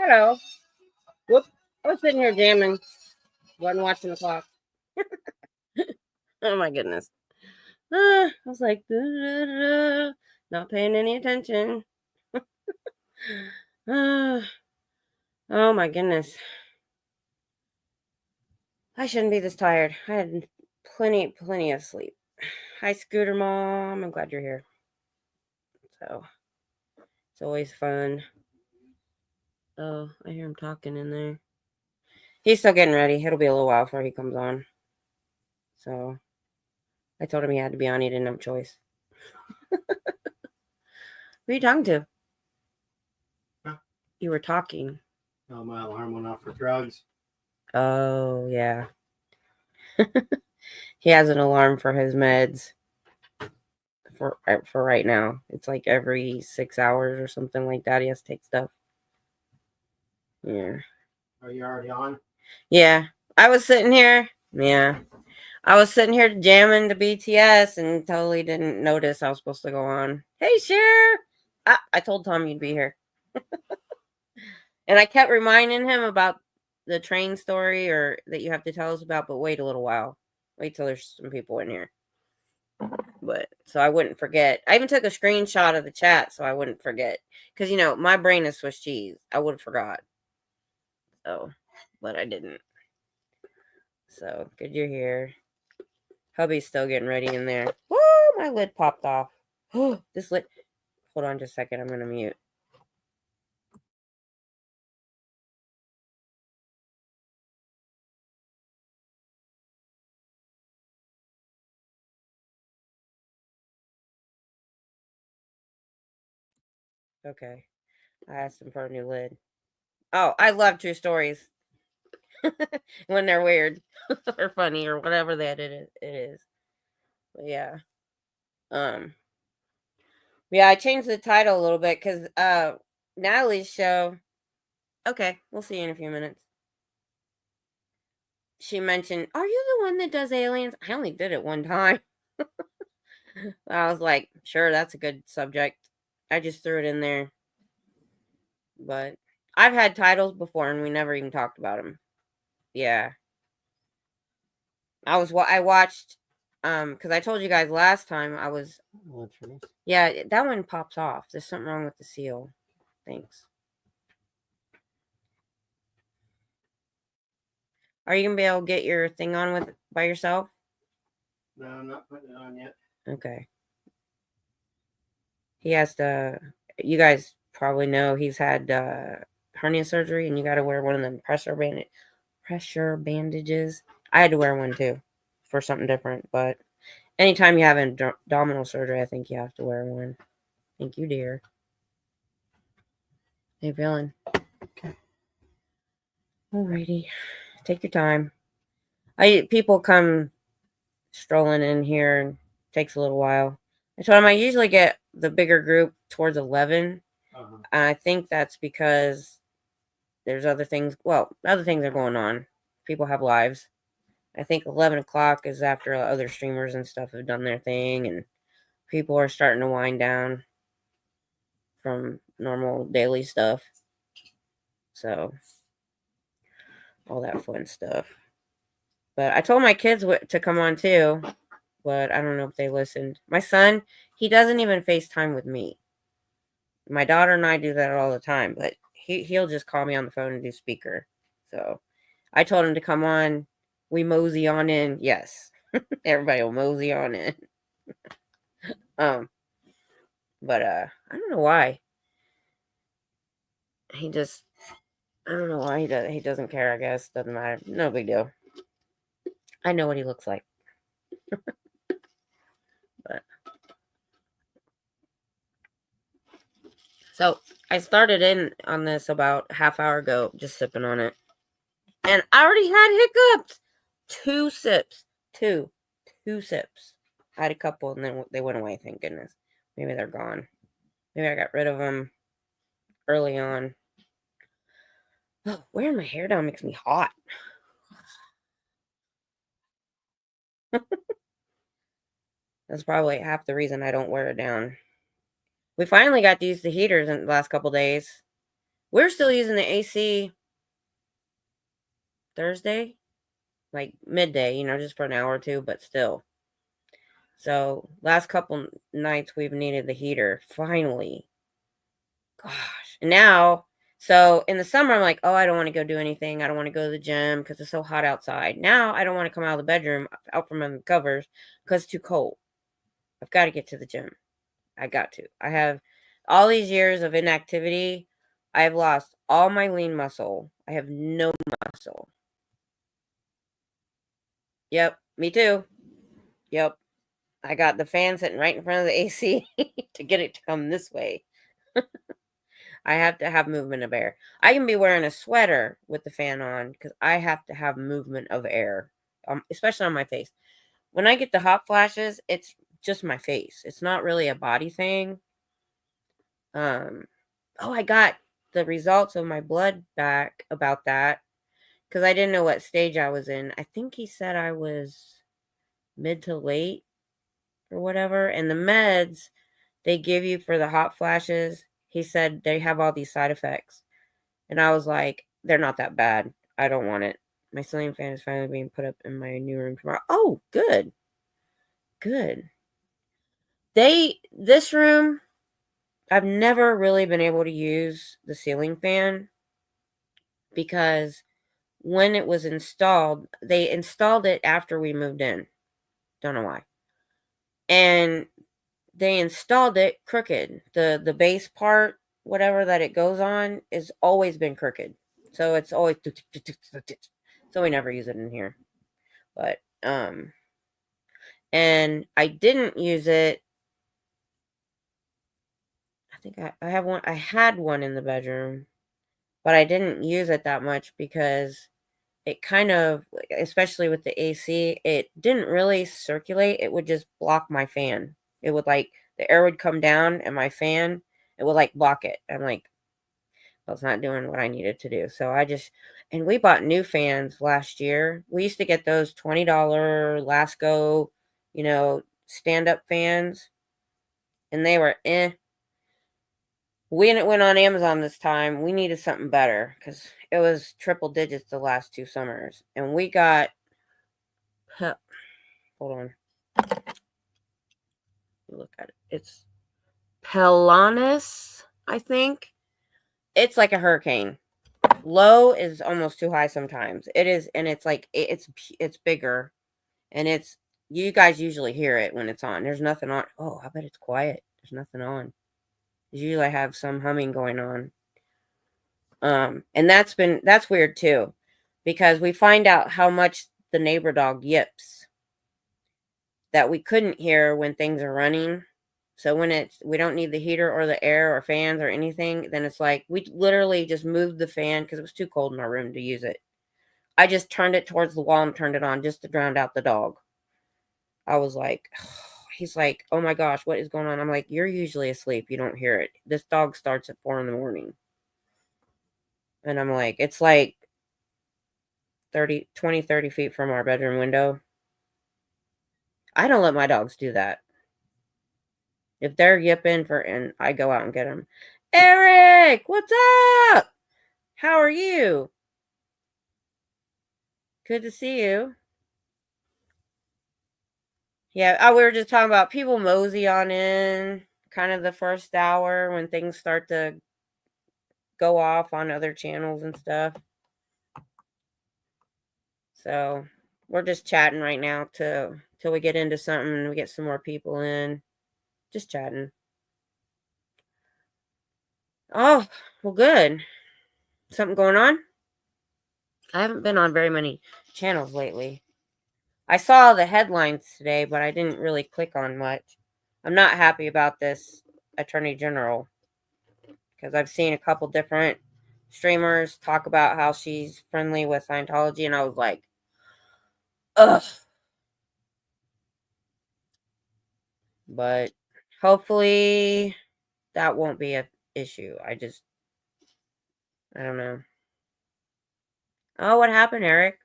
Hello. Whoop. I was sitting here jamming. Wasn't watching the clock. Oh my goodness. I was like, not paying any attention. Oh my goodness. I shouldn't be this tired. I had plenty of sleep. Hi, Scooter Mom. I'm glad you're here. So, it's always fun. Oh, I hear him talking in there. He's still getting ready. It'll be a little while before he comes on. So, I told him he had to be on. He didn't have a choice. Who are you talking to? Huh? You were talking. Oh, my alarm went off for drugs. Oh, yeah. He has an alarm for his meds for right now. It's like every 6 hours or something like that. He has to take stuff. Yeah. Are you already on? Yeah. I was sitting here. Yeah. I was sitting here jamming to BTS and totally didn't notice I was supposed to go on. Hey, Cher. I told Tom you'd be here. And I kept reminding him about the train story or that you have to tell us about, but wait a little while. Wait till there's some people in here. But so I wouldn't forget. I even took a screenshot of the chat so I wouldn't forget. Because, my brain is Swiss cheese. I would have forgot. So, but I didn't. So, good you're here. Hubby's still getting ready in there. Woo! My lid popped off. This lid. Hold on just a second. I'm going to mute. Okay. I asked him for a new lid. Oh, I love true stories. When they're weird or funny or whatever that it is. But yeah. Yeah, I changed the title a little bit because Natalie's show. Okay, we'll see you in a few minutes. She mentioned, "Are you the one that does aliens?" I only did it one time. I was like, "Sure, that's a good subject." I just threw it in there. But I've had titles before, and we never even talked about them. Yeah, I watched because I told you guys last time I was. Yeah, that one pops off. There's something wrong with the seal. Thanks. Are you gonna be able to get your thing on with by yourself? No, I'm not putting it on yet. Okay. He has to. You guys probably know he's had hernia surgery, and you got to wear one of them pressure bandages. I had to wear one too, for something different. But anytime you have abdominal surgery, I think you have to wear one. Thank you, dear. How you feeling? Okay. Alrighty, take your time. People come strolling in here, and it takes a little while. I told him I usually get the bigger group towards 11. I think that's because there's other things. Well, other things are going on. People have lives. I think 11 o'clock is after other streamers and stuff have done their thing, and people are starting to wind down from normal daily stuff. So, all that fun stuff. But I told my kids to come on too, but I don't know if they listened. My son, he doesn't even FaceTime with me. My daughter and I do that all the time, but he'll just call me on the phone and do speaker. So I told him to come on. We mosey on in. Yes. Everybody will mosey on in. But I don't know why. I don't know why he doesn't care, I guess. Doesn't matter. No big deal. I know what he looks like. But so I started in on this about half hour ago, just sipping on it. And I already had hiccups. 2 sips. Two sips. I had a couple and then they went away, thank goodness. Maybe they're gone. Maybe I got rid of them early on. Oh, wearing my hair down makes me hot. That's probably half the reason I don't wear it down. We finally got to use the heaters in the last couple days. We're still using the AC Thursday, like midday, just for an hour or two, but still. So last couple nights we've needed the heater. Finally. Gosh. Now, so in the summer I'm like, oh, I don't want to go do anything. I don't want to go to the gym because it's so hot outside. Now I don't want to come out of the bedroom out from under the covers because it's too cold. I've got to get to the gym. I got to. I have all these years of inactivity. I have lost all my lean muscle. I have no muscle. Yep, me too. Yep. I got the fan sitting right in front of the AC to get it to come this way. I have to have movement of air. I can be wearing a sweater with the fan on because I have to have movement of air, especially on my face. When I get the hot flashes, it's just my face. It's not really a body thing. I got the results of my blood back about that because I didn't know what stage I was in. I think he said I was mid to late or whatever. And the meds they give you for the hot flashes, he said they have all these side effects. And I was like, they're not that bad. I don't want it. My ceiling fan is finally being put up in my new room tomorrow. Oh, good. Good. This room, I've never really been able to use the ceiling fan because when it was installed, they installed it after we moved in. Don't know why. And they installed it crooked. The base part, whatever that it goes on, is always been crooked. So it's always so we never use it in here. But and I didn't use it. I think I had one in the bedroom, but I didn't use it that much because it kind of, especially with the AC, it didn't really circulate. It would just block my fan. It would the air would come down and my fan, it would block it. I'm like, well, it's not doing what I needed to do. So and we bought new fans last year. We used to get those $20 Lasco, stand up fans, and they were When it went on Amazon this time, we needed something better because it was triple digits the last 2 summers. And we got, hold on, look at it. It's Pelanus, I think. It's like a hurricane. Low is almost too high sometimes. It is, and it's it's bigger, and you guys usually hear it when it's on. There's nothing on. Oh, I bet it's quiet. There's nothing on. Usually I have some humming going on. And that's weird too, because we find out how much the neighbor dog yips that we couldn't hear when things are running. So when we don't need the heater or the air or fans or anything, then it's like we literally just moved the fan because it was too cold in our room to use it. I just turned it towards the wall and turned it on just to drown out the dog. I was like, he's like, oh my gosh, what is going on? I'm like, you're usually asleep. You don't hear it. This dog starts at 4 a.m. And I'm like, it's like 30 feet from our bedroom window. I don't let my dogs do that. If they're yipping and I go out and get them. Eric, what's up? How are you? Good to see you. Yeah, we were just talking about people mosey on in kind of the first hour when things start to go off on other channels and stuff. So we're just chatting right now till we get into something and we get some more people in. Just chatting. Oh, well, good. Something going on? I haven't been on very many channels lately. I saw the headlines today, but I didn't really click on much. I'm not happy about this Attorney General because I've seen a couple different streamers talk about how she's friendly with Scientology, and I was like, ugh. But hopefully that won't be an issue. I don't know. Oh, what happened, Eric?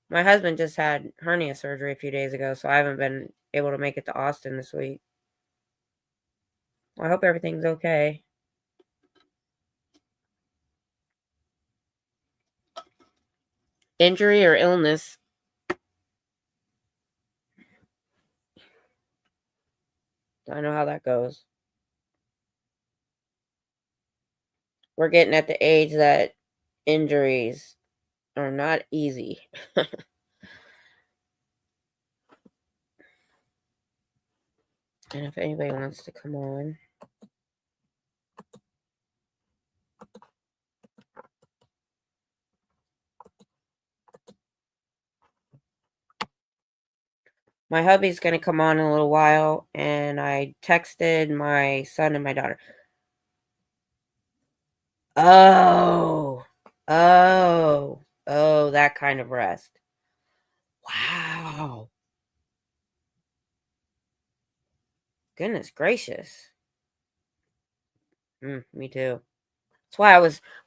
My husband just had hernia surgery a few days ago, so I haven't been able to make it to Austin this week. I hope everything's okay. Injury or illness? I know how that goes. We're getting at the age that injuries are not easy. And if anybody wants to come on. My hubby's going to come on in a little while, and I texted my son and my daughter. Oh, that kind of rest. Wow. Goodness gracious. Me too. That's why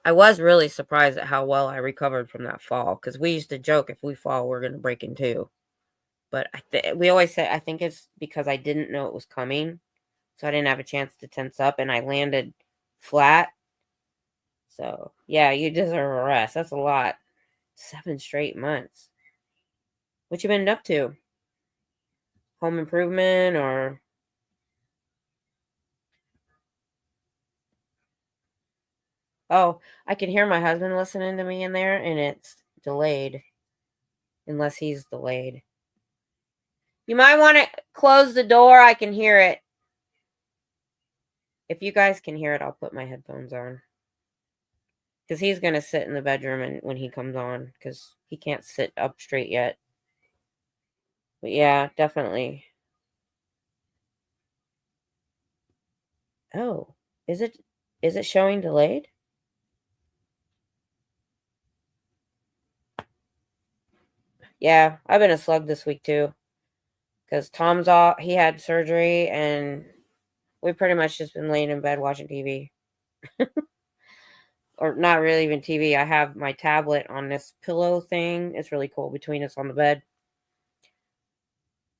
I was really surprised at how well I recovered from that fall, because we used to joke if we fall, we're going to break in two. But we always say, I think it's because I didn't know it was coming, so I didn't have a chance to tense up, and I landed flat. So, yeah, you deserve a rest. That's a lot. 7 straight months. What you been up to? Home improvement or... Oh, I can hear my husband listening to me in there, and it's delayed. Unless he's delayed. You might want to close the door. I can hear it. If you guys can hear it, I'll put my headphones on. Because he's going to sit in the bedroom and when he comes on. Because he can't sit up straight yet. But yeah, definitely. Oh, is it showing delayed? Yeah, I've been a slug this week too. Because Tom's off. He had surgery and we've pretty much just been laying in bed watching TV. Or not really even TV. I have my tablet on this pillow thing. It's really cool between us on the bed.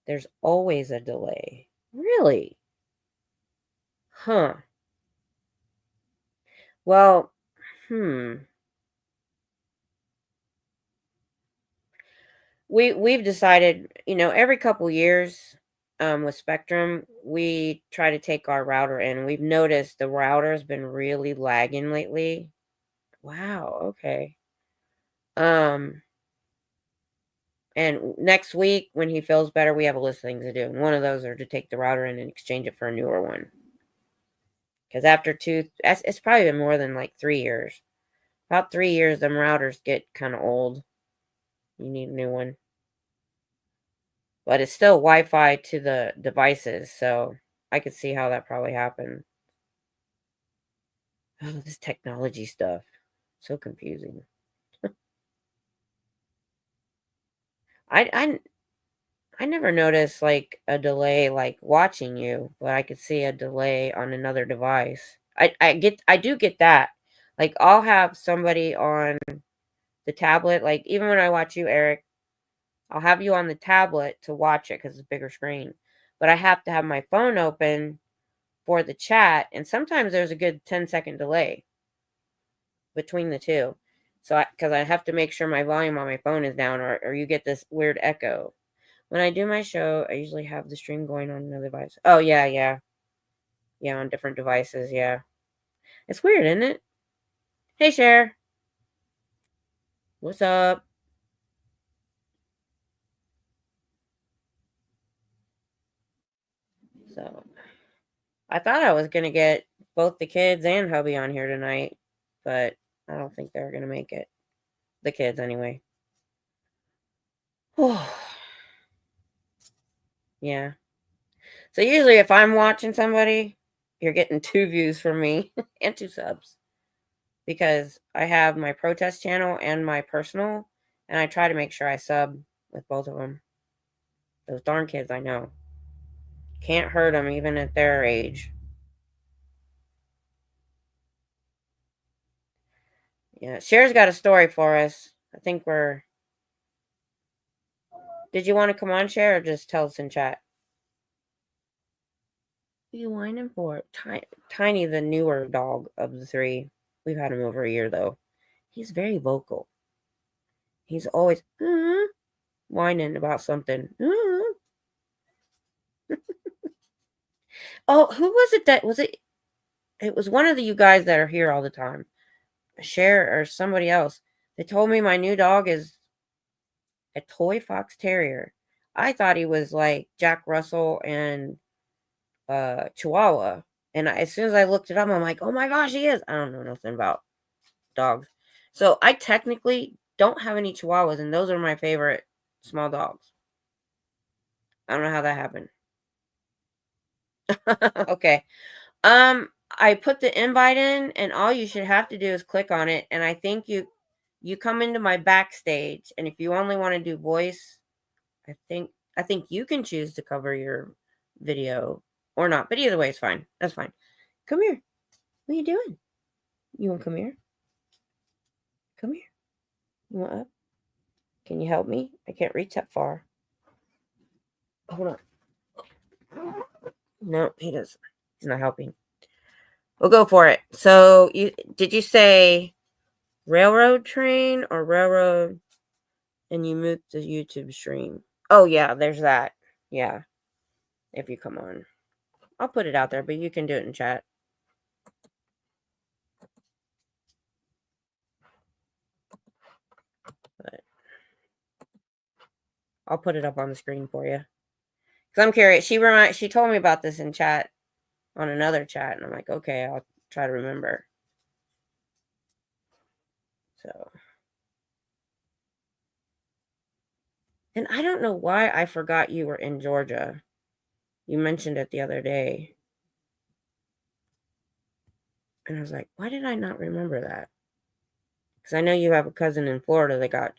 There's always a delay. Really? Huh. Well, we've decided, every couple years, with Spectrum, we try to take our router in. We've noticed the router's been really lagging lately. Wow, okay. Um, and next week when he feels better, we have a list of things to do. And one of those are to take the router in and exchange it for a newer one. Because after it's probably been more than like 3 years. About 3 years, them routers get kind of old. You need a new one. But it's still Wi-Fi to the devices, so I could see how that probably happened. Oh, this technology stuff. So confusing. I I never noticed like a delay like watching you, but I could see a delay on another device. I do get that. Like I'll have somebody on the tablet, like even when I watch you, Eric, I'll have you on the tablet to watch it because it's a bigger screen. But I have to have my phone open for the chat, and sometimes there's a good 10-second delay between the two. So, because I have to make sure my volume on my phone is down, or you get this weird echo. When I do my show, I usually have the stream going on another device. Oh, yeah, yeah. Yeah, on different devices, yeah. It's weird, isn't it? Hey, Cher. What's up? So, I thought I was going to get both the kids and hubby on here tonight, but I don't think they're going to make it. The kids, anyway. Yeah. So usually if I'm watching somebody, you're getting 2 views from me and 2 subs. Because I have my protest channel and my personal, and I try to make sure I sub with both of them. Those darn kids, I know. Can't hurt them even at their age. Yeah, Cher's got a story for us. I think we're... Did you want to come on, Cher, or just tell us in chat? What are you whining for? Tiny, the newer dog of the three. We've had him over a year, though. He's very vocal. He's always whining about something. Oh, who was it that was it? It was one of you guys that are here all the time. Cher or somebody else. They told me my new dog is a toy fox terrier. I thought he was like Jack Russell and Chihuahua. And as soon as I looked it up, I'm like, oh my gosh, he is. I don't know nothing about dogs. So I technically don't have any Chihuahuas, and those are my favorite small dogs. I don't know how that happened. Okay. I put the invite in, and all you should have to do is click on it. And I think you come into my backstage, and if you only want to do voice, I think you can choose to cover your video or not. But either way, it's fine. That's fine. Come here. What are you doing? You want to come here? Come here. You want up? Can you help me? I can't reach that far. Hold on. No, he doesn't. He's not helping. We'll go for it. So, did you say railroad train or railroad? And you moved the YouTube stream. Oh yeah, there's that. Yeah, if you come on, I'll put it out there, but you can do it in chat. But I'll put it up on the screen for you. Because I'm curious. She told me about this in chat, on another chat, and I'm like, okay, I'll try to remember. So, and I don't know why I forgot you were in Georgia. You mentioned it the other day. And I was like, why did I not remember that? Because I know you have a cousin in Florida that got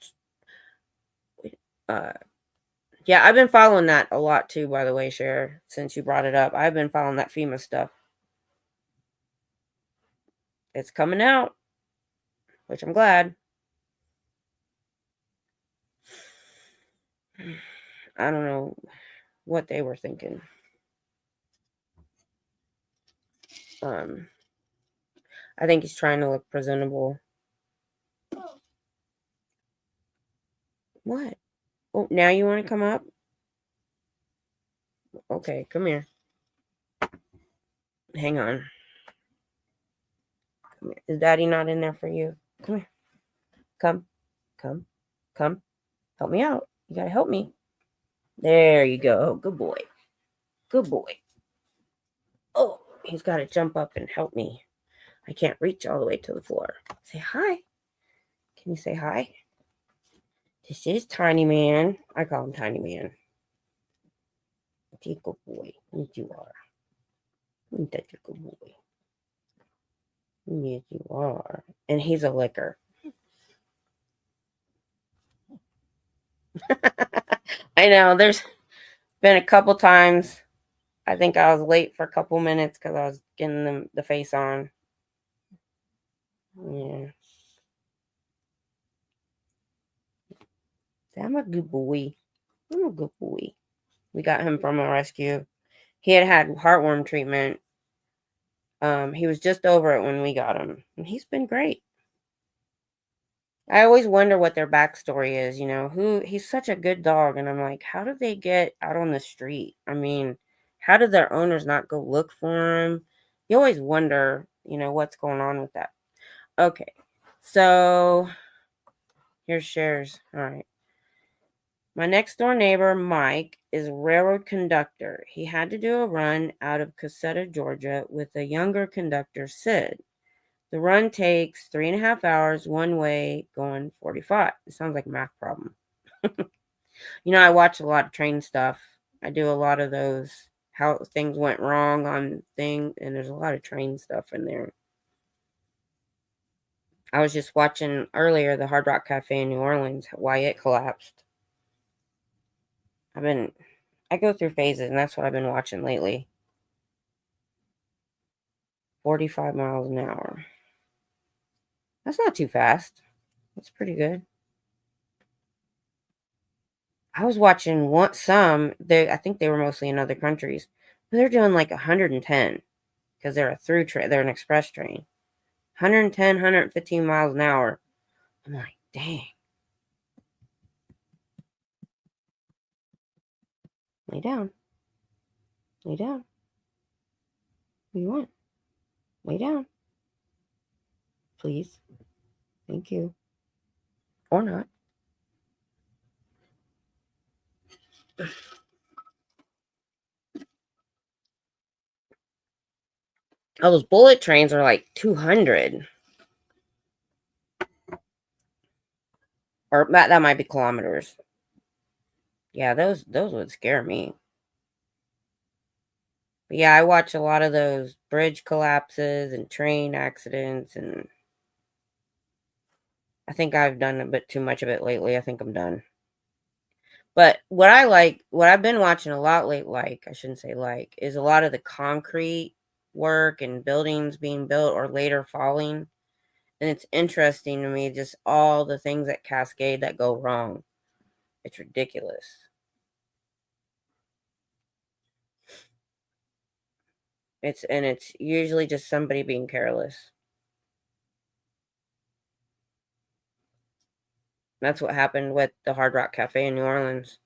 yeah, I've been following that a lot too, by the way, Cher, since you brought it up. I've been following that FEMA stuff. It's coming out, which I'm glad. I don't know what they were thinking. I think he's trying to look presentable. What? Oh, now you want to come up? Okay, come here. Hang on. Come here. Is Daddy not in there for you? Come here. Come. Help me out. You gotta help me. There you go. Good boy. Good boy. Oh, he's got to jump up and help me. I can't reach all the way to the floor. Say hi. Can you say hi? This is Tiny Man. I call him Tiny Man. Good boy. Yes, you are. That's a good boy. Yes, you are. And he's a licker. I know. There's been a couple times. I think I was late for a couple minutes because I was getting the face on. Yeah. I'm a good boy. I'm a good boy. We got him from a rescue. He had heartworm treatment. He was just over it when we got him. And he's been great. I always wonder what their backstory is, he's such a good dog. And I'm like, how did they get out on the street? I mean, how did their owners not go look for him? You always wonder, what's going on with that. Okay. So here's Cher's. All right. My next door neighbor, Mike, is a railroad conductor. He had to do a run out of Cusseta, Georgia, with a younger conductor, Sid. The run takes 3.5 hours one way, going 45. It sounds like a math problem. I watch a lot of train stuff. I do a lot of those, how things went wrong on things, and there's a lot of train stuff in there. I was just watching earlier the Hard Rock Cafe in New Orleans, why it collapsed. I go through phases, and that's what I've been watching lately. 45 miles an hour. That's not too fast. That's pretty good. I was watching I think they were mostly in other countries, They're doing like 110 because they're a through train. They're an express train. 110, 115 miles an hour. I'm like, dang. Lay down. Lay down. What do you want? Lay down. Please. Thank you. Or not. Oh, those bullet trains are like 200. Or that might be kilometers. Yeah, those would scare me. But yeah, I watch a lot of those bridge collapses and train accidents, and I think I've done a bit too much of it lately. I think I'm done. But what I've been watching a lot lately, I shouldn't say is a lot of the concrete work and buildings being built or later falling. And it's interesting to me just all the things that cascade that go wrong. It's ridiculous. It's usually just somebody being careless. That's what happened with the Hard Rock Cafe in New Orleans.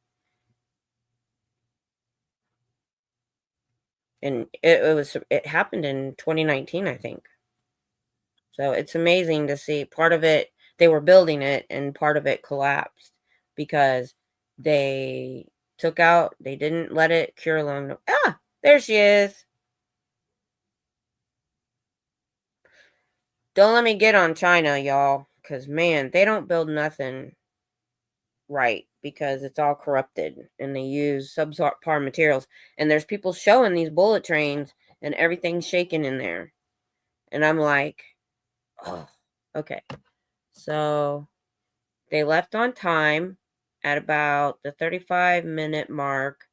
And it happened in 2019, I think. So it's amazing to see. Part of it, they were building it, and part of it collapsed because they didn't let it cure long enough. Ah, there she is. Don't let me get on China, y'all, because man, they don't build nothing right because it's all corrupted and they use subpar materials. And there's people showing these bullet trains and everything's shaking in there. And I'm like, oh, okay. So they left on time at about the 35-minute mark.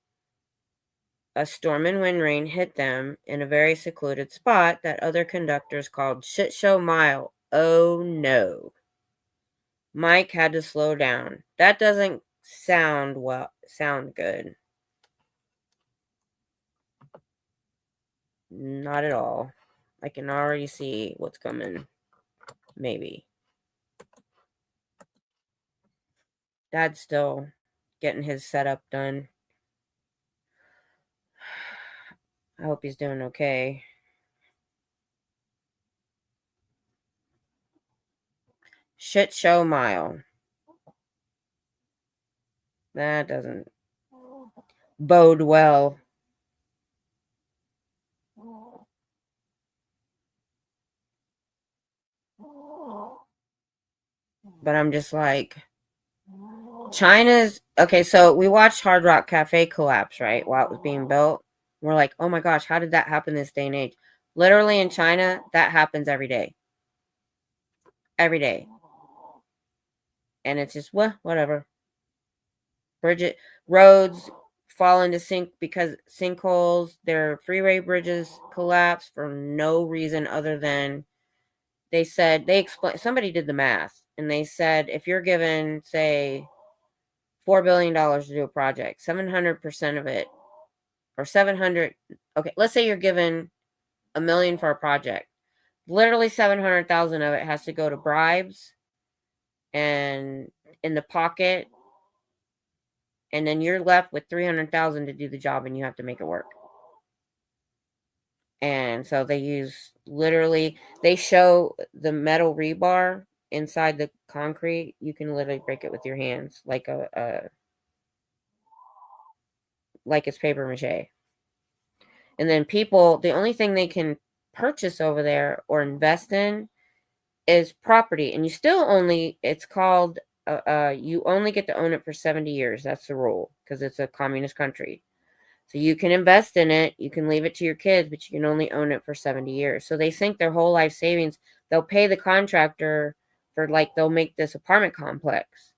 A storm and wind rain hit them in a very secluded spot that other conductors called Shit Show Mile. Oh no. Mike had to slow down. That doesn't sound good. Not at all. I can already see what's coming. Maybe. Dad's still getting his setup done. I hope he's doing okay. Shit Show Mile. That doesn't bode well. But I'm just like, China's okay. So we watched Hard Rock Cafe collapse, right, while it was being built. We're like, oh my gosh, how did that happen this day and age? Literally in China, that happens every day. Every day. And it's just, well, whatever. Roads fall into because sinkholes. Their freeway bridges collapse for no reason other than somebody did the math and they said if you're given, say, $4 billion to do a project, 700% of it, or 700, okay, let's say you're given $1 million for a project. Literally 700,000 of it has to go to bribes and in the pocket, and then you're left with 300,000 to do the job, and you have to make it work. And so they show the metal rebar inside the concrete. You can literally break it with your hands, like like it's paper mache. And then people, the only thing they can purchase over there or invest in is property, and it's called you only get to own it for 70 years. That's the rule because it's a communist country. So you can invest in it, you can leave it to your kids, but you can only own it for 70 years. So they sink their whole life savings. They'll pay the contractor they'll make this apartment complex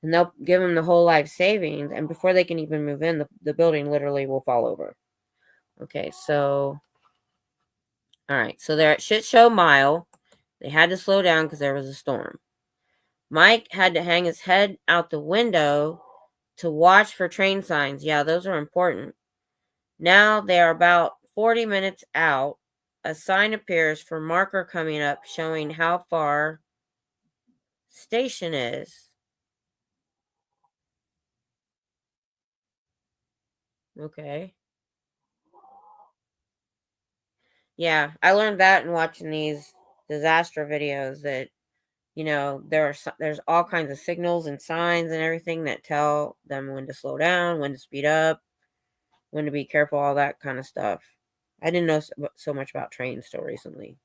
and they'll give them the whole life savings. And before they can even move in, the building literally will fall over. Okay, so, all right. So they're at Shit Show Mile. They had to slow down because there was a storm. Mike had to hang his head out the window to watch for train signs. Yeah, those are important. Now they are about 40 minutes out. A sign appears for marker coming up showing how far station is. Okay. Yeah, I learned that in watching these disaster videos that, there's all kinds of signals and signs and everything that tell them when to slow down, when to speed up, when to be careful, all that kind of stuff. I didn't know so much about trains till recently.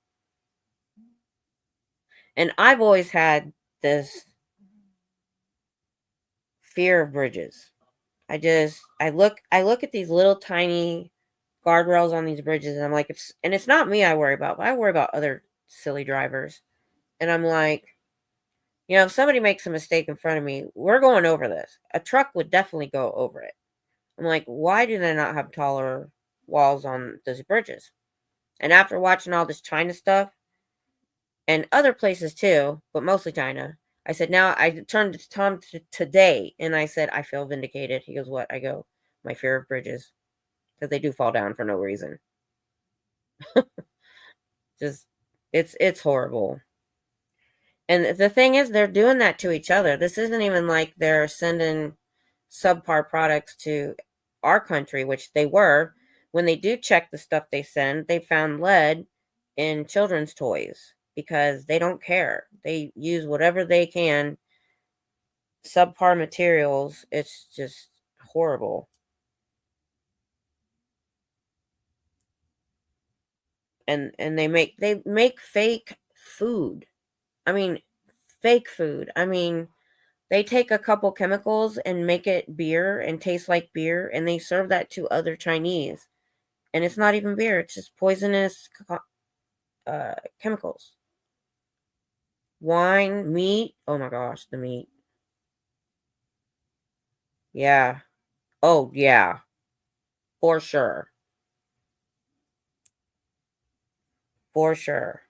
And I've always had this fear of bridges. I look at these little tiny guardrails on these bridges and I'm like, it's not me I worry about, but I worry about other silly drivers. And I'm like, if somebody makes a mistake in front of me, we're going over this. A truck would definitely go over it. I'm like, why do they not have taller walls on those bridges? And after watching all this China stuff and other places too, but mostly China, I said, now I turned to Tom today and I said, I feel vindicated. He goes, what? I go, my fear of bridges, because they do fall down for no reason. Just, it's horrible. And the thing is, they're doing that to each other. This isn't even like they're sending subpar products to our country, which they were. When they do check the stuff they send, they found lead in children's toys because they don't care. They use whatever they can, subpar materials. It's just horrible. And they make fake food. I mean, fake food. I mean, they take a couple chemicals and make it beer and taste like beer, and they serve that to other Chinese. And it's not even beer, it's just poisonous chemicals. Wine, meat. Oh my gosh, the meat. Yeah. Oh, yeah. For sure. For sure.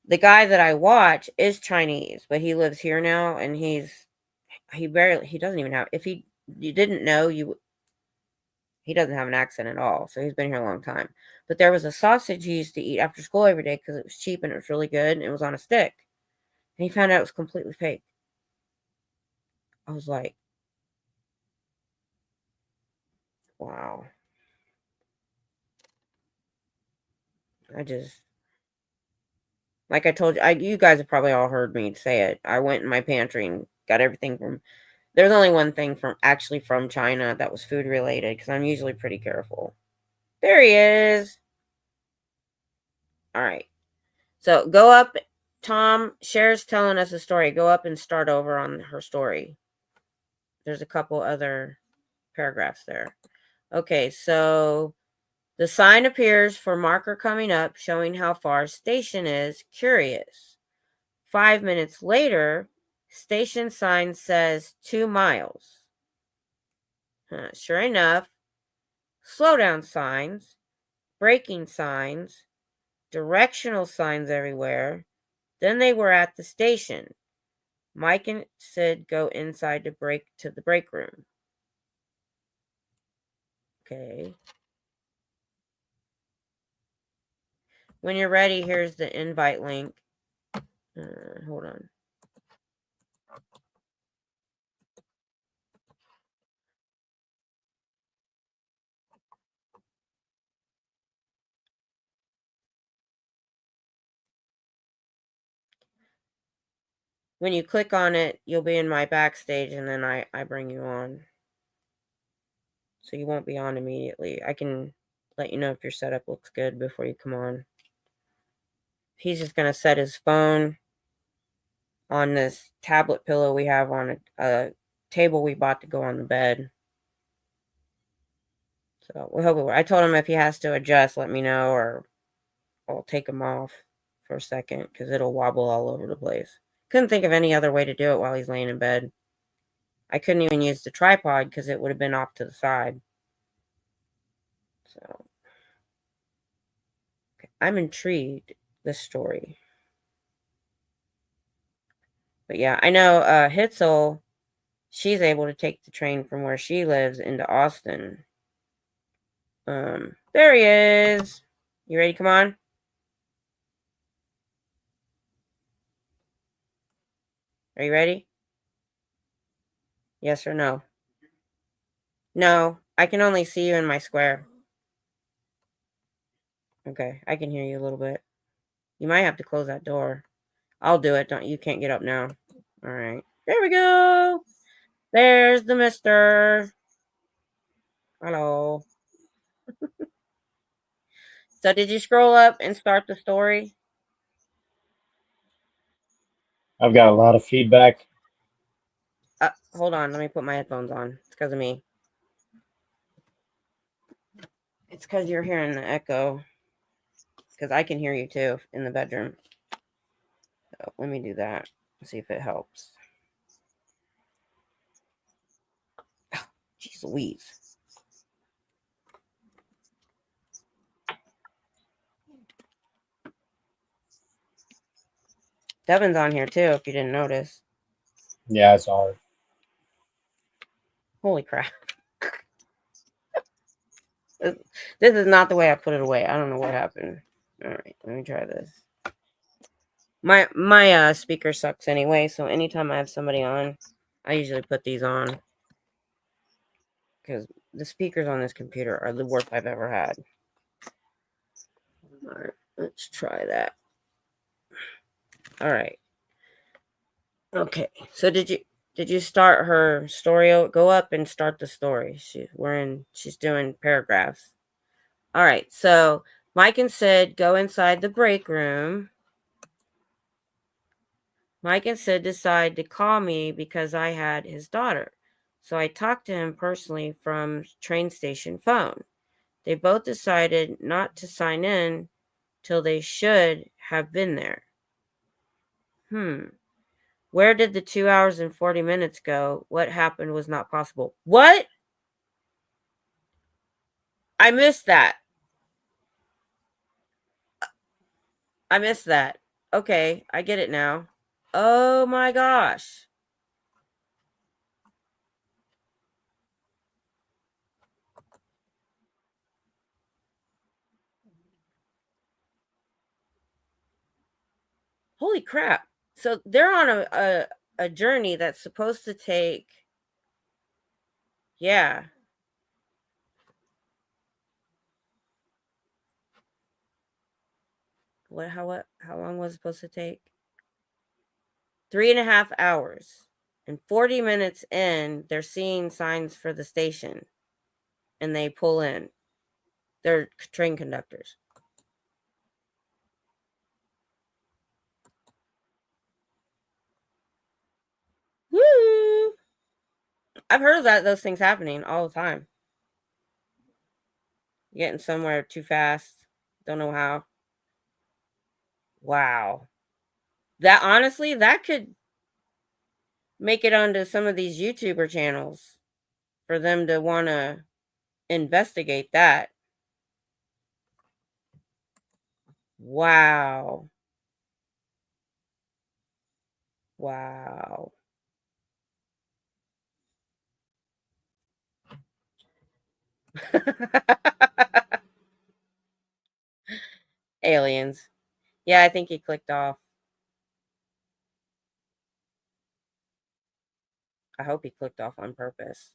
The guy that I watch is Chinese, but he lives here now, and he doesn't even have, if you didn't know, he doesn't have an accent at all. So he's been here a long time. But there was a sausage he used to eat after school every day because it was cheap and it was really good and it was on a stick. And he found out it was completely fake. I was like, wow. I just, like I told you, you guys have probably all heard me say it. I went in my pantry and got everything from, there's only one thing from China that was food related because I'm usually pretty careful. There he is. All right. So go up. Tom, Cher's telling us a story. Go up and start over on her story. There's a couple other paragraphs there. Okay, so the sign appears for marker coming up, showing how far station is. Curious. 5 minutes later, station sign says 2 miles. Sure enough, slow down signs, braking signs, directional signs everywhere. Then they were at the station. Mike and Sid go inside to the break room. Okay. When you're ready, here's the invite link. Hold on. When you click on it, you'll be in my backstage, and then I bring you on. So you won't be on immediately. I can let you know if your setup looks good before you come on. He's just going to set his phone on this tablet pillow we have on a table we bought to go on the bed. So we hope it works. I told him if he has to adjust, let me know, or I'll take him off for a second because it'll wobble all over the place. Couldn't think of any other way to do it while he's laying in bed. I couldn't even use the tripod because it would have been off to the side. So okay. I'm intrigued this story. But yeah, I know Hitzel, she's able to take the train from where she lives into Austin. There he is. You ready? Come on. Are you ready? Yes or no? No, I can only see you in my square. Okay, I can hear you a little bit. You might have to close that door. I'll do it. You can't get up now. All right. There we go. There's the mister. Hello. So did you scroll up and start the story? I've got a lot of feedback. Hold on. Let me put my headphones on. It's because of me. It's because you're hearing the echo. Because I can hear you too in the bedroom. So let me do that. See if it helps. Jeez Louise. Devin's on here too, if you didn't notice. Yeah, it's hard. Holy crap. This is not the way I put it away. I don't know what happened. All right, let me try this. My speaker sucks anyway, so anytime I have somebody on, I usually put these on. Because the speakers on this computer are the worst I've ever had. All right, let's try that. All right. Okay, so did you start her story? Go up and start the story. She's doing paragraphs. All right, so Mike and Sid go inside the break room. Mike and Sid decide to call me because I had his daughter. So I talked to him personally from train station phone. They both decided not to sign in till they should have been there. Where did the 2 hours and 40 minutes go? What happened was not possible. What? I missed that. I missed that. Okay, I get it now. Oh my gosh. Holy crap. So they're on a journey that's supposed to take, yeah. How long was it supposed to take? 3.5 hours. And 40 minutes in, they're seeing signs for the station. And they pull in. They're train conductors. Woo! I've heard of those things happening all the time. Getting somewhere too fast. Don't know how. Wow. That honestly, that could make it onto some of these YouTuber channels for them to want to investigate that. Wow. Wow. Aliens. Yeah, I think he clicked off. I hope he clicked off on purpose.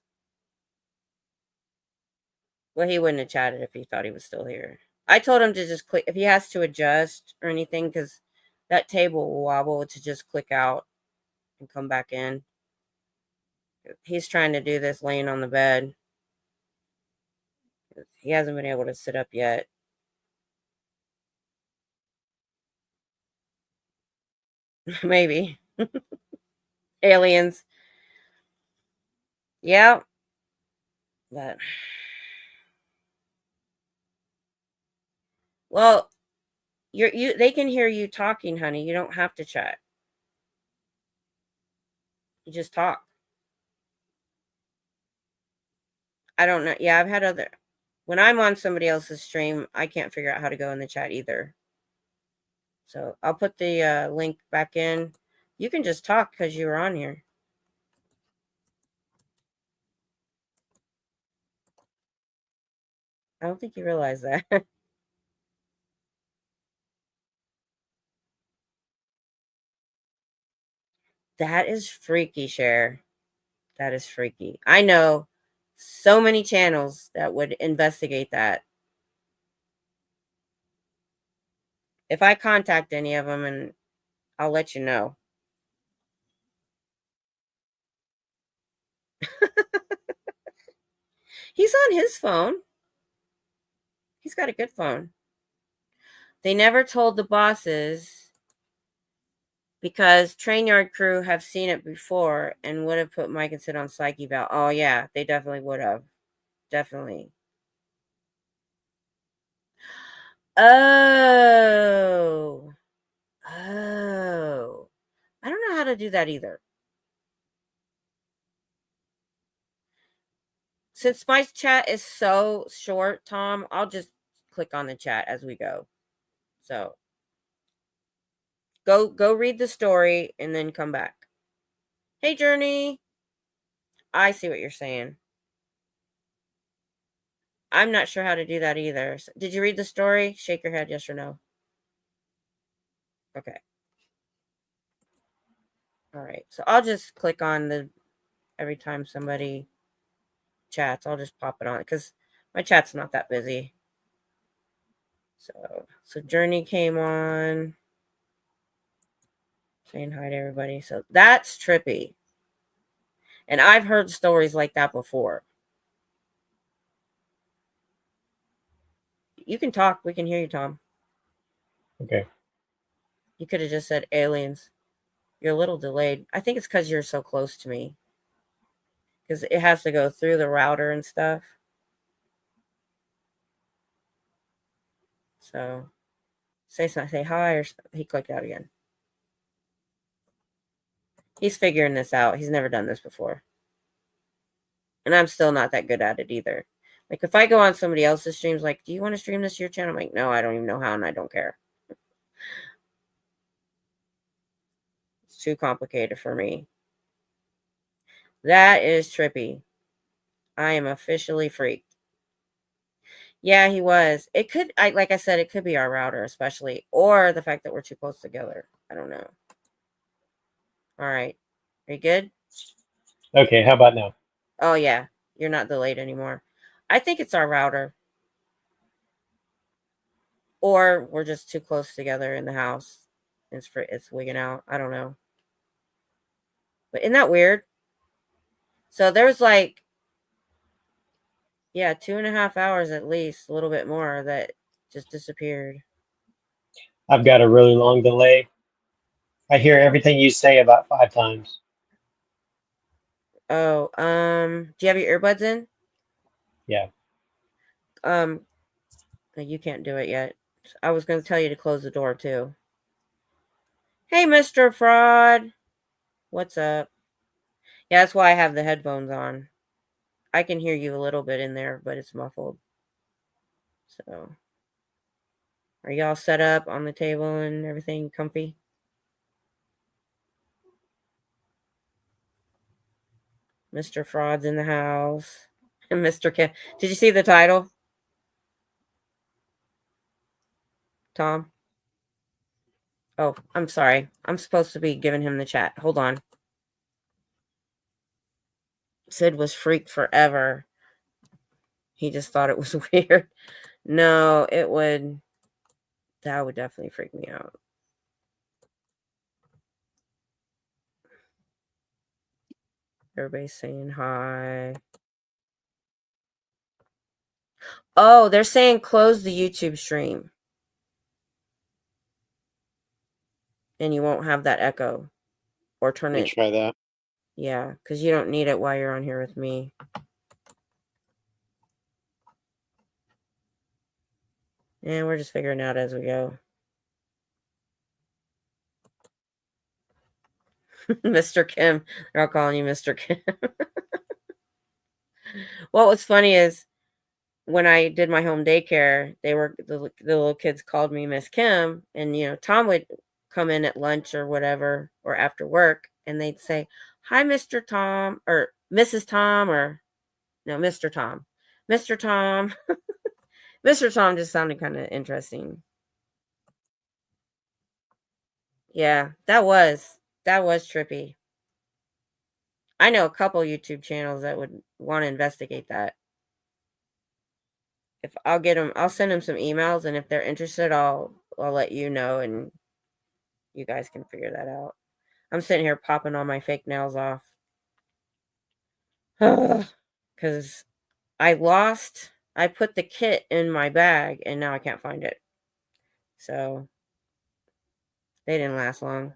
Well, he wouldn't have chatted if he thought he was still here. I told him to just click if he has to adjust or anything, because that table will wobble, to just click out and come back in. He's trying to do this laying on the bed. He hasn't been able to sit up yet. Maybe. Aliens. Yeah. But well, they can hear you talking, honey. You don't have to chat. You just talk. I don't know. Yeah, I've had when I'm on somebody else's stream, I can't figure out how to go in the chat either. So I'll put the link back in. You can just talk because you were on here. I don't think you realize that. That is freaky, Cher. That is freaky. I know so many channels that would investigate that. If I contact any of them, and I'll let you know. He's on his phone. He's got a good phone. They never told the bosses because Trainyard crew have seen it before and would have put Mike and Sid on psyche val. Oh yeah, they definitely would have. Definitely. Oh. Oh. I don't know how to do that either. Since my chat is so short, Tom, I'll just click on the chat as we go. So go read the story and then come back. Hey, Journey. I see what you're saying. I'm not sure how to do that either. Did you read the story? Shake your head, yes or no. Okay. All right. So I'll just click on the every time somebody chats, I'll just pop it on because my chat's not that busy. So Journey came on saying hi to everybody. So that's trippy. And I've heard stories like that before. You can talk. We can hear you, Tom. Okay. You could have just said aliens. You're a little delayed. I think it's because you're so close to me. Because it has to go through the router and stuff. So say something, say hi, or he clicked out again. He's figuring this out. He's never done this before. And I'm still not that good at it either. Like if I go on somebody else's streams, like, do you want to stream this to your channel? I'm like, no, I don't even know how and I don't care. It's too complicated for me. That is trippy. I am officially freaked. Yeah, he was. It could, like I said, it could be our router, especially, or the fact that we're too close together. I don't know. All right. Are you good? Okay, how about now? Oh, yeah. You're not delayed anymore. I think it's our router. Or we're just too close together in the house. It's wigging out. I don't know. But isn't that weird? So there's like, yeah, 2.5 hours at least, a little bit more that just disappeared. I've got a really long delay. I hear everything you say about 5 times. Oh, do you have your earbuds in? Yeah. You can't do it yet. I was going to tell you to close the door too. Hey, Mr. Fraud. What's up? Yeah, that's why I have the headphones on. I can hear you a little bit in there, but it's muffled. So, are y'all set up on the table and everything comfy? Mr. Fraud's in the house. And Mr. Kim. Did you see the title? Tom? Oh, I'm sorry. I'm supposed to be giving him the chat. Hold on. Sid was freaked forever. He just thought it was weird. No, that would definitely freak me out. Everybody's saying hi. Oh, they're saying close the YouTube stream. And you won't have that echo. Or turn Let me it. try that. Yeah, because you don't need it while you're on here with me. And we're just figuring it out as we go. Mr. Kim. They're all calling you Mr. Kim. What was funny is when I did my home daycare, the little kids called me Miss Kim, and Tom would come in at lunch or whatever or after work, and they'd say, "Hi, Mr. Tom," or Mrs. Tom, or no, Mr. Tom, Mr. Tom. Mr. Tom just sounded kind of interesting. Yeah, that was trippy. I know a couple YouTube channels that would want to investigate that. If I'll get them, I'll send them some emails, and if they're interested, I'll let you know, and you guys can figure that out. I'm sitting here popping all my fake nails off because I put the kit in my bag, and now I can't find it. So they didn't last long.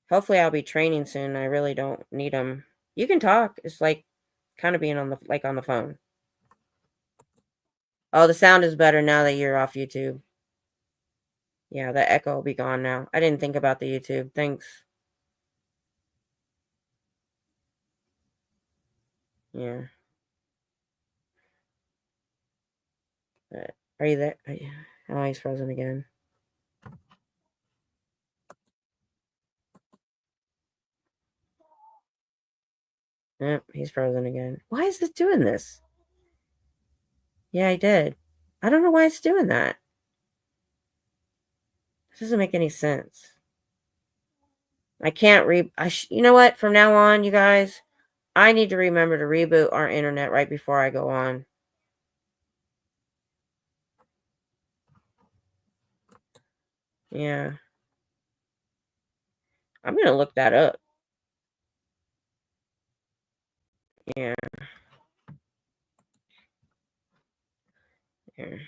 Hopefully I'll be training soon. I really don't need them. You can talk. It's like kind of being on the phone. Oh, the sound is better now that you're off YouTube. Yeah, the echo will be gone now. I didn't think about the YouTube. Thanks. Yeah. But are you there? Oh, he's frozen again. Yep, he's frozen again. Why is this doing this? Yeah, I did. I don't know why it's doing that. This doesn't make any sense. I can't you know what? From now on, you guys, I need to remember to reboot our internet right before I go on. Yeah. I'm going to look that up. Yeah. Here.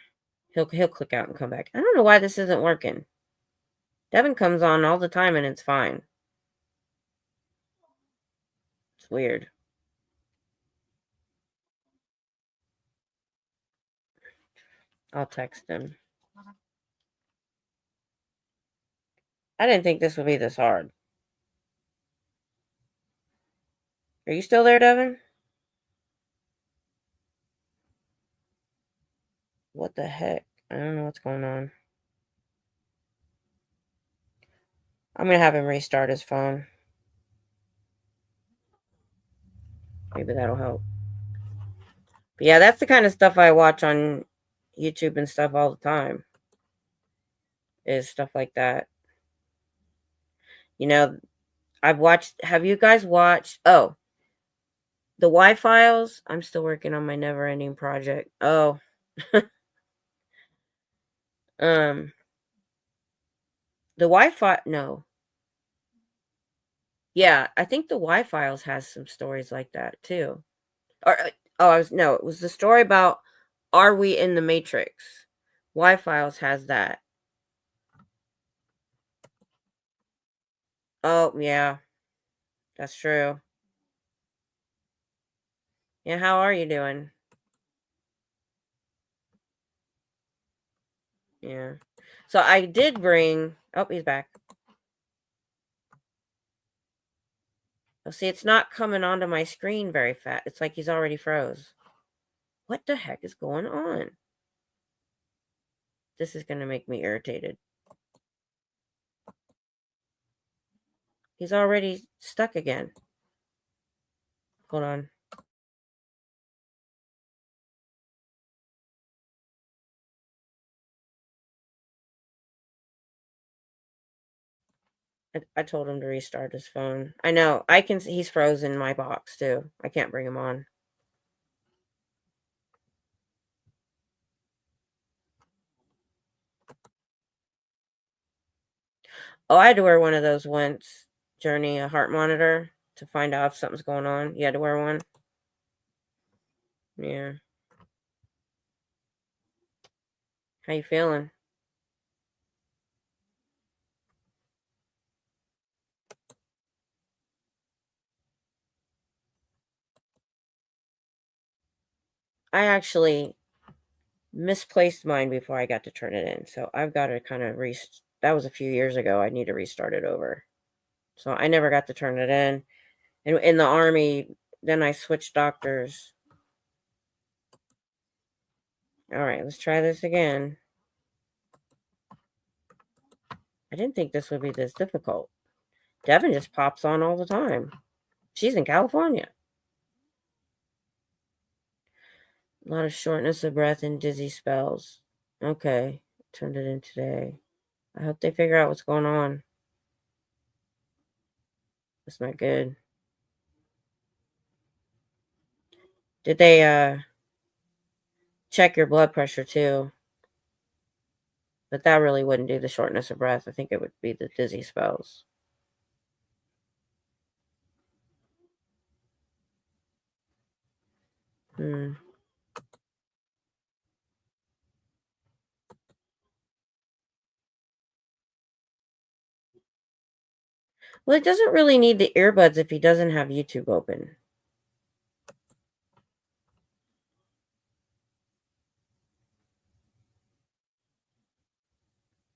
He'll click out and come back. I don't know why this isn't working. Devin comes on all the time and it's fine. It's weird. I'll text him. I didn't think this would be this hard. Are you still there, Devin? What the heck? I don't know what's going on. I'm going to have him restart his phone. Maybe that'll help. But yeah, that's the kind of stuff I watch on YouTube and stuff all the time. Is stuff like that. You know, have you guys watched, the Y-Files? I'm still working on my never-ending project. Oh. The Wi-Fi, no. Yeah, I think the Y-Files has some stories like that too. Or it was the story about Are We in the Matrix? Y-Files has that. Oh, yeah. That's true. Yeah, how are you doing? Yeah. So I did bring, oh, he's back. Oh, see, it's not coming onto my screen very fast. It's like he's already froze. What the heck is going on? This is going to make me irritated. He's already stuck again. Hold on. I told him to restart his phone. I know. I can see he's frozen in my box too. I can't bring him on. Oh, I had to wear one of those once, Journey, a heart monitor, to find out if something's going on. You had to wear one? Yeah. How you feeling? I actually misplaced mine before I got to turn it in. So I've got to kind of that was a few years ago. I need to restart it over. So I never got to turn it in. And in the Army, then I switched doctors. All right, let's try this again. I didn't think this would be this difficult. Devin just pops on all the time. She's in California. A lot of shortness of breath and dizzy spells. Okay. Turned it in today. I hope they figure out what's going on. That's not good. Did they check your blood pressure too? But that really wouldn't do the shortness of breath. I think it would be the dizzy spells. Hmm. Well, it doesn't really need the earbuds if he doesn't have YouTube open.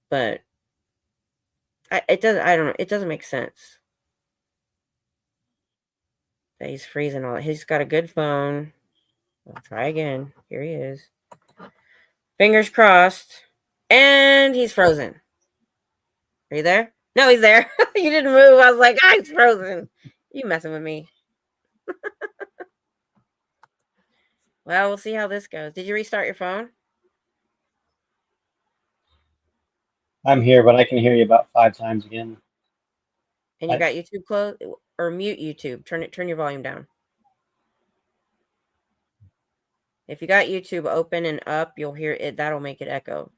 But it doesn't. I don't know. It doesn't make sense that he's freezing all. He's got a good phone. I'll try again. Here he is. Fingers crossed. And he's frozen. Are you there? No, he's there. You didn't move. I was like, he's frozen. You messing with me. Well, we'll see how this goes. Did you restart your phone? I'm here, but I can hear you about 5 times again. And you got YouTube closed? Or mute YouTube. Turn your volume down. If you got YouTube open and up, you'll hear it. That'll make it echo.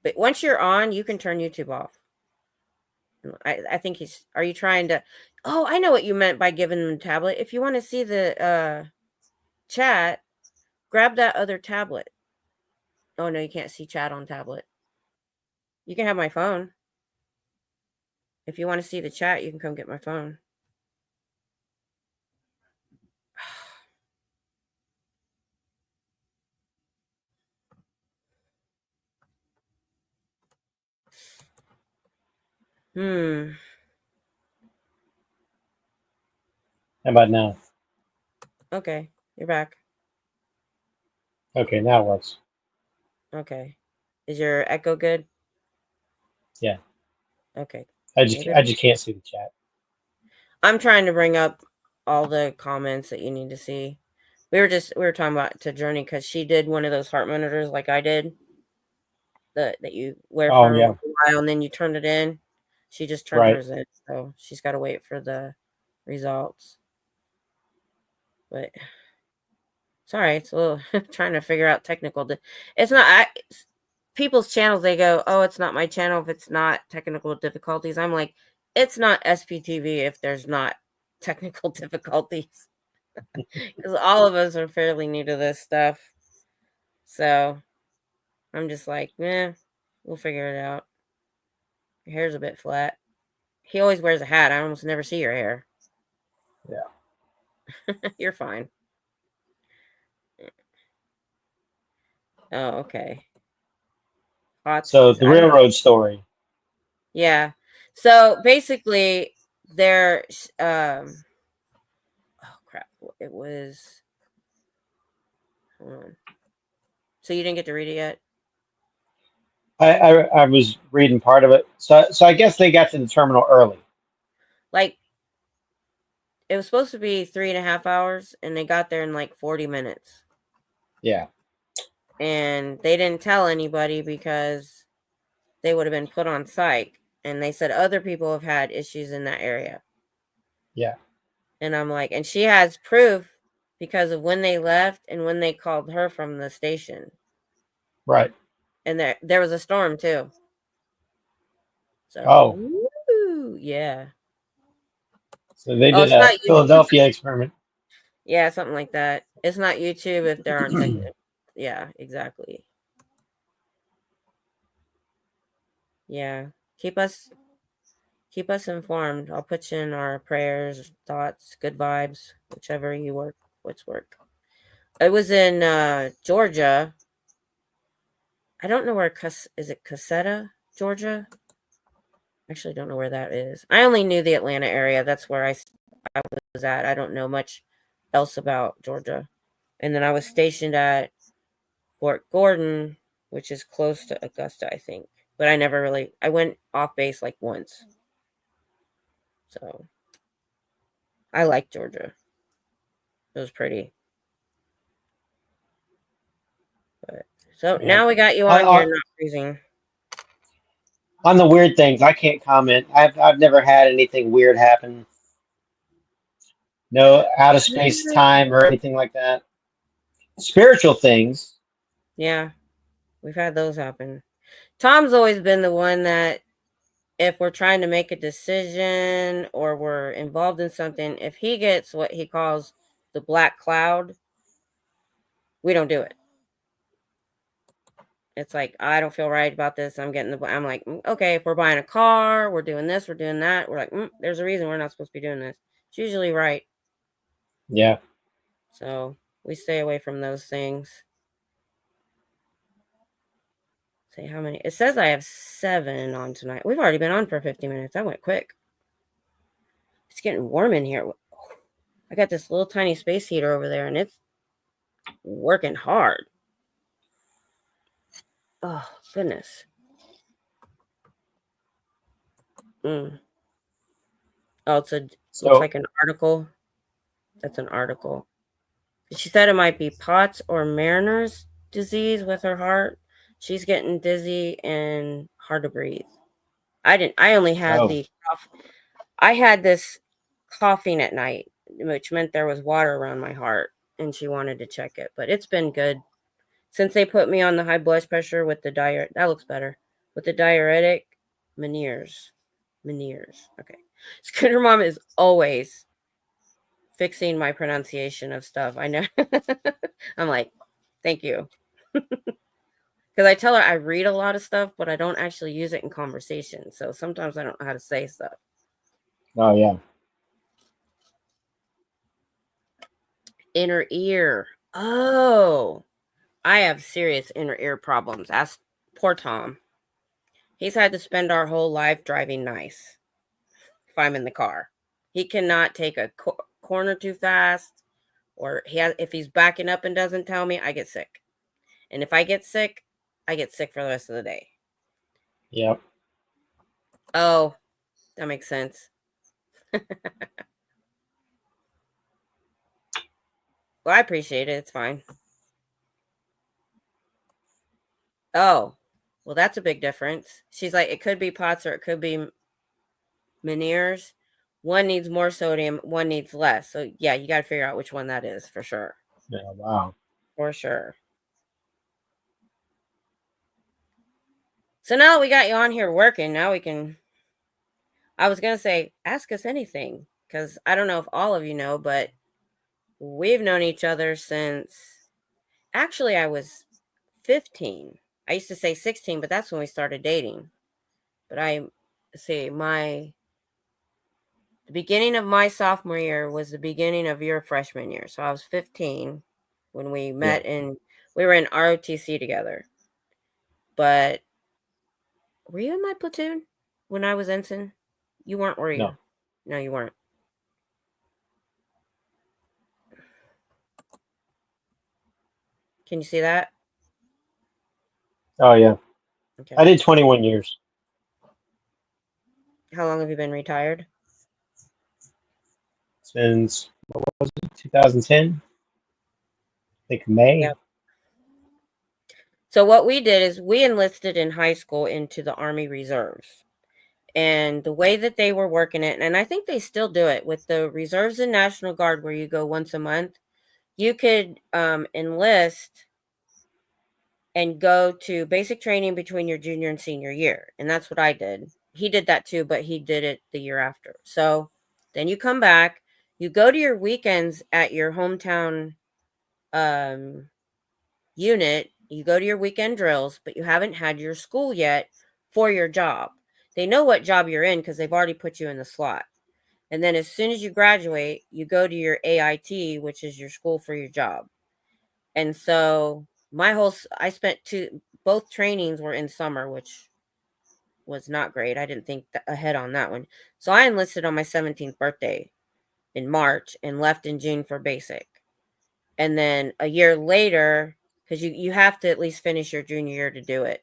But once you're on, you can turn YouTube off. I think are you trying to, I know what you meant by giving them a tablet. If you want to see the chat, grab that other tablet. Oh, no, you can't see chat on tablet. You can have my phone. If you want to see the chat, you can come get my phone. How about now? Okay, you're back. Okay, now it works. Okay. Is your echo good? Yeah. Okay. I just can't see the chat. I'm trying to bring up all the comments that you need to see. We were talking about to Journey because she did one of those heart monitors like I did. That you wear for a while and then you turn it in. She just turned hers in, so she's got to wait for the results. But sorry, it's a little trying to figure out technical. It's not people's channels. They go, "Oh, it's not my channel if it's not technical difficulties." I'm like, it's not SPTV if there's not technical difficulties, because all of us are fairly new to this stuff. So I'm just like, we'll figure it out. Your hair's a bit flat. He always wears a hat. I almost never see your hair. Yeah. You're fine. Oh, okay. So the railroad story. Yeah. So basically, there's oh crap! It was. Hold on. So you didn't get to read it yet? I was reading part of it. So I guess they got to the terminal early. Like, it was supposed to be 3.5 hours, and they got there in like 40 minutes. Yeah. And they didn't tell anybody because they would have been put on psych. And they said other people have had issues in that area. Yeah. And I'm like, and she has proof because of when they left and when they called her from the station. Right. And there was a storm too. So yeah. So they did a Philadelphia experiment. Yeah, something like that. It's not YouTube if there aren't technical. Yeah, exactly. Yeah. Keep us informed. I'll put you in our prayers, thoughts, good vibes, whichever you work. It was in Georgia. I don't know where is it Cassetta, Georgia? Actually don't know where that is. I only knew the Atlanta area. That's where I was at. I don't know much else about Georgia. And then I was stationed at Fort Gordon, which is close to Augusta, I think. But I went off base like once. So I like Georgia. It was pretty. But, so Yeah. now we got you on here, not freezing. On the weird things, I can't comment. I've never had anything weird happen. No out of space time or anything like that. Spiritual things. Yeah, we've had those happen. Tom's always been the one that if we're trying to make a decision or we're involved in something, if he gets what he calls the black cloud, we don't do it. It's like, I don't feel right about this. I'm like, okay, if we're buying a car, we're doing this, we're doing that. We're like, there's a reason we're not supposed to be doing this. It's usually right. Yeah. So we stay away from those things. Say how many? It says I have 7 on tonight. We've already been on for 50 minutes. That went quick. It's getting warm in here. I got this little tiny space heater over there, and it's working hard. Oh, goodness. Oh, looks like an article. That's an article. She said it might be POTS or Mariner's disease with her heart. She's getting dizzy and hard to breathe. I only had I had this coughing at night, which meant there was water around my heart, and she wanted to check it. But it's been good. Since they put me on the high blood pressure with the diuretic, that looks better. With the diuretic, Meniere's. Okay. Scooter Mom is always fixing my pronunciation of stuff. I know. I'm like, thank you. Because I tell her I read a lot of stuff, but I don't actually use it in conversation. So sometimes I don't know how to say stuff. Oh, yeah. Inner ear. Oh, I have serious inner ear problems. Ask poor Tom. He's had to spend our whole life driving nice if I'm in the car. He cannot take a corner too fast, or if he's backing up and doesn't tell me, I get sick. And if I get sick, I get sick for the rest of the day. Yep. Oh, that makes sense. Well, I appreciate it. It's fine. Oh, well, that's a big difference. She's like, it could be POTS or it could be Meniere's. One needs more sodium, one needs less. So, yeah, you got to figure out which one that is for sure. Yeah, wow. For sure. So now that we got you on here working, now we can... I was going to say, ask us anything. Because I don't know if all of you know, but we've known each other since... Actually, I was 15. I used to say 16, but that's when we started dating. But the beginning of my sophomore year was the beginning of your freshman year. So I was 15 when we met, and we were in ROTC together. But were you in my platoon when I was ensign? You weren't, were you? No. No, you weren't. Can you see that? Oh, yeah. Okay. I did 21 years. How long have you been retired? Since, what was it, 2010? I think May. Yep. So what we did is we enlisted in high school into the Army Reserves. And the way that they were working it, and I think they still do it with the Reserves and National Guard, where you go once a month, you could enlist and go to basic training between your junior and senior year. And that's what I did. He did that too, but he did it the year after. So then you come back, you go to your weekends at your hometown unit, you go to your weekend drills, but you haven't had your school yet for your job. They know what job you're in because they've already put you in the slot. And then as soon as you graduate, you go to your AIT, which is your school for your job. And so I spent both trainings were in summer, which was not great. I didn't think ahead on that one. So I enlisted on my 17th birthday in March and left in June for basic. And then a year later, because you have to at least finish your junior year to do it.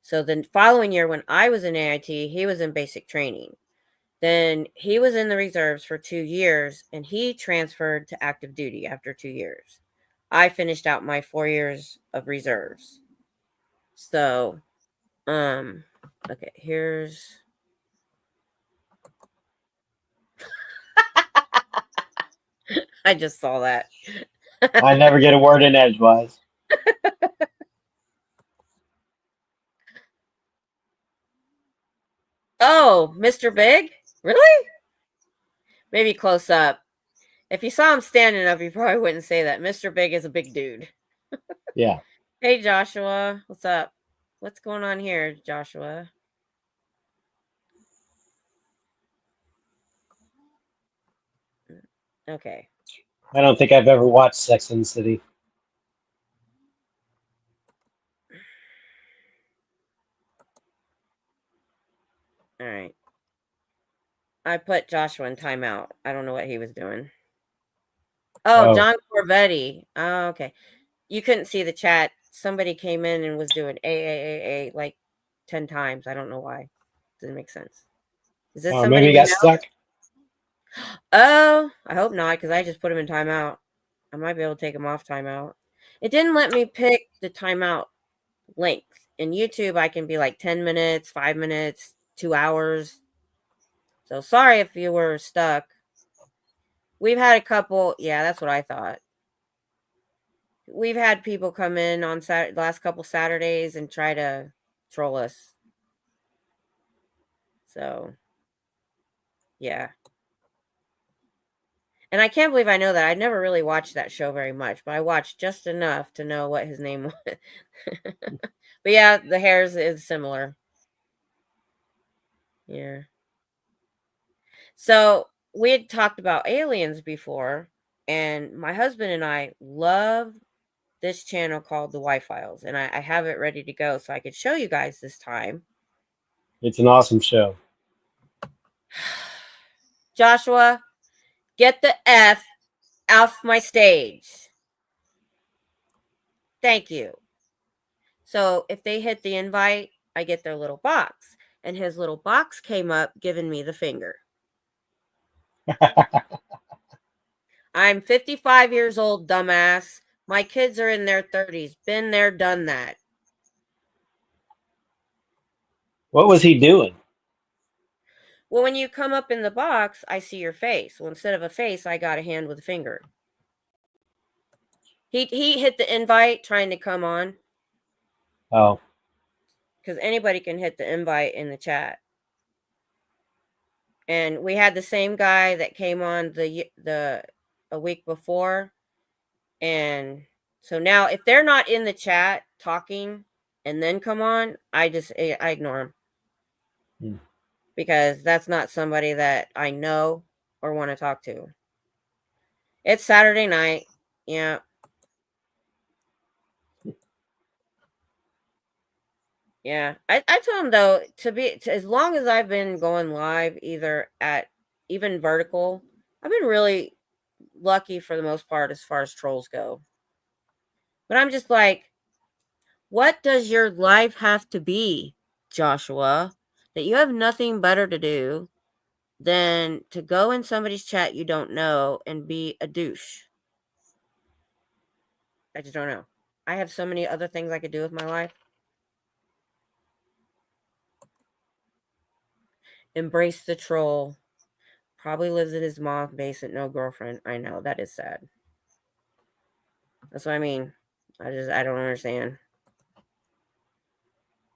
So the following year when I was in AIT, he was in basic training. Then he was in the reserves for 2 years, and he transferred to active duty after 2 years. I finished out my 4 years of reserves. So, okay, here's I just saw that. I never get a word in edgewise. Oh, Mr. Big? Really? Maybe close up. If you saw him standing up, you probably wouldn't say that. Mr. Big is a big dude. Yeah. Hey, Joshua. What's up? What's going on here, Joshua? Okay. I don't think I've ever watched Sex and the City. All right. I put Joshua in timeout. I don't know what he was doing. Oh, Oh. John Corvetti. Oh, okay. You couldn't see the chat. Somebody came in and was doing a like 10 times. I don't know why. Doesn't make sense. Is this Oh, somebody maybe he we got know? stuck. Oh, I hope not, because I just put him in timeout. I might be able to take him off timeout. It didn't let me pick the timeout length. In YouTube, I can be like 10 minutes, 5 minutes, 2 hours. So sorry if you were stuck. We've had a couple. Yeah, that's what I thought. We've had people come in on the last couple Saturdays and try to troll us. So, yeah. And I can't believe I know that. I never really watched that show very much, but I watched just enough to know what his name was. But yeah, the hairs is similar. Yeah. So we had talked about aliens before, and my husband and I love this channel called the Y-Files, and I have it ready to go so I could show you guys this time. It's an awesome show. Joshua, get the F off my stage. Thank you. So if they hit the invite, I get their little box. And his little box came up giving me the finger. I'm 55 years old, dumbass. My kids are in their 30s. Been there, done that. What was he doing? Well, when you come up in the box, I see your face. Well, instead of a face, I got a hand with a finger. He hit the invite trying to come on. Oh. Because anybody can hit the invite in the chat. And we had the same guy that came on a week before. And so now if they're not in the chat talking and then come on, I ignore them. Because that's not somebody that I know or want to talk to. It's Saturday night. Yeah. Yeah. I told him though, as long as I've been going live, either at even vertical, I've been really lucky for the most part as far as trolls go. But I'm just like, what does your life have to be, Joshua, that you have nothing better to do than to go in somebody's chat you don't know and be a douche? I just don't know. I have so many other things I could do with my life. Embrace the troll. Probably lives in his mom's basement, no girlfriend. I know, that is sad. That's what I mean. I don't understand.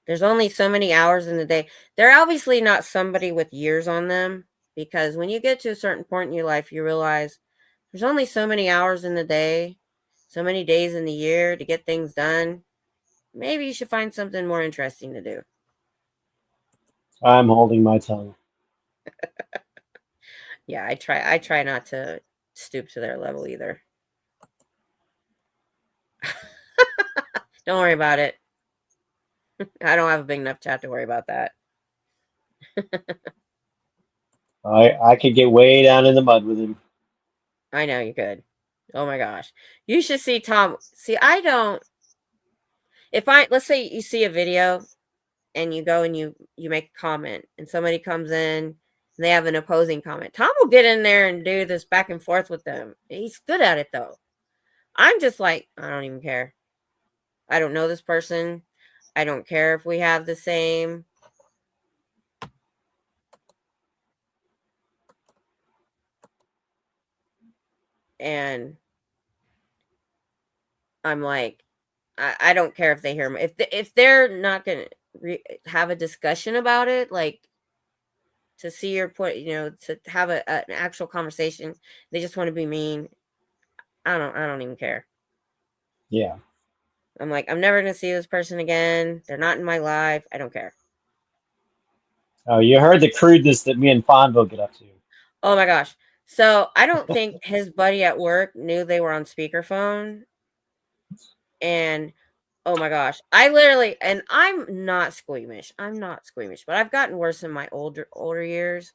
There's only so many hours in the day. They're obviously not somebody with years on them, because when you get to a certain point in your life, you realize there's only so many hours in the day, so many days in the year to get things done. Maybe you should find something more interesting to do. I'm holding my tongue. Yeah, I try not to stoop to their level either. Don't worry about it. I don't have a big enough chat to worry about that. I could get way down in the mud with him. I know you could. Oh my gosh. You should see Tom. See, I don't. Let's say you see a video and you go and you make a comment and somebody comes in They have an opposing comment. Tom will get in there and do this back and forth with them. He's good at it, though. I'm just like, I don't even care. I don't know this person. I don't care if we have the same. And I'm like, I don't care if they hear me. If they're not going to have a discussion about it, like to see your point, to have an actual conversation, they just want to be mean. I don't even care. Yeah. I'm like, I'm never going to see this person again. They're not in my life. I don't care. Oh, you heard the crudeness that me and Fonville get up to. Oh my gosh. So I don't think his buddy at work knew they were on speakerphone. And oh my gosh, I literally, and I'm not squeamish. I'm not squeamish, but I've gotten worse in my older years.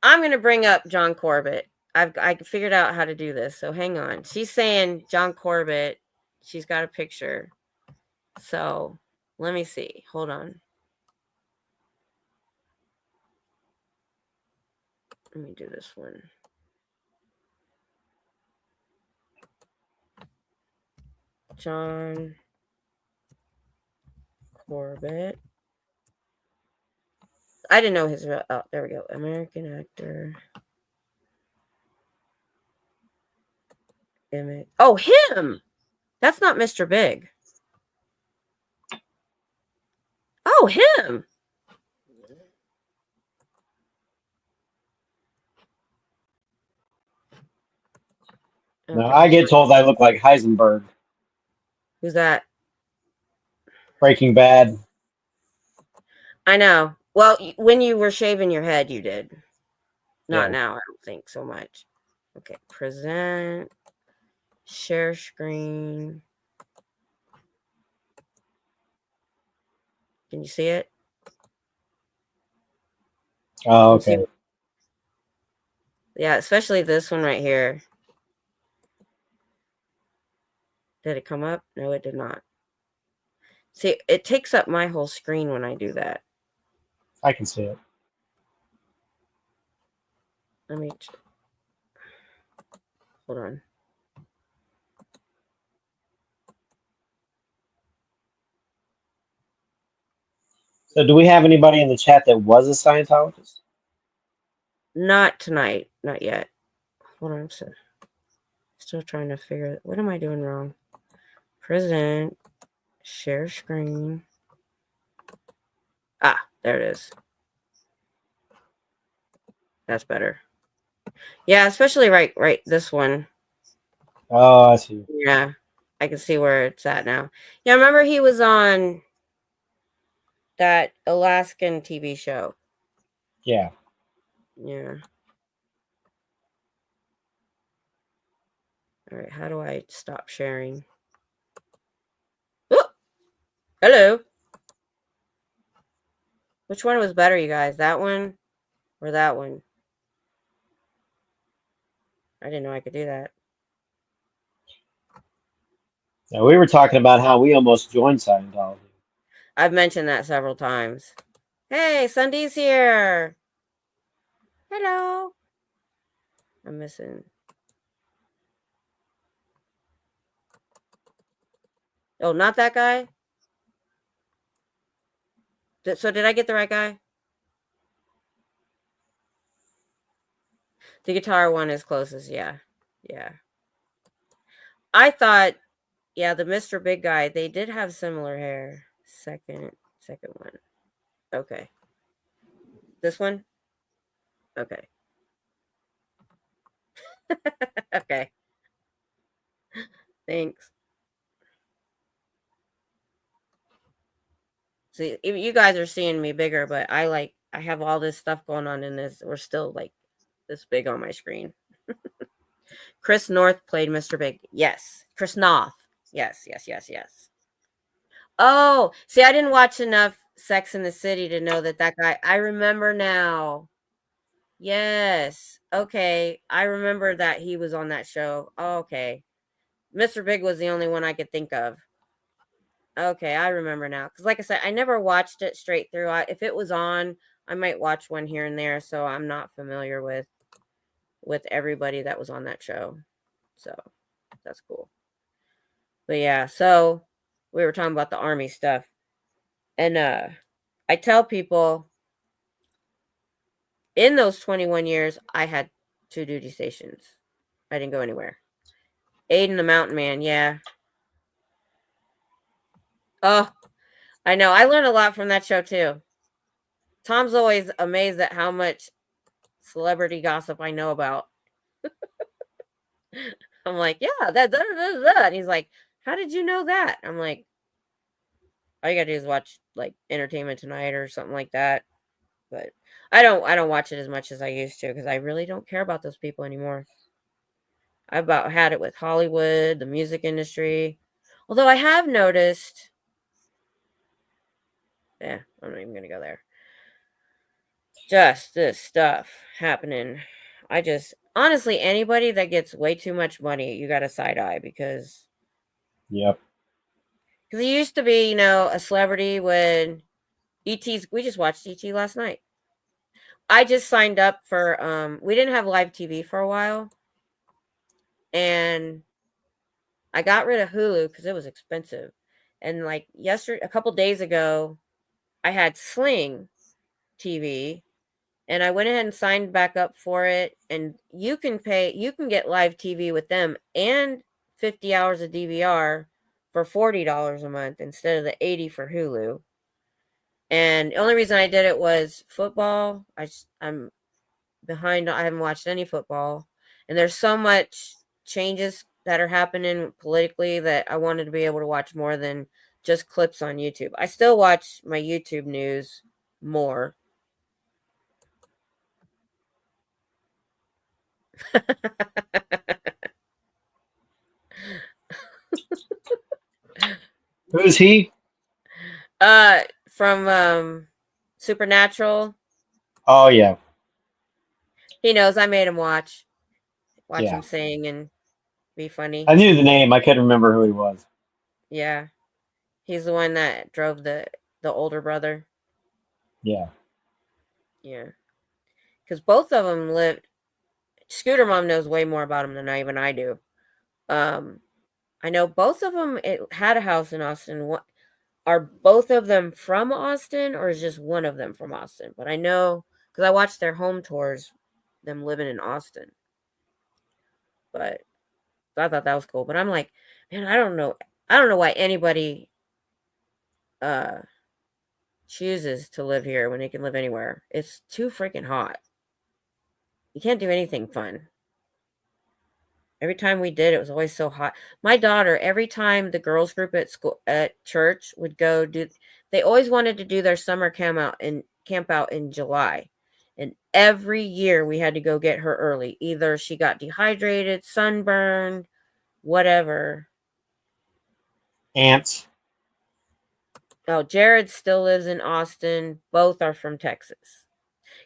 I'm going to bring up John Corbett. I figured out how to do this. So hang on. She's saying John Corbett. She's got a picture. So let me see. Hold on. Let me do this one. John Corbett. I didn't know his. Oh, there we go. American actor. Image. Oh, him. That's not Mr. Big. Oh, him. No, Okay. I get told I look like Heisenberg. Who's that? Breaking Bad. I know. Well, when you were shaving your head, you did. Not Yeah. now, I don't think so much. Okay, present, share screen. Can you see it? Oh, okay. Yeah, especially this one right here. Did it come up? No, it did not. See, it takes up my whole screen when I do that. I can see it. Let me hold on. So, do we have anybody in the chat that was a Scientologist? Not tonight. Not yet. Hold on. Still trying to figure it. What am I doing wrong? Present, share screen. Ah, there it is. That's better. Yeah, especially right this one. Oh, I see. Yeah, I can see where it's at now. Yeah, remember he was on that Alaskan TV show. Yeah. Yeah. All right, how do I stop sharing? Oh, hello. Which one was better, you guys? That one or that one? I didn't know I could do that. Now, we were talking about how we almost joined Scientology. I've mentioned that several times. Hey, Sunday's here. Hello. I'm missing. Oh, not that guy? So did I get the right guy? The guitar one is closest, yeah. Yeah. I thought, yeah, the Mr. Big guy, they did have similar hair. Second one. Okay. This one? Okay. Okay. Thanks. See, you guys are seeing me bigger, but I have all this stuff going on in this. We're still like this big on my screen. Chris North played Mr. Big. Yes. Chris Noth. Yes. Oh, see, I didn't watch enough Sex in the City to know that guy. I remember now. Yes. Okay. I remember that he was on that show. Oh, okay. Mr. Big was the only one I could think of. Okay, I remember now. Because, like I said, I never watched it straight through. If it was on, I might watch one here and there. So I'm not familiar with everybody that was on that show. So that's cool. But yeah, so we were talking about the army stuff. And I tell people in those 21 years, I had 2 duty stations. I didn't go anywhere. Aiden the Mountain Man, yeah. Oh, I know. I learned a lot from that show too. Tom's always amazed at how much celebrity gossip I know about. I'm like, yeah, that. And he's like, how did you know that? I'm like, all you gotta do is watch like Entertainment Tonight or something like that. But I don't watch it as much as I used to because I really don't care about those people anymore. I about had it with Hollywood, the music industry. Although I have noticed, yeah, I'm not even gonna go there. Just this stuff happening. I just honestly anybody that gets way too much money, you got a side eye because Yep. it used to be, a celebrity when ET's. We just watched ET last night. I just signed up for. We didn't have live TV for a while, and I got rid of Hulu because it was expensive. And like a couple days ago, I had Sling TV, and I went ahead and signed back up for it. And you can get live TV with them and 50 hours of DVR for $40 a month instead of the 80 for Hulu. And the only reason I did it was football. I'm behind. I haven't watched any football, and there's so much changes that are happening politically that I wanted to be able to watch more than just clips on YouTube. I still watch my YouTube news more. Who's he? From Supernatural. Oh yeah, He knows I made him watch yeah. him sing and be funny. I knew the name. I couldn't remember who he was. Yeah, he's the one that drove the older brother. Yeah. Yeah, because both of them lived. Scooter Mom knows way more about him than even I do. I know both of them had a house in Austin. What are both of them from Austin, or is just one of them from Austin? But I know because I watched their home tours, them living in Austin. But I thought that was cool. But I'm like, man, I don't know. I don't know why anybody uh chooses to live here when they can live anywhere. It's too freaking hot. You can't do anything fun. Every time we did, it was always so hot. My daughter, every time the girls group at school at church would go do, they always wanted to do their summer camp out in July. And every year we had to go get her early. Either she got dehydrated, sunburned, whatever. Ants. Oh, Jared still lives in Austin. Both are from Texas.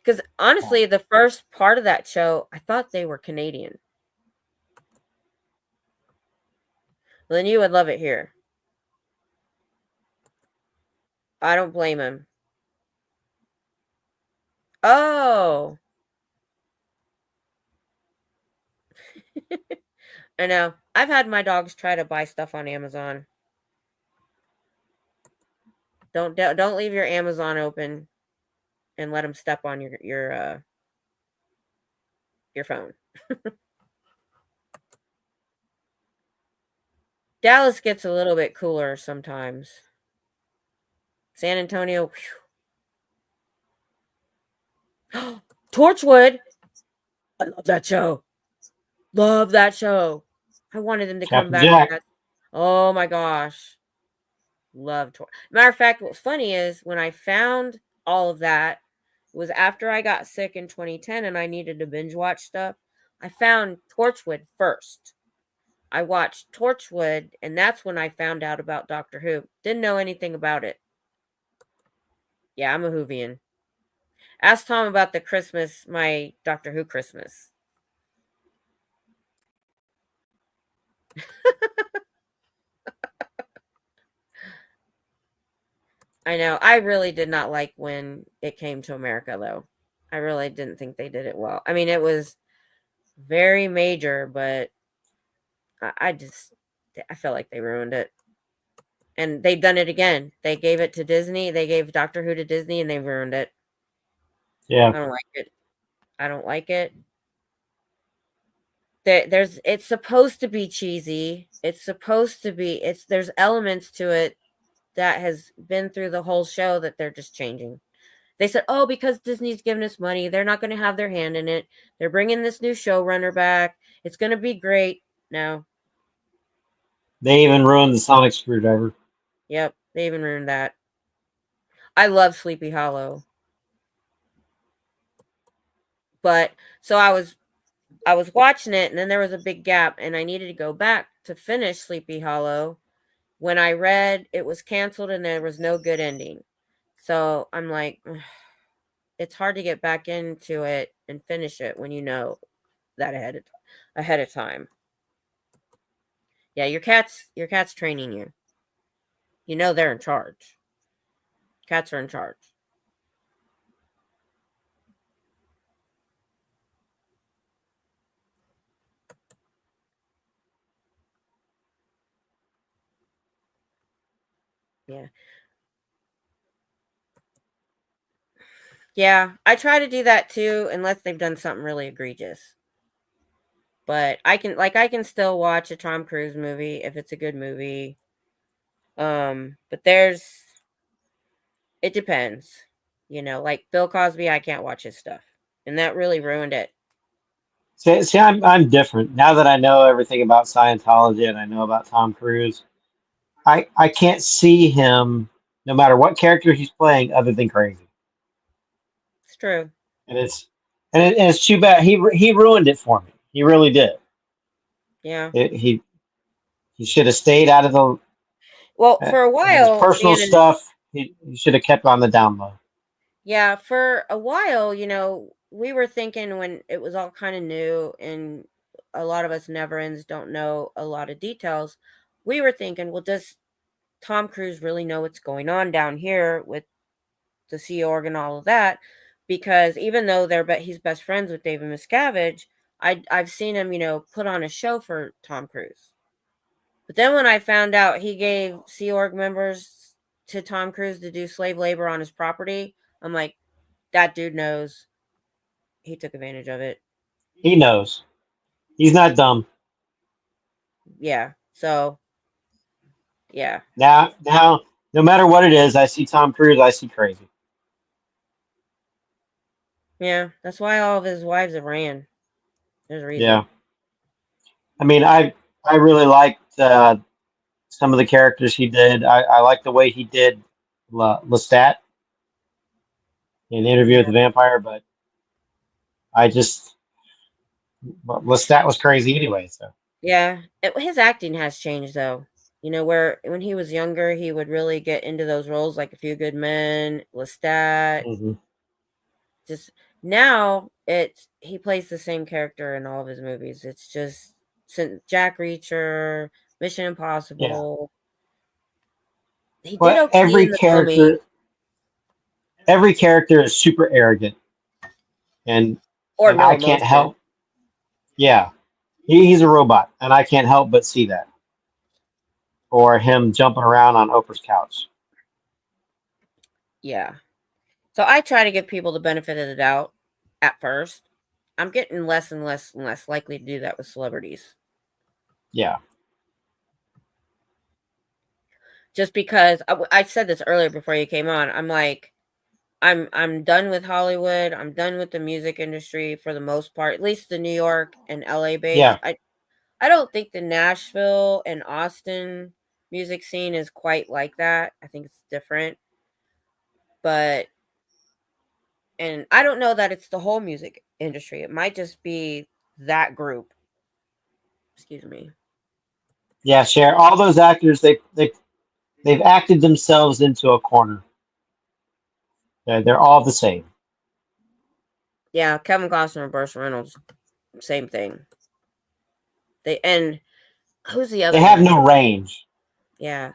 Because honestly, the first part of that show, I thought they were Canadian. Well, then you would love it here. I don't blame him. Oh, I know. I've had my dogs try to buy stuff on Amazon. Don't leave your Amazon open and let them step on your phone. Dallas gets a little bit cooler sometimes. San Antonio. Torchwood. I love that show. Love that show. I wanted them to come Captain back. Jack. Oh my gosh. Love Torch. Matter of fact, what's funny is when I found all of that was after I got sick in 2010 and I needed to binge watch stuff. I found Torchwood first. I watched Torchwood, and that's when I found out about Doctor Who. Didn't know anything about it. Yeah, I'm a Whovian. Ask Tom about my Doctor Who Christmas. I know. I really did not like when it came to America, though. I really didn't think they did it well. I mean, it was very major, but I felt like they ruined it. And they've done it again. They gave it to Disney. They gave Doctor Who to Disney, and they ruined it. Yeah. I don't like it. I don't like it. It's supposed to be cheesy. It's supposed to be. There's elements to it that has been through the whole show that they're just changing. They said, "Oh, because Disney's giving us money, they're not going to have their hand in it. They're bringing this new showrunner back. It's going to be great." No. They even ruined the sonic screwdriver. Yep, they even ruined that. I love Sleepy Hollow. But so I was watching it, and then there was a big gap, and I needed to go back to finish Sleepy Hollow. When I read it was canceled and there was no good ending. So I'm like, ugh, it's hard to get back into it and finish it when you know that ahead of time. Yeah, your cat's training you. You know they're in charge. Cats are in charge. Yeah. Yeah, I try to do that too, unless they've done something really egregious. But I can still watch a Tom Cruise movie if it's a good movie. But it depends. Like Bill Cosby, I can't watch his stuff. And that really ruined it. See, I'm different now that I know everything about Scientology and I know about Tom Cruise. I can't see him, no matter what character he's playing, other than crazy. It's true. And it's too bad. He ruined it for me. He really did. Yeah. He should have stayed out of the Well, for a his while, personal stuff. He should have kept on the down low. yeah, for a while, we were thinking when it was all kind of new and a lot of us never ends don't know a lot of details. We were thinking, well, does Tom Cruise really know what's going on down here with the Sea Org and all of that? Because even though he's best friends with David Miscavige, I've seen him, put on a show for Tom Cruise. But then when I found out he gave Sea Org members to Tom Cruise to do slave labor on his property, I'm like, that dude knows. He took advantage of it. He knows. He's not dumb. Yeah. So, yeah. Now, no matter what it is, I see Tom Cruise. I see crazy. Yeah. That's why all of his wives have ran. There's a reason. Yeah. I mean, I really liked some of the characters he did. I like the way he did Lestat in Interview with the Vampire, but Lestat was crazy anyway. So Yeah. His acting has changed, though. Where when he was younger, he would really get into those roles like A Few Good Men, Lestat. hmm Just now, he plays the same character in all of his movies. It's just Jack Reacher, Mission yeah. Impossible. He did Well, okay in the Mummy, every character is super arrogant, and or and no I can't emotion. help. Yeah, he's a robot, and I can't help but see that. Or him jumping around on Oprah's couch. Yeah. So I try to give people the benefit of the doubt at first. I'm getting less and less and less likely to do that with celebrities. Yeah. Just because I said this earlier before you came on. I'm like, I'm done with Hollywood. I'm done with the music industry for the most part, at least the New York and LA base. Yeah. I don't think the Nashville and Austin music scene is quite like that. I think it's different. And I don't know that it's the whole music industry. It might just be that group. Excuse me. Yeah, Cher. All those actors, they've acted themselves into a corner. They're all the same. Yeah, Kevin Costner and Bruce Reynolds, same thing. And who's the They other have one? no range. Yeah.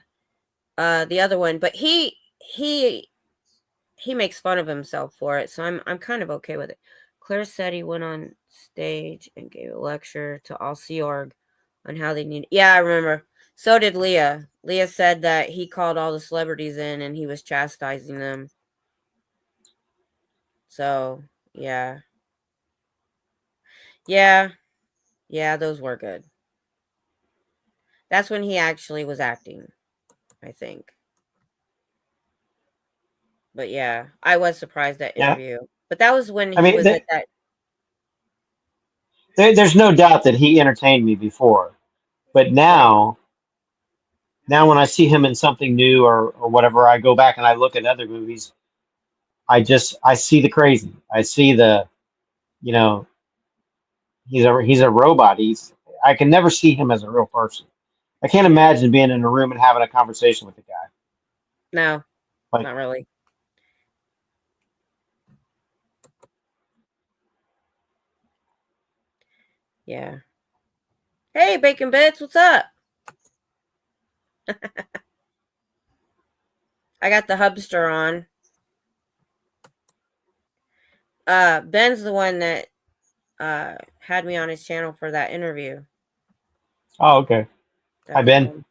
The other one, but he he makes fun of himself for it, so I'm kind of okay with it. Claire said he went on stage and gave a lecture to all Sea Org on how they need. Yeah, I remember. So did Leah. Leah said that he called all the celebrities in and he was chastising them. So yeah, those were good. That's when he actually was acting, I think. But yeah, I was surprised at Yeah. interview. But that was when I he mean, was at that. there's no doubt that he entertained me before, but Right. now when I see him in something new or whatever, I go back and I look at other movies. I see the crazy. I see the, you know, he's a robot. I can never see him as a real person. I can't imagine being in a room and having a conversation with the guy. No, Like, not really. Yeah. Hey, Bacon Bits, what's up? I got the hubster on. Ben's the one that had me on his channel for that interview. oh, okay. Hi, That's Ben. him.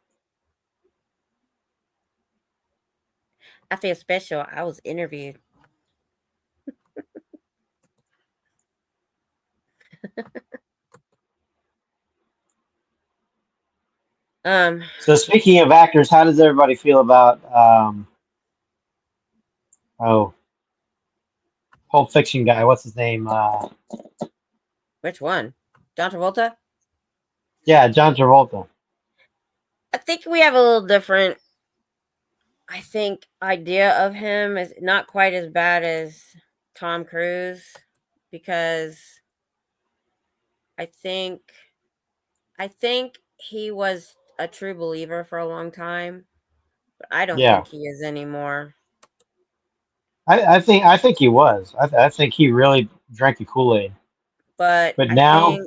I feel special. I was interviewed. Um, So speaking of actors, how does everybody feel about oh, Pulp Fiction guy? What's his name? which one? John Travolta? Yeah, John Travolta. I think we have a little different, idea of him. Is not quite as bad as Tom Cruise because I think I think he was a true believer for a long time, but I don't Yeah, think he is anymore. I think he was. I think he really drank the Kool-Aid. But But now,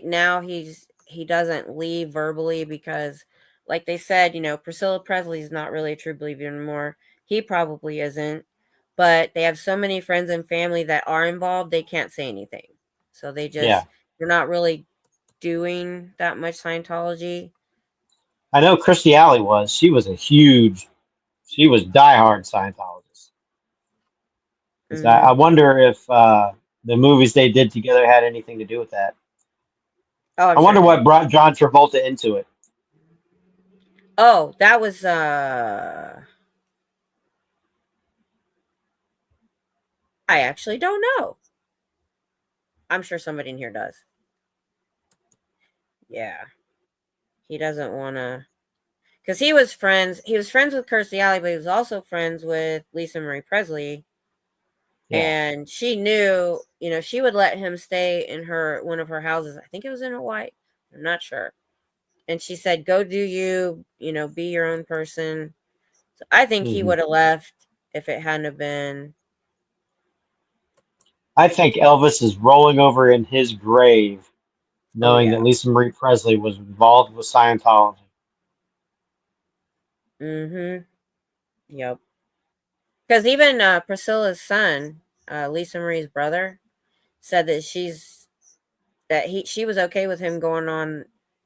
now he doesn't leave verbally because, like they said, Priscilla Presley's not really a true believer anymore. He probably isn't, but they have so many friends and family that are involved, they can't say anything. So yeah, they're not really doing that much Scientology. I know Christy Alley was. She was diehard Scientologist. 'Cause I Hmm. wonder if the movies they did together had anything to do with that. Oh, I'm I sure wonder it did. what brought John Travolta into it. Oh, that was I actually don't know. I'm sure somebody in here does. Yeah. He doesn't want to, because he was friends with Kirstie Alley, but he was also friends with Lisa Marie Presley. Yeah. And she knew, she would let him stay in one of her houses. I think it was in Hawaii. I'm not sure. And she said, go do you, be your own person. So I think he Hmm. would have left if it hadn't have been. I think Elvis is rolling over in his grave Oh, knowing yeah. that Lisa Marie Presley was involved with Scientology. Mm-hmm. Yep. Because even Priscilla's son, Lisa Marie's brother, said that she was okay with him going on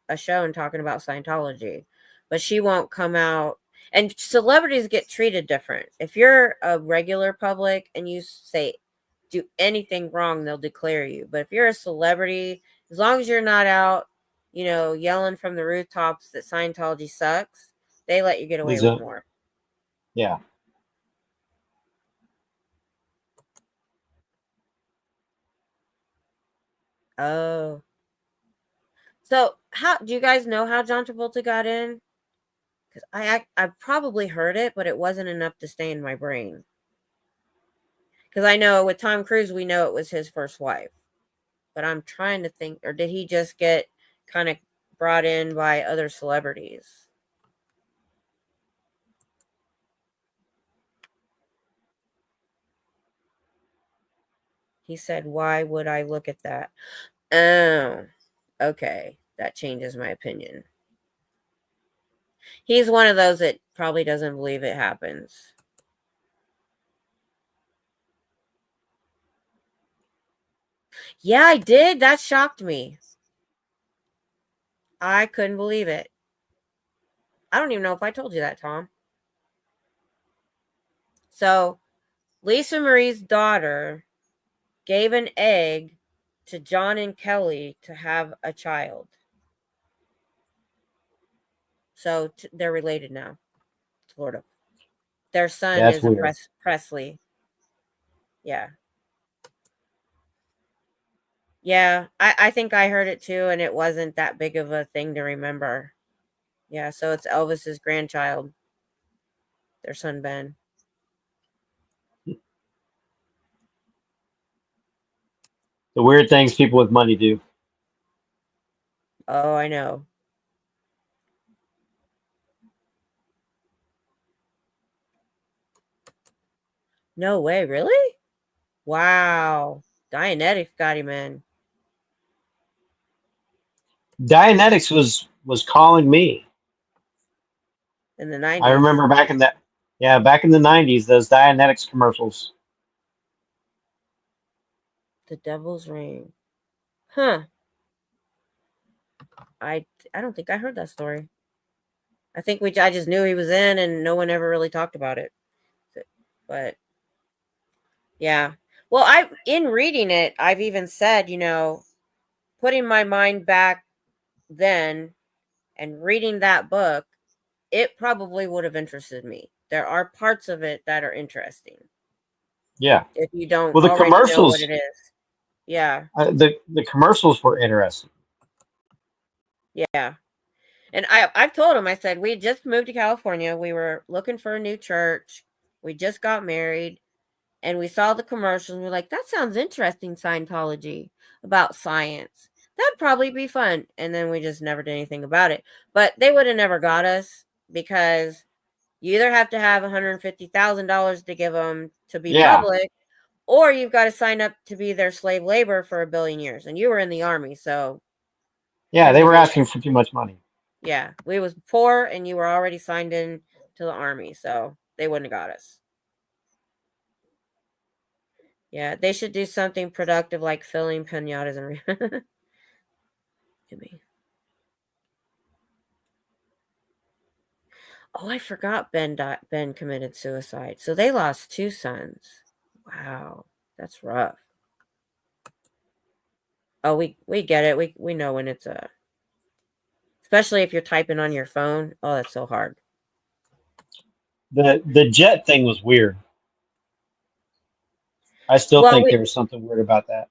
a show and talking about Scientology, but she won't come out. And celebrities get treated different. If you're a regular public and you say do anything wrong, they'll declare you. But if you're a celebrity, as long as you're not out, yelling from the rooftops that Scientology sucks, they let you get away with Lisa, more. yeah. Oh. So, how do you guys know how John Travolta got in? Because I probably heard it, but it wasn't enough to stay in my brain. Because I know with Tom Cruise, we know it was his first wife, but I'm trying to think, or did he just get kind of brought in by other celebrities? He said, "Why would I look at that?" Oh, okay, that changes my opinion. He's one of those that probably doesn't believe it happens. Yeah, I did. That shocked me. I couldn't believe it. I don't even know if I told you that, Tom. So, Lisa Marie's daughter gave an egg to John and Kelly to have a child. So, they're related now, sort of. Their son Yeah, that's is a weird. Presley. Yeah. Yeah, I think I heard it too, and it wasn't that big of a thing to remember. Yeah, so it's Elvis's grandchild, their son Ben. The weird things people with money do. Oh, I know. No way, really? Wow. Dianetics got him in. Dianetics was calling me. In the I 90s. remember back in the 90s, those Dianetics commercials. The Devil's Ring. Huh. I don't think I heard that story. I just knew he was in and no one ever really talked about it. But yeah. Well, in reading it, I've even said, putting my mind back then and reading that book, it probably would have interested me. There are parts of it that are interesting. Yeah. If you don't Well, the already know what commercials, it is. Yeah. the commercials were interesting. Yeah. And I've told him, I said, we just moved to California. We were looking for a new church. We just got married. And we saw the commercials. And we're like, that sounds interesting, Scientology, about science. That'd probably be fun. And then we just never did anything about it. But they would have never got us because you either have to have $150,000 to give them to be Yeah. public, or you've got to sign up to be their slave labor for 1,000,000,000 years. And you were in the army, so Yeah, couldn't they be were doing asking for too much money. Yeah, we was poor and you were already signed in to the army, so they wouldn't have got us. Yeah, they should do something productive like filling pinatas and Give me. Oh, I forgot Ben committed suicide. So they lost 2 sons. Wow, that's rough. Oh, we get it. We know when it's especially if you're typing on your phone. Oh, that's so hard. The jet thing was weird. I still Well, think there was something weird about that.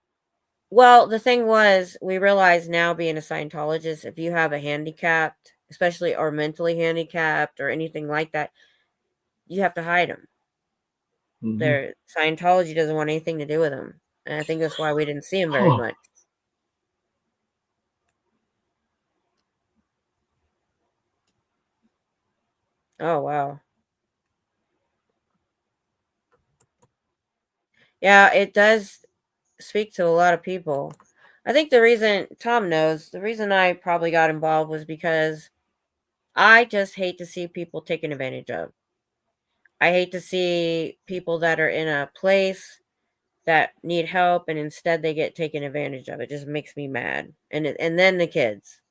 Well, the thing was, we realize now being a Scientologist, if you have a handicapped, especially or mentally handicapped or anything like that, you have to hide them. Mm-hmm. Scientology doesn't want anything to do with them. And I think that's why we didn't see them very much. Oh, wow. Yeah, it does speak to a lot of people. I think the reason, Tom knows, the reason I probably got involved was because I just hate to see people taken advantage of. I hate to see people that are in a place that need help and instead they get taken advantage of. It just makes me mad. And then the kids.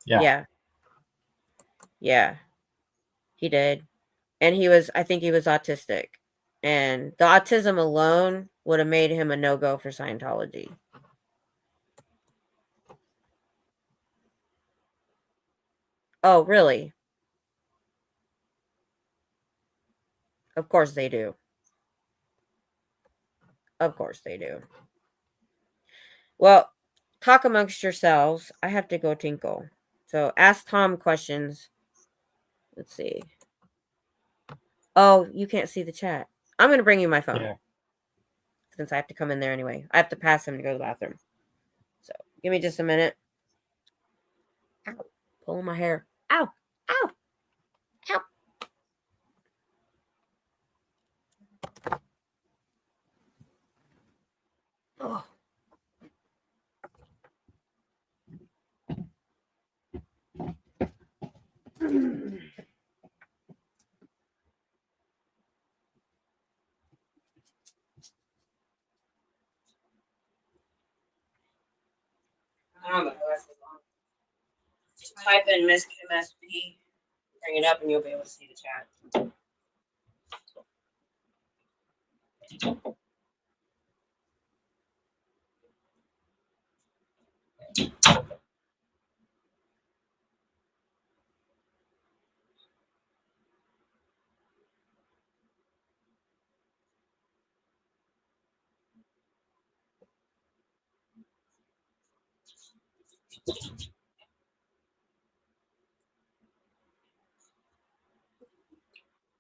Yeah. Yeah. Yeah. He did. And I think he was autistic. And the autism alone would have made him a no-go for Scientology. Oh, really? Of course they do. Of course they do. Well, talk amongst yourselves. I have to go tinkle. So ask Tom questions. Let's see. Oh, you can't see the chat. I'm going to bring you my phone. Yeah. Since I have to come in there anyway. I have to pass him to go to the bathroom. So give me just a minute. Ow. Pulling my hair. Ow. Ow. Ow. Oh. Just type in Miss Kim SB, bring it up, and you'll be able to see the chat.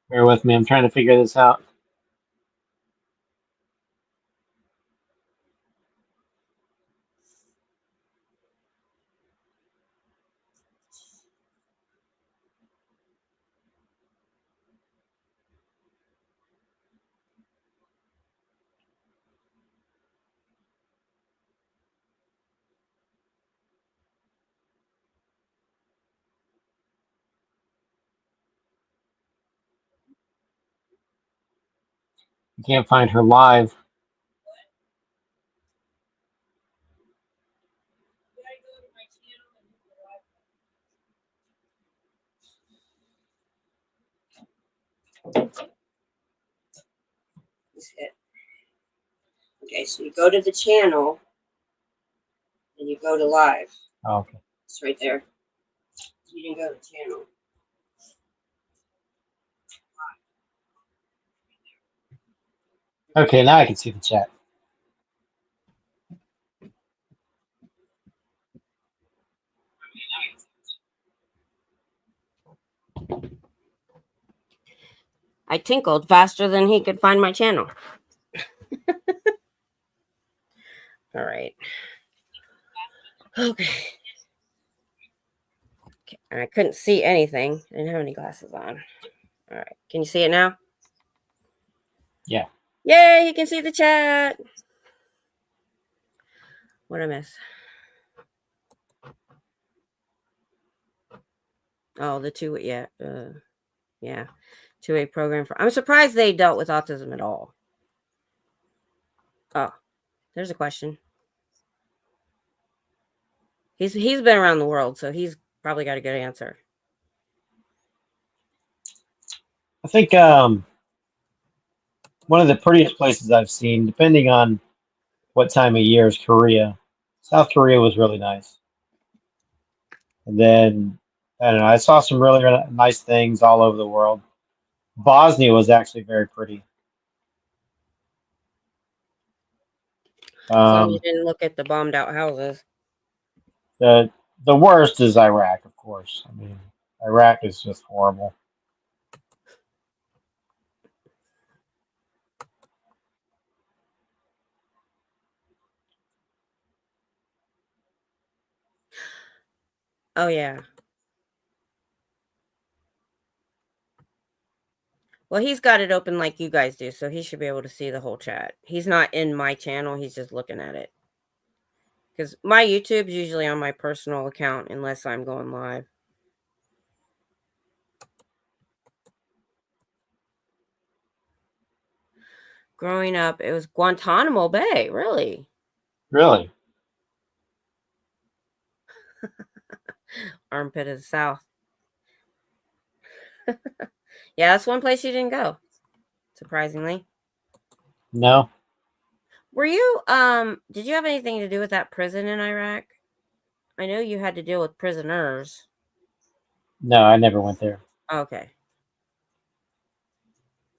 Bear with me. I'm trying to figure this out. I can't find her live. Okay, so you go to the channel and you go to live. Oh, okay. It's right there. You didn't go to the channel. Okay, now I can see the chat. I tinkled faster than he could find my channel. All right. Okay. And I couldn't see anything. I didn't have any glasses on. All right. Can you see it now? Yeah. Yay, you can see the chat. What'd I miss? Oh, the two, yeah. Yeah. 2A program for. I'm surprised they dealt with autism at all. Oh, there's a question. He's been around the world, so he's probably got a good answer. I think one of the prettiest places I've seen, depending on what time of year, is Korea. South Korea was really nice. And then, I don't know, I saw some really, really nice things all over the world. Bosnia was actually very pretty. As long as you didn't look at the bombed out houses. The worst is Iraq, of course. I mean, Iraq is just horrible. Oh, yeah. Well, he's got it open like you guys do, so he should be able to see the whole chat. He's not in my channel. He's just looking at it. Because my YouTube's usually on my personal account unless I'm going live. Growing up, it was Guantanamo Bay. Really? Really? Armpit of the South. Yeah, that's one place you didn't go. Surprisingly. No. Were you, did you have anything to do with that prison in Iraq? I know you had to deal with prisoners. No, I never went there. Okay.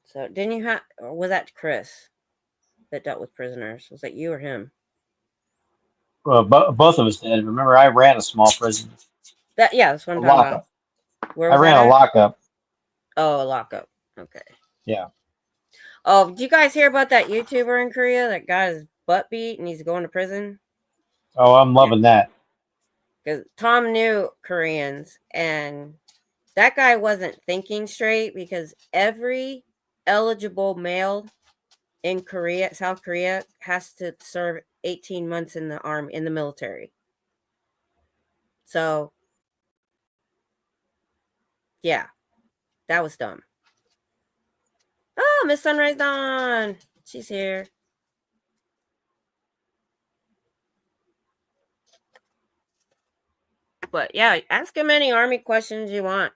So didn't you have, or was that Chris that dealt with prisoners? Was that you or him? Well, both of us did. Remember, I ran a small prison. Yeah, that's what A I'm talking lockup. about. Where I was ran that a at? lockup. Oh, a lockup. Okay. Yeah. Oh, did you guys hear about that YouTuber in Korea that got his butt beat and he's going to prison? Oh, I'm loving that. Because Tom knew Koreans, and that guy wasn't thinking straight because every eligible male in Korea, South Korea, has to serve 18 months in the army, in the military. So, yeah, that was dumb. Oh, Miss Sunrise Dawn. She's here. But yeah, ask him any Army questions you want.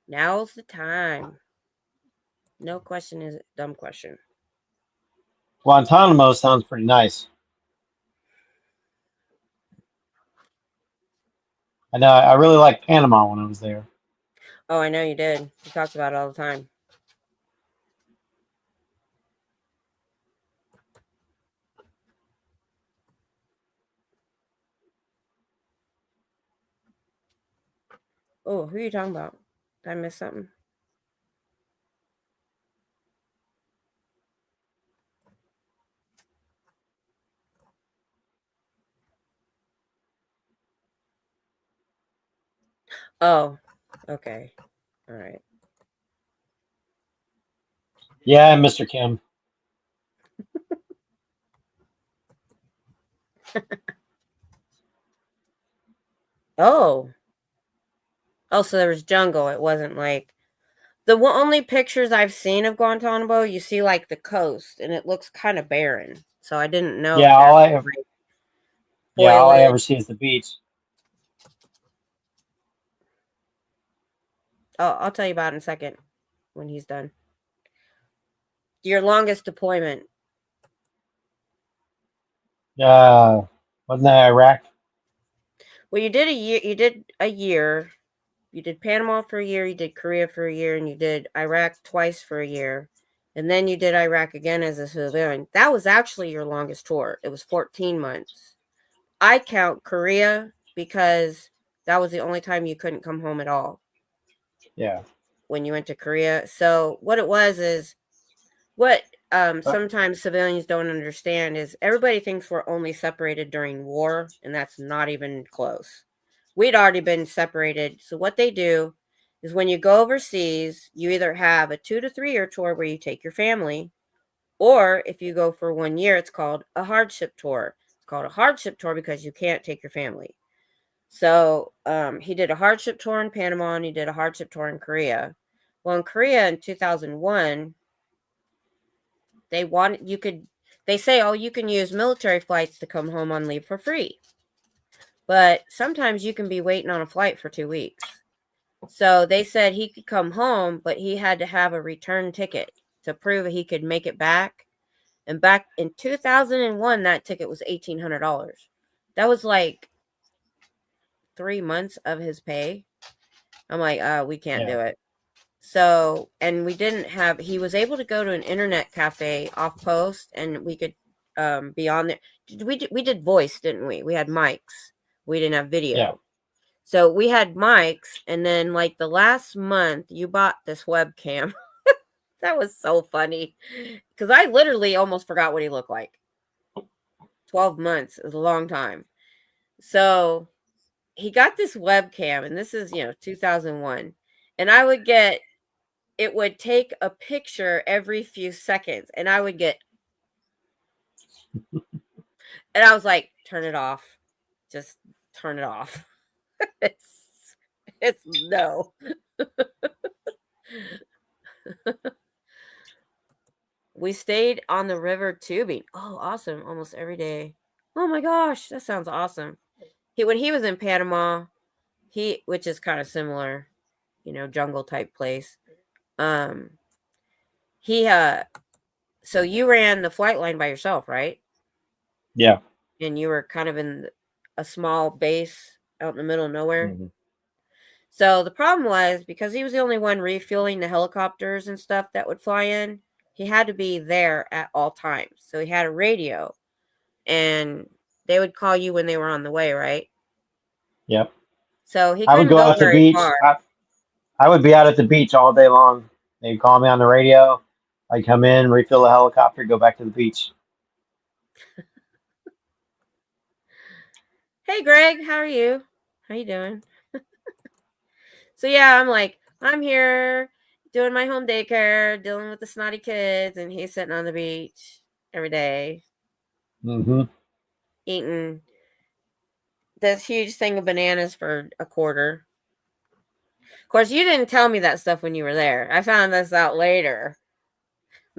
Now's the time. No question is a dumb question. Guantanamo sounds pretty nice. I know. I really liked Panama when I was there. Oh, I know you did. You talked about it all the time. Oh, who are you talking about? Did I miss something? Oh, okay. All right. Yeah, Mr. Kim. Oh. Oh, so there was jungle. It wasn't like the only pictures I've seen of Guantanamo, you see like the coast and it looks kind of barren. So I didn't know Yeah, if there all was I ever, like yeah, all I foliage. ever see is the beach. Oh, I'll tell you about it in a second when he's done. Your longest deployment. Wasn't that Iraq? Well, you did a year. You did a year. You did Panama for a year. You did Korea for a year, and you did Iraq twice for a year, and then you did Iraq again as a civilian. That was actually your longest tour. It was 14 months. I count Korea because that was the only time you couldn't come home at all. Yeah. When you went to Korea. So what it was is what sometimes civilians don't understand is everybody thinks we're only separated during war, and that's not even close. We'd already been separated. So what they do is when you go overseas, you either have a 2 to 3 year tour where you take your family, or if you go for 1 year, it's called a hardship tour. It's called a hardship tour because you can't take your family. So he did a hardship tour in Panama and he did a hardship tour in Korea. Well, in Korea in 2001, they say, oh, you can use military flights to come home on leave for free. But sometimes you can be waiting on a flight for 2 weeks. So they said he could come home, but he had to have a return ticket to prove he could make it back. And back in 2001, that ticket was $1,800. That was like 3 months of his pay. I'm like, we can't do it. So, and he was able to go to an internet cafe off post and we could be on there. We did voice, didn't we? We had mics. We didn't have video. Yeah. So we had mics. And then like the last month you bought this webcam. That was so funny because I literally almost forgot what he looked like. 12 months is a long time. So he got this webcam and this is, 2001. And it would take a picture every few seconds and I would get, and I was like, turn it off. Just turn it off. it's no. We stayed on the river tubing. Oh, awesome. Almost every day. Oh my gosh. That sounds awesome. When he was in Panama, which is kind of similar, jungle type place. So you ran the flight line by yourself, right? Yeah. And you were kind of in a small base out in the middle of nowhere. Mm-hmm. So the problem was because he was the only one refueling the helicopters and stuff that would fly in, he had to be there at all times. So he had a radio and they would call you when they were on the way, right? Yep. So he I would couldn't go go out to the very beach. far. I would be out at the beach all day long. They'd call me on the radio. I'd come in, refill the helicopter, go back to the beach. Hey, Greg, how are you? How you doing? So yeah, I'm here doing my home daycare, dealing with the snotty kids, and he's sitting on the beach every day, eating this huge thing of bananas for a quarter. Of course, you didn't tell me that stuff when you were there. I found this out later.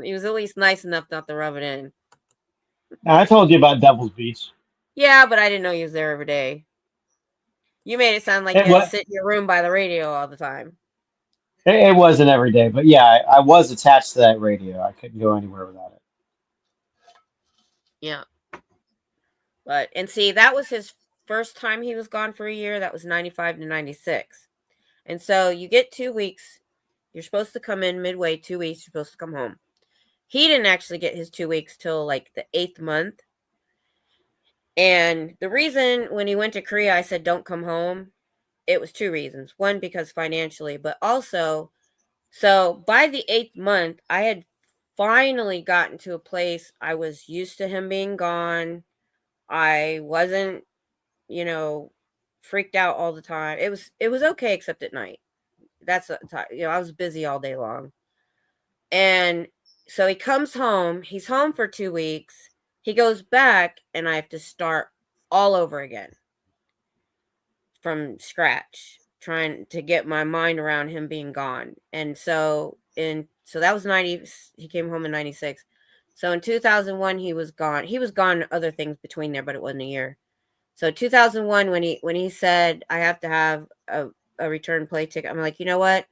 He was at least nice enough not to rub it in. Now, I told you about Devil's Beach. Yeah, but I didn't know he was there every day. You made it sound like It you had to was sit in your room by the radio all the time. it wasn't every day, but yeah, I was attached to that radio. I couldn't go anywhere without it. Yeah. But, and see, that was his first time he was gone for a year. That was 95 to 96. And so you get 2 weeks. You're supposed to come in midway, 2 weeks. You're supposed to come home. He didn't actually get his 2 weeks till like the 8th month. And the reason when he went to Korea, I said, don't come home. It was 2 reasons. One, because financially, but also, so by the 8th month, I had finally gotten to a place I was used to him being gone. I wasn't, freaked out all the time. It was okay except at night. That's I was busy all day long. And so he comes home, he's home for 2 weeks. He goes back and I have to start all over again from scratch, trying to get my mind around him being gone. And so that was 90, he came home in 96. So in 2001 he was gone. He was gone other things between there, but it wasn't a year. So 2001 when he said I have to have a return play ticket, I'm like, "You know what?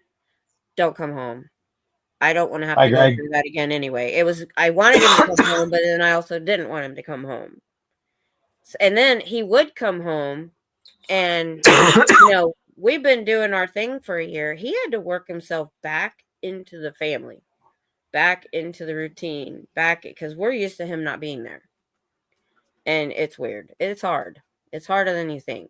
Don't come home. I don't want to have Hi, to go Greg. through that again anyway." I wanted him to come home, but then I also didn't want him to come home. And then he would come home and we've been doing our thing for a year. He had to work himself back into the family, back into the routine, back because we're used to him not being there. And it's weird. It's hard. It's harder than you think.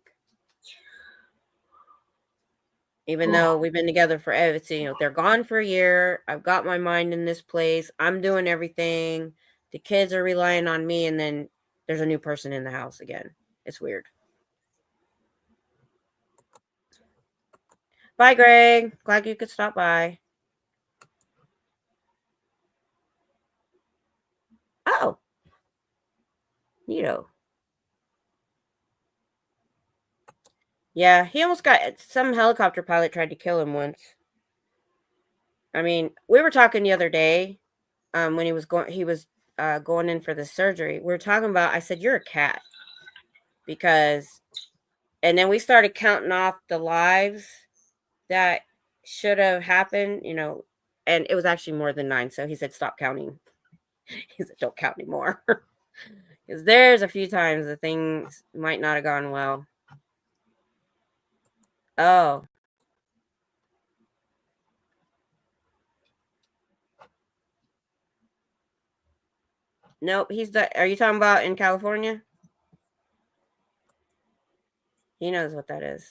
Even though we've been together forever, they're gone for a year. I've got my mind in this place. I'm doing everything. The kids are relying on me, and then there's a new person in the house again. It's weird. Bye, Greg. Glad you could stop by. Oh, neato. Yeah, he almost got some helicopter pilot tried to kill him once. I mean, we were talking the other day, when he was going in for the surgery. We were talking about. I said, "You're a cat," because, and then we started counting off the lives that should have happened, and it was actually more than 9. So he said, "Stop counting." He said, "Don't count anymore," because there's a few times the things might not have gone well. Oh. Nope, are you talking about in California? He knows what that is.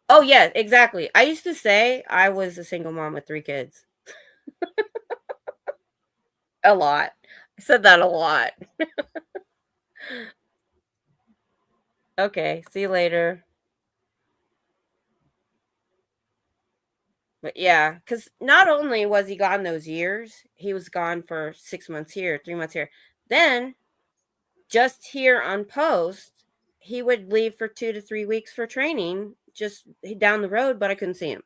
Oh, yeah, exactly. I used to say I was a single mom with 3 kids. A lot. I said that a lot. Okay, see you later. But yeah, because not only was he gone those years, he was gone for 6 months here, 3 months here. Then, just here on post, he would leave for 2 to 3 weeks for training, just down the road, but I couldn't see him.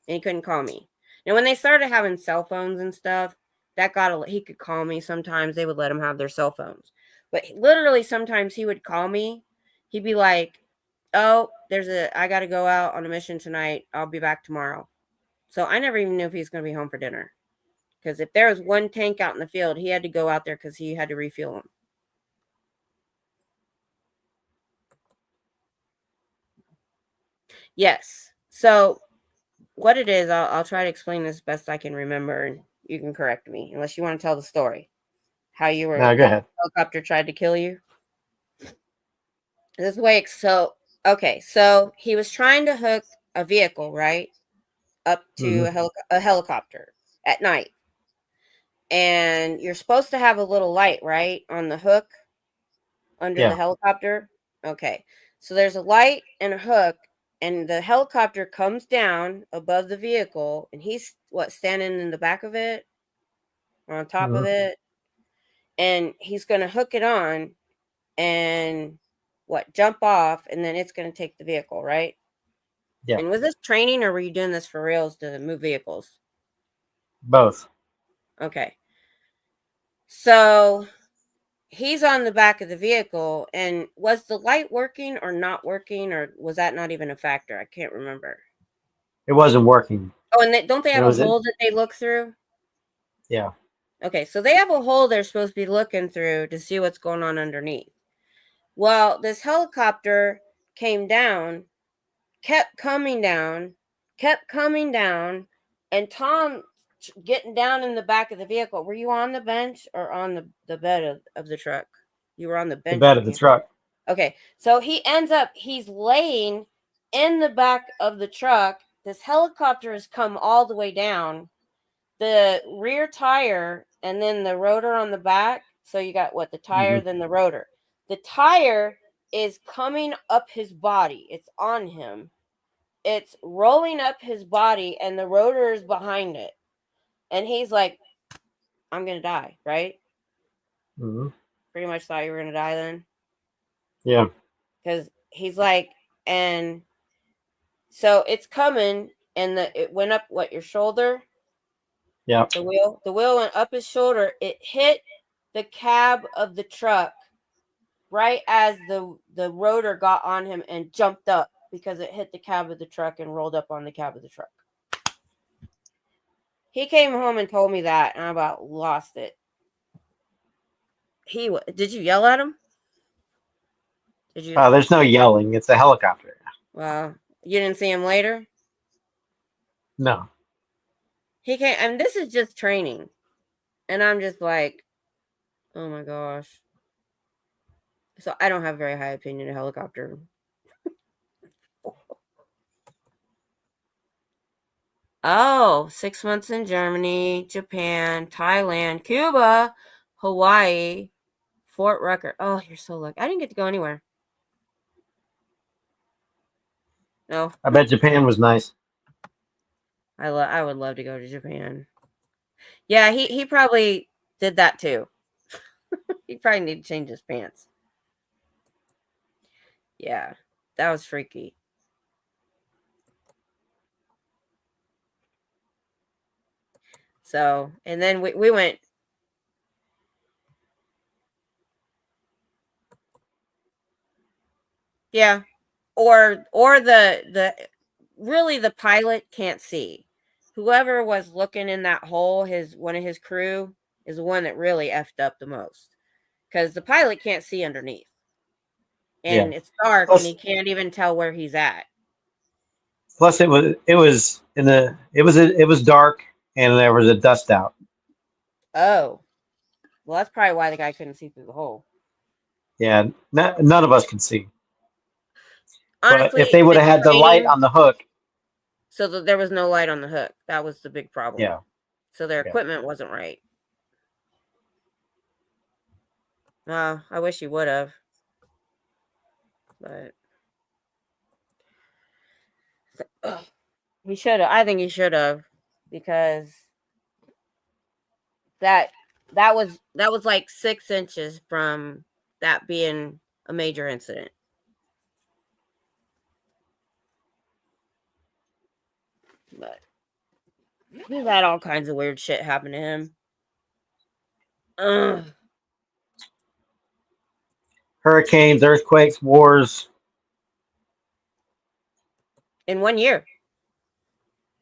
And he couldn't call me. Now, when they started having cell phones and stuff, he could call me sometimes. They would let him have their cell phones. But literally, sometimes he would call me. He'd be like, "Oh, I got to go out on a mission tonight. I'll be back tomorrow." So I never even knew if he was going to be home for dinner. Because if there was one tank out in the field, he had to go out there because he had to refuel them. Yes. So what it is, I'll try to explain this best I can remember, and you can correct me, unless you want to tell the story. How No, go ahead. the helicopter tried to kill you. This way, okay, so he was trying to hook a vehicle, right, up to a helicopter at night. And you're supposed to have a little light, right, on the hook under the Yeah. helicopter. Okay, so there's a light and a hook, and the helicopter comes down above the vehicle, and he's standing in the back of it or on top of it, and he's going to hook it on and jump off, and then it's going to take the vehicle, right? Yeah. And was this training, or were you doing this for reals to move vehicles? Both. Okay. So he's on the back of the vehicle, and was the light working or not working, or was that not even a factor? I can't remember. It wasn't working. Oh, and don't they have It a was hole that they look through? Yeah. Okay, so they have a hole they're supposed to be looking through to see what's going on underneath. Well, this helicopter came down, kept coming down, and Tom getting down in the back of the vehicle. Were you on the bench or on the bed of the truck? You were on the bench. The bed of the truck. Okay, so he's laying in the back of the truck. This helicopter has come all the way down. The rear tire and then the rotor on the back. So you got what? The tire, then the rotor. The tire is coming up his body. It's on him. It's rolling up his body, and the rotor is behind it. And he's like, I'm going to die, right? Mm-hmm. Pretty much thought you were going to die then. Yeah. Because he's like, and so it's coming, and it went up, what, your shoulder? Yeah. The wheel went up his shoulder. It hit the cab of the truck right as the rotor got on him and jumped up because it hit the cab of the truck and rolled up on the cab of the truck. He came home and told me that, and I about lost it. Did you yell at him? Did you? There's no yelling. It's a helicopter. Well, you didn't see him later? No. He came, and this is just training. And I'm just like, oh my gosh. So I don't have a very high opinion of helicopter. Oh, 6 months in Germany, Japan, Thailand, Cuba, Hawaii, Fort Rucker. Oh, you're so lucky. I didn't get to go anywhere. No. I bet Japan was nice. I would love to go to Japan. Yeah, he probably did that too. He probably need to change his pants. Yeah, that was freaky. So, and then we went. Yeah. Or the really the pilot can't see. Whoever was looking in that hole, one of his crew is the one that really effed up the most. Because the pilot can't see underneath. And it's dark, and he can't even tell where he's at. Plus it was dark, and there was a dust out. Oh. Well, that's probably why the guy couldn't see through the hole. Yeah, none of us can see. Honestly, but if they would have had the light on the hook. So there was no light on the hook. That was the big problem. Yeah. So their equipment wasn't right. I wish you would have. But he should have. I think he should have, because that was like 6 inches from that being a major incident. But he's had all kinds of weird shit happen to him. Hurricanes, earthquakes, wars. In 1 year.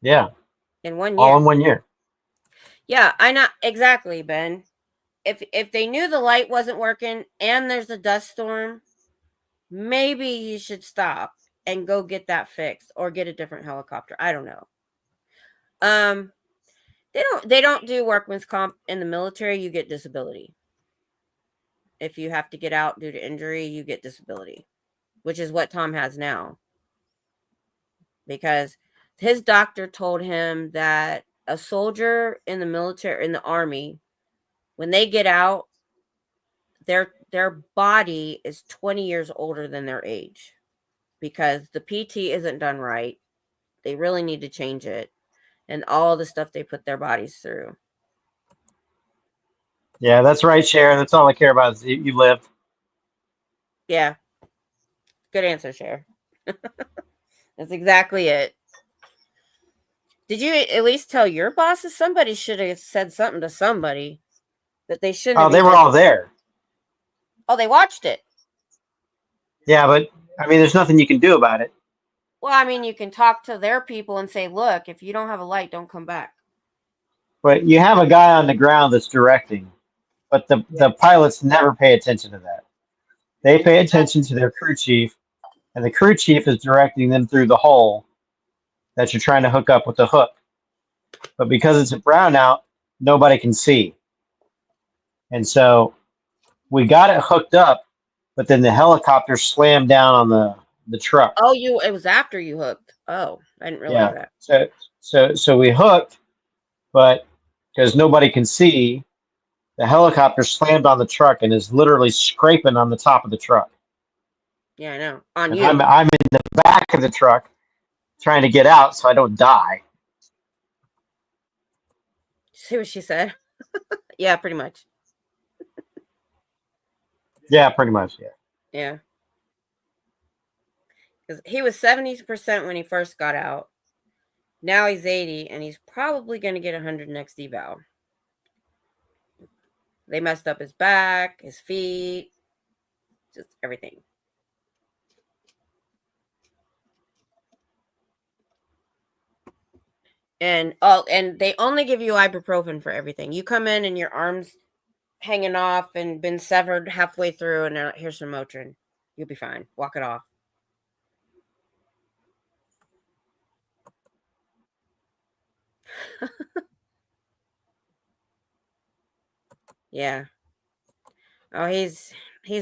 Yeah. In 1 year. All in 1 year. Yeah, I know exactly, Ben. If they knew the light wasn't working and there's a dust storm, maybe you should stop and go get that fixed or get a different helicopter. I don't know. They don't do workman's comp in the military. You get disability. If you have to get out due to injury, you get disability, which is what Tom has now. Because his doctor told him that a soldier in the military, in the army, when they get out, their body is 20 years older than their age, because the PT isn't done right. They really need to change it, and all the stuff they put their bodies through. Yeah, that's right, Cher. That's all I care about is you live. Yeah. Good answer, Cher. That's exactly it. Did you at least tell your bosses? Somebody should have said something to somebody that they shouldn't. Oh, they were all there. Oh, they watched it. Yeah, but I mean, there's nothing you can do about it. Well, I mean, you can talk to their people and say, look, if you don't have a light, don't come back. But you have a guy on the ground that's directing, but the pilots never pay attention to that. They pay attention to their crew chief, and the crew chief is directing them through the hole that you're trying to hook up with the hook. But because it's a brownout, nobody can see. And so we got it hooked up, but then the helicopter slammed down on the truck. Oh, it was after you hooked. Oh, I didn't realize Yeah. that. So we hooked, but because nobody can see, the helicopter slammed on the truck and is literally scraping on the top of the truck. Yeah, I know. On And you. I'm in the back of the truck trying to get out so I don't die. See what she said? Yeah, pretty much. Yeah, pretty much. Yeah. Yeah. Because he was 70% when he first got out. Now he's 80, and he's probably going to get 100 next eval. They messed up his back, his feet, just everything. And they only give you ibuprofen for everything. You come in and your arms hanging off and been severed halfway through, and here's some Motrin. You'll be fine. Walk it off. Yeah. Oh, he's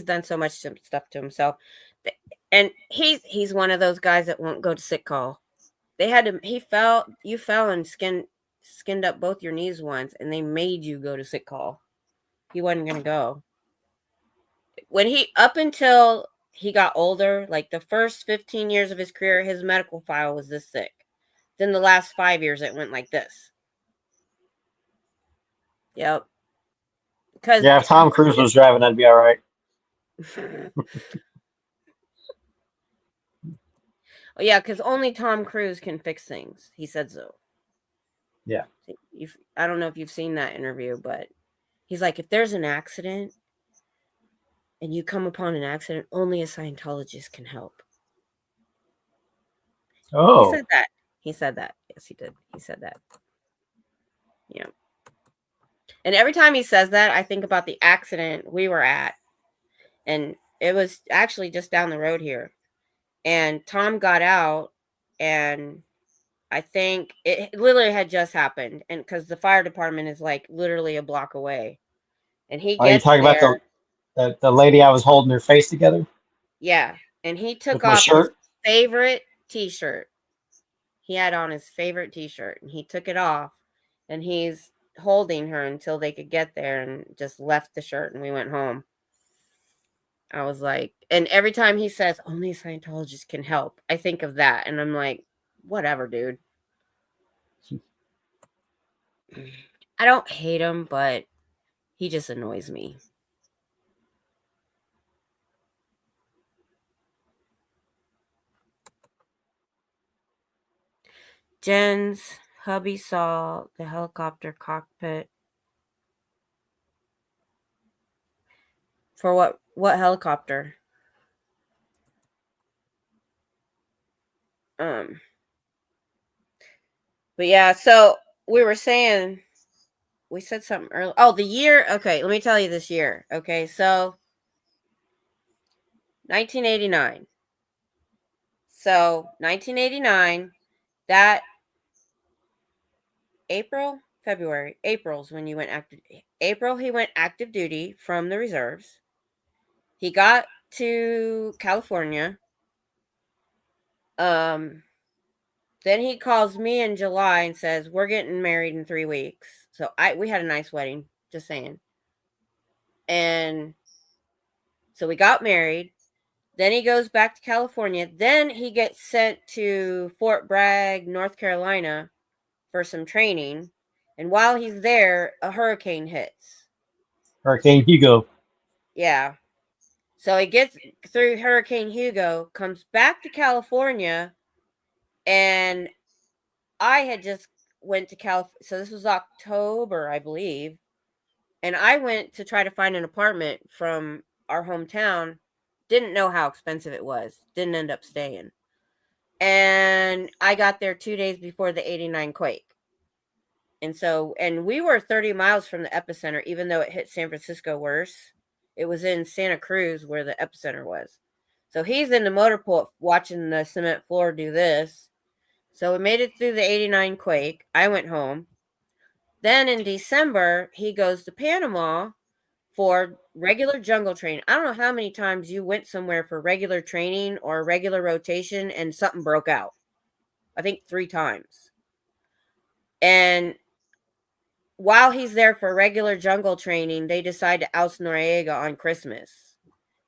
done so much stuff to himself, and he's one of those guys that won't go to sick call. They had to. You fell and skinned up both your knees once, and they made you go to sick call. He wasn't gonna go. Up until he got older, like the first 15 years of his career, his medical file was this thick. Then the last 5 years, it went like this. Yep. Because Yeah, if Tom Cruise was driving, that'd be all right. Oh, yeah, because only Tom Cruise can fix things. He said so. Yeah. I don't know if you've seen that interview, but he's like, if there's an accident and you come upon an accident, only a Scientologist can help. Oh. He said that. He said that. Yes, he did. He said that. Yeah. And every time he says that, I think about the accident we were at. And it was actually just down the road here. And Tom got out, and I think it literally had just happened. And because the fire department is like literally a block away. And he Are you gets talking there. about the lady I was holding her face together? Yeah. And he took With my off his shirt? favorite t-shirt. He had on his favorite t-shirt, and he took it off, and he's holding her until they could get there, and just left the shirt, and we went home. I was like, and every time he says only a Scientologist can help, I think of that, and I'm like, whatever, dude. I don't hate him, but he just annoys me. Jen's hubby saw the helicopter cockpit. For what helicopter? But yeah, so we were saying, we said something earlier. Oh, the year. Okay, let me tell you this year. Okay, so 1989. So 1989, that April's when you went active. April, he went active duty from the reserves. He got to California. Then he calls me in July and says, we're getting married in 3 weeks. So we had a nice wedding, just saying. And so we got married. Then he goes back to California. Then he gets sent to Fort Bragg, North Carolina for some training. And while he's there, a hurricane hits. Hurricane Hugo. Yeah. So he gets through Hurricane Hugo, comes back to California, and I had just went to California. So this was October, I believe. And I went to try to find an apartment from our hometown, didn't know how expensive it was, didn't end up staying. And I got there 2 days before the 89 quake. And we were 30 miles from the epicenter, even though it hit San Francisco worse. It was in Santa Cruz where the epicenter was. So he's in the motor pool watching the cement floor do this. So we made it through the 89 quake. I went home. Then in December, he goes to Panama for regular jungle training. I don't know how many times you went somewhere for regular training or regular rotation and something broke out. I think 3 times. And while he's there for regular jungle training, they decide to oust Noriega on Christmas.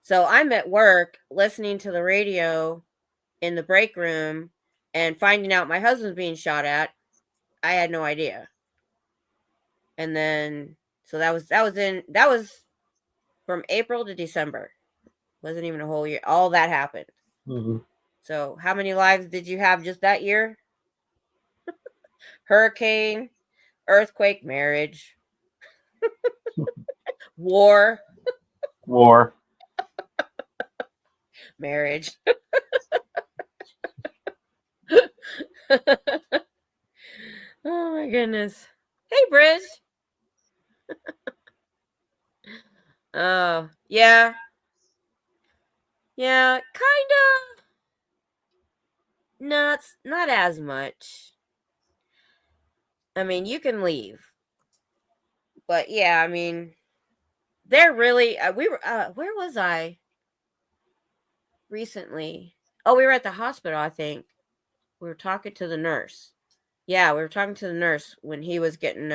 So I'm at work listening to the radio in the break room and finding out my husband's being shot at. I had no idea. And then so that was from April to December. Wasn't even a whole year. All that happened. Mm-hmm. So how many lives did you have just that year? Hurricane, earthquake, marriage, war, marriage. Oh my goodness. Hey, Briz. Oh, yeah. Yeah, kind of. No, it's not as much. I mean, you can leave. But yeah, I mean, they're really we were where was I recently? Oh, we were at the hospital, I think. We were talking to the nurse. Yeah, we were talking to the nurse when he was getting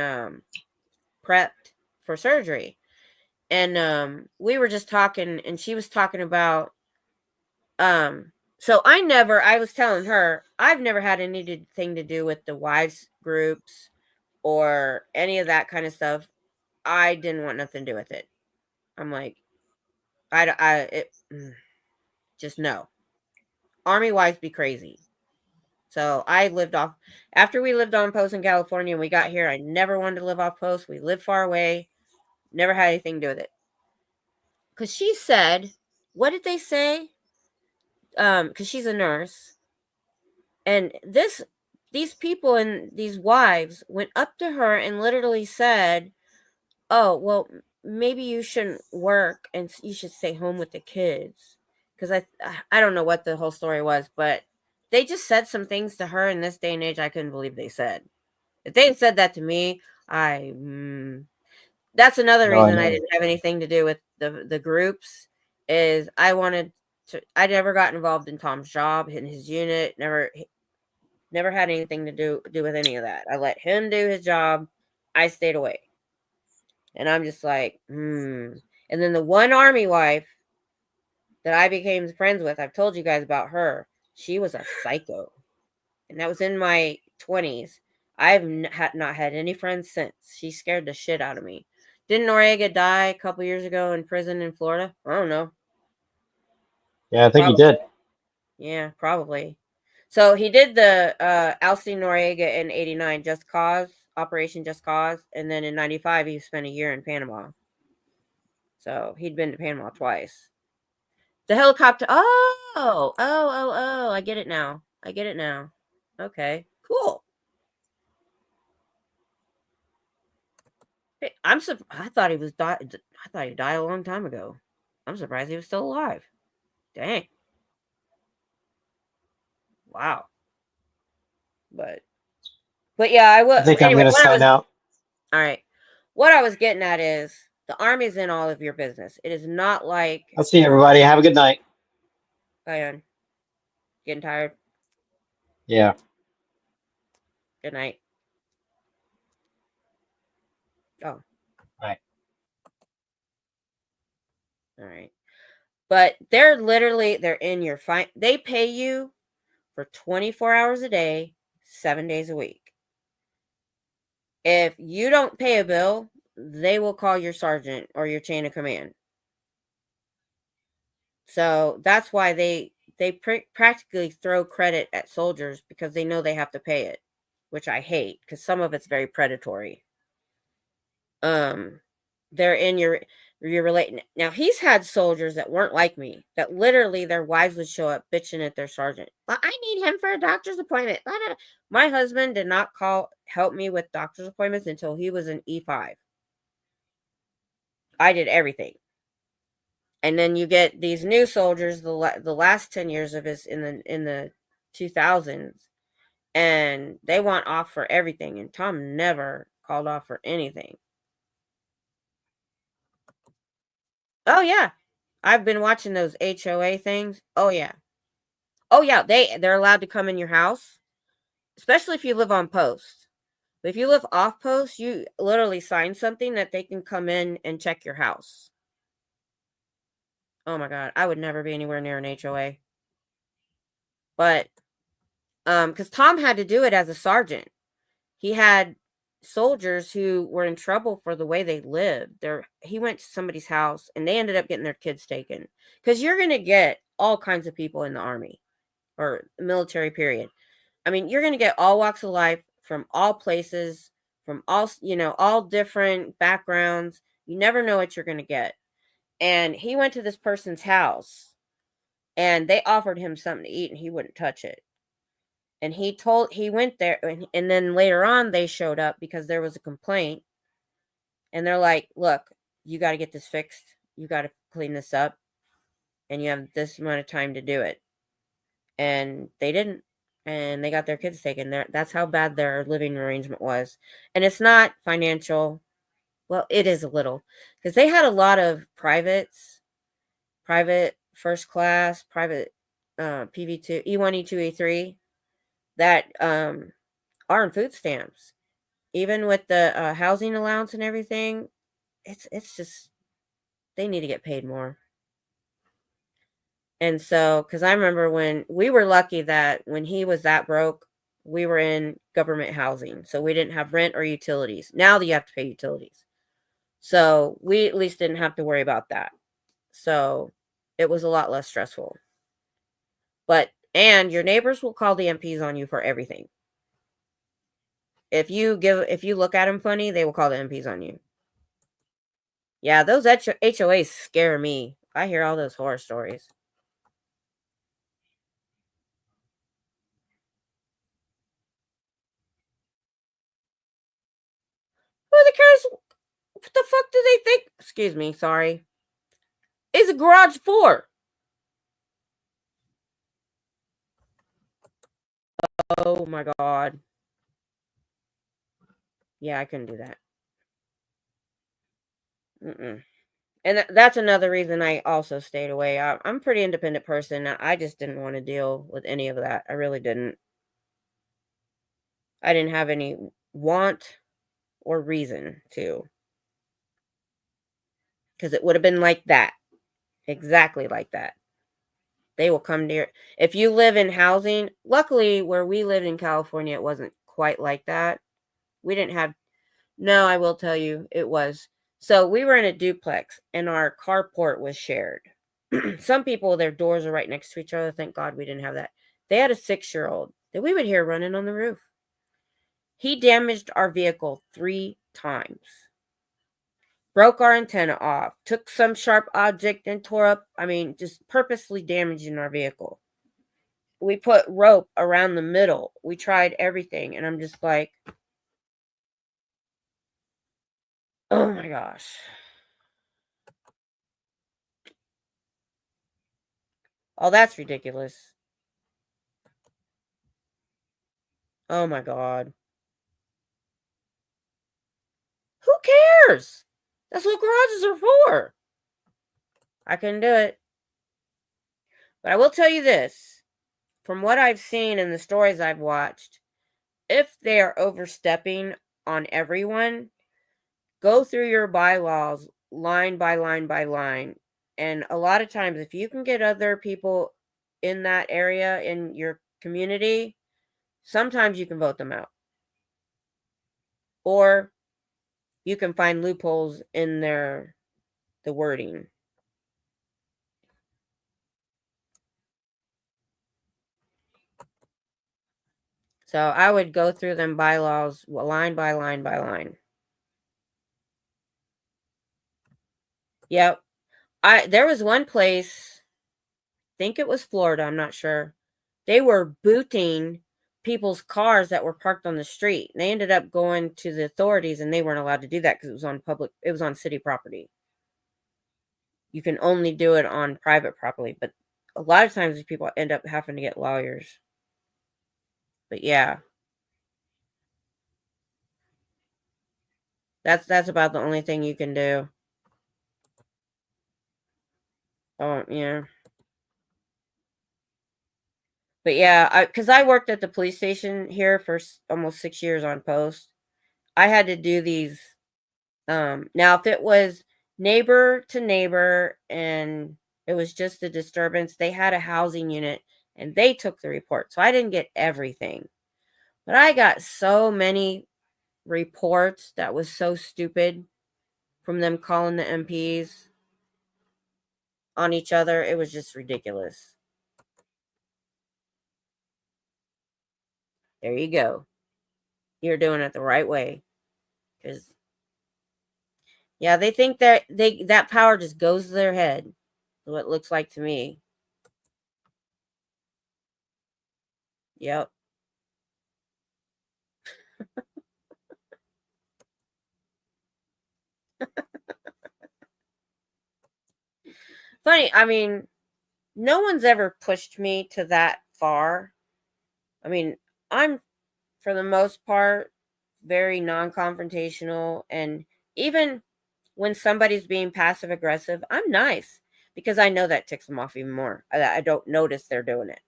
prepped for surgery. And we were just talking, and she was talking about so I was telling her I've never had anything to do with the wives groups or any of that kind of stuff. I didn't want nothing to do with it. I'm like, just no. Army wives be crazy. So I lived off, after we lived on post in California and we got here, I never wanted to live off post. We lived far away, never had anything to do with it. Because she said, what did they say? Because she's a nurse. And these people and these wives went up to her and literally said, oh, well, maybe you shouldn't work and you should stay home with the kids. Because I don't know what the whole story was, but they just said some things to her in this day and age I couldn't believe they said. If they had said that to me, that's another reason I didn't have anything to do with the groups. Is I never got involved in Tom's job, in his unit, never had anything to do with any of that. I let him do his job. I stayed away. And I'm just like, And then the one Army wife that I became friends with, I've told you guys about her. She was a psycho. And that was in my 20s. I've not had any friends since. She scared the shit out of me. Didn't Noriega die a couple years ago in prison in Florida? I don't know. Yeah, I think he did. Yeah, probably. So he did the ousting Noriega in 89, Just Cause, Operation Just Cause. And then in 95, he spent a year in Panama. So he'd been to Panama twice. The helicopter. Oh, I get it now. Okay, cool. Hey, I thought he died a long time ago. I'm surprised he was still alive. Dang. Wow. But yeah, I will. I think Anyway, I'm going to sign out. All right. What I was getting at is the Army's in all of your business. It is not like. I'll see everybody. Have a good night. Bye, on. Getting tired? Yeah. Good night. Oh. Right. All right. But they're in your they pay you for 24 hours a day, 7 days a week. If you don't pay a bill, they will call your sergeant or your chain of command. So that's why they practically throw credit at soldiers, because they know they have to pay it, which I hate because some of it's very predatory. They're in your you're relating. Now, he's had soldiers that weren't like me, that literally their wives would show up bitching at their sergeant. Well, I need him for a doctor's appointment. Blah, blah, blah. My husband did not help me with doctor's appointments until he was in E5. I did everything. And then you get these new soldiers, the last 10 years of his in the 2000s, and they want off for everything. And Tom never called off for anything. Oh yeah, I've been watching those HOA things. Oh yeah, they're allowed to come in your house, especially if you live on post. But if you live off post, you literally sign something that they can come in and check your house. Oh my God, I would never be anywhere near an HOA. But because Tom had to do it as a sergeant, he had soldiers who were in trouble for the way they lived. He went to somebody's house and they ended up getting their kids taken. Because you're going to get all kinds of people in the army or military period. I mean, you're going to get all walks of life from all places, from all different backgrounds. You never know what you're going to get. And he went to this person's house and they offered him something to eat and he wouldn't touch it. And he went there, and then later on they showed up because there was a complaint. And they're like, look, you got to get this fixed. You got to clean this up. And you have this amount of time to do it. And they didn't. And they got their kids taken. That's how bad their living arrangement was. And it's not financial. Well, it is a little. Because they had a lot of private first class, private PV2, E1, E2, E3. That are on food stamps, even with the housing allowance and everything. It's just they need to get paid more. And so, because I remember when we were lucky that when he was that broke, we were in government housing, so we didn't have rent or utilities. Now you have to pay utilities, so we at least didn't have to worry about that. So it was a lot less stressful. And your neighbors will call the MPs on you for everything. If you look at them funny, they will call the MPs on you. Yeah, those HOAs scare me. I hear all those horror stories. Who the cares? What the fuck do they think? Excuse me, sorry. Is a garage for? Oh my God. Yeah, I couldn't do that. Mm-mm. And that's another reason I also stayed away. I'm a pretty independent person. I just didn't want to deal with any of that. I really didn't. I didn't have any want or reason to. Because it would have been like that. Exactly like that. They will come near. If you live in housing, luckily where we lived in California, it wasn't quite like that. We didn't have, no, I will tell you, it was. So we were in a duplex and our carport was shared. Some people, their doors are right next to each other. Thank God we didn't have that. They had a 6-year-old that we would hear running on the roof. He damaged our vehicle 3 times. Broke our antenna off, took some sharp object and tore up, just purposely damaging our vehicle. We put rope around the middle. We tried everything. And I'm just like, oh my gosh. Oh, that's ridiculous. Oh my God. Who cares? That's what garages are for. I couldn't do it. But I will tell you this. From what I've seen and the stories I've watched, if they are overstepping on everyone, go through your bylaws line by line by line. And a lot of times, if you can get other people in that area in your community, sometimes you can vote them out. Or you can find loopholes in the wording. So I would go through them bylaws line by line by line. Yep. There was one place, I think it was Florida, I'm not sure. They were booting people's cars that were parked on the street. And they ended up going to the authorities, and they weren't allowed to do that because it was on city property. You can only do it on private property, but a lot of times these people end up having to get lawyers. But yeah. That's about the only thing you can do. Oh, yeah. But yeah, because I worked at the police station here for almost 6 years on post. I had to do these. Now, if it was neighbor to neighbor and it was just a disturbance, they had a housing unit and they took the report. So I didn't get everything. But I got so many reports that was so stupid from them calling the MPs on each other. It was just ridiculous. There you go. You're doing it the right way. Because yeah, they think that that power just goes to their head. What it looks like to me. Yep. Funny, I mean, no one's ever pushed me to that far. I mean, I'm, for the most part, very non-confrontational, and even when somebody's being passive aggressive, I'm nice because I know that ticks them off even more. I don't notice they're doing it.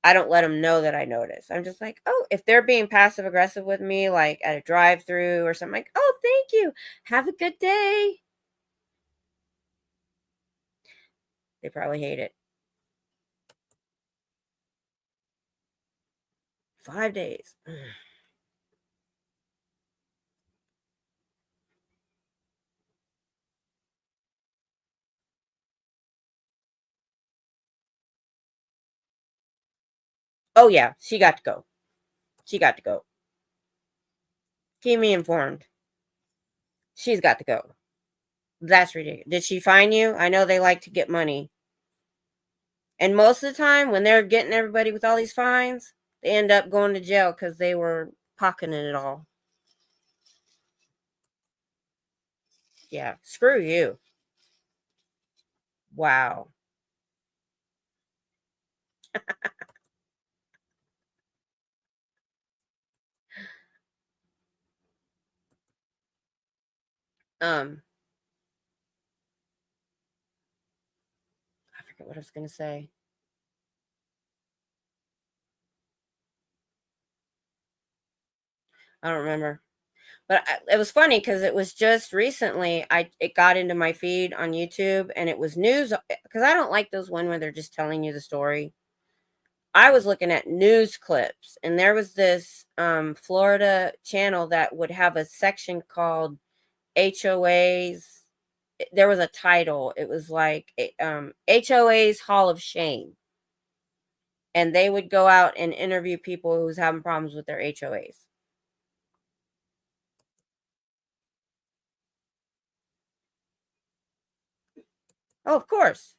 I don't let them know that I notice. I'm just like, oh, if they're being passive aggressive with me, like at a drive-through or something, like, oh, thank you. Have a good day. They probably hate it. 5 days. Oh, yeah. She got to go. She got to go. Keep me informed. She's got to go. That's ridiculous. Did she fine you? I know they like to get money. And most of the time, when they're getting everybody with all these fines, they end up going to jail because they were pocketing it all. Yeah. Screw you. Wow. I forget what I was going to say. I don't remember. But it was funny because it was just recently it got into my feed on YouTube, and it was news because I don't like those one where they're just telling you the story. I was looking at news clips, and there was this Florida channel that would have a section called HOAs. There was a title. It was like HOA's Hall of Shame. And they would go out and interview people who's having problems with their HOAs. Oh, of course.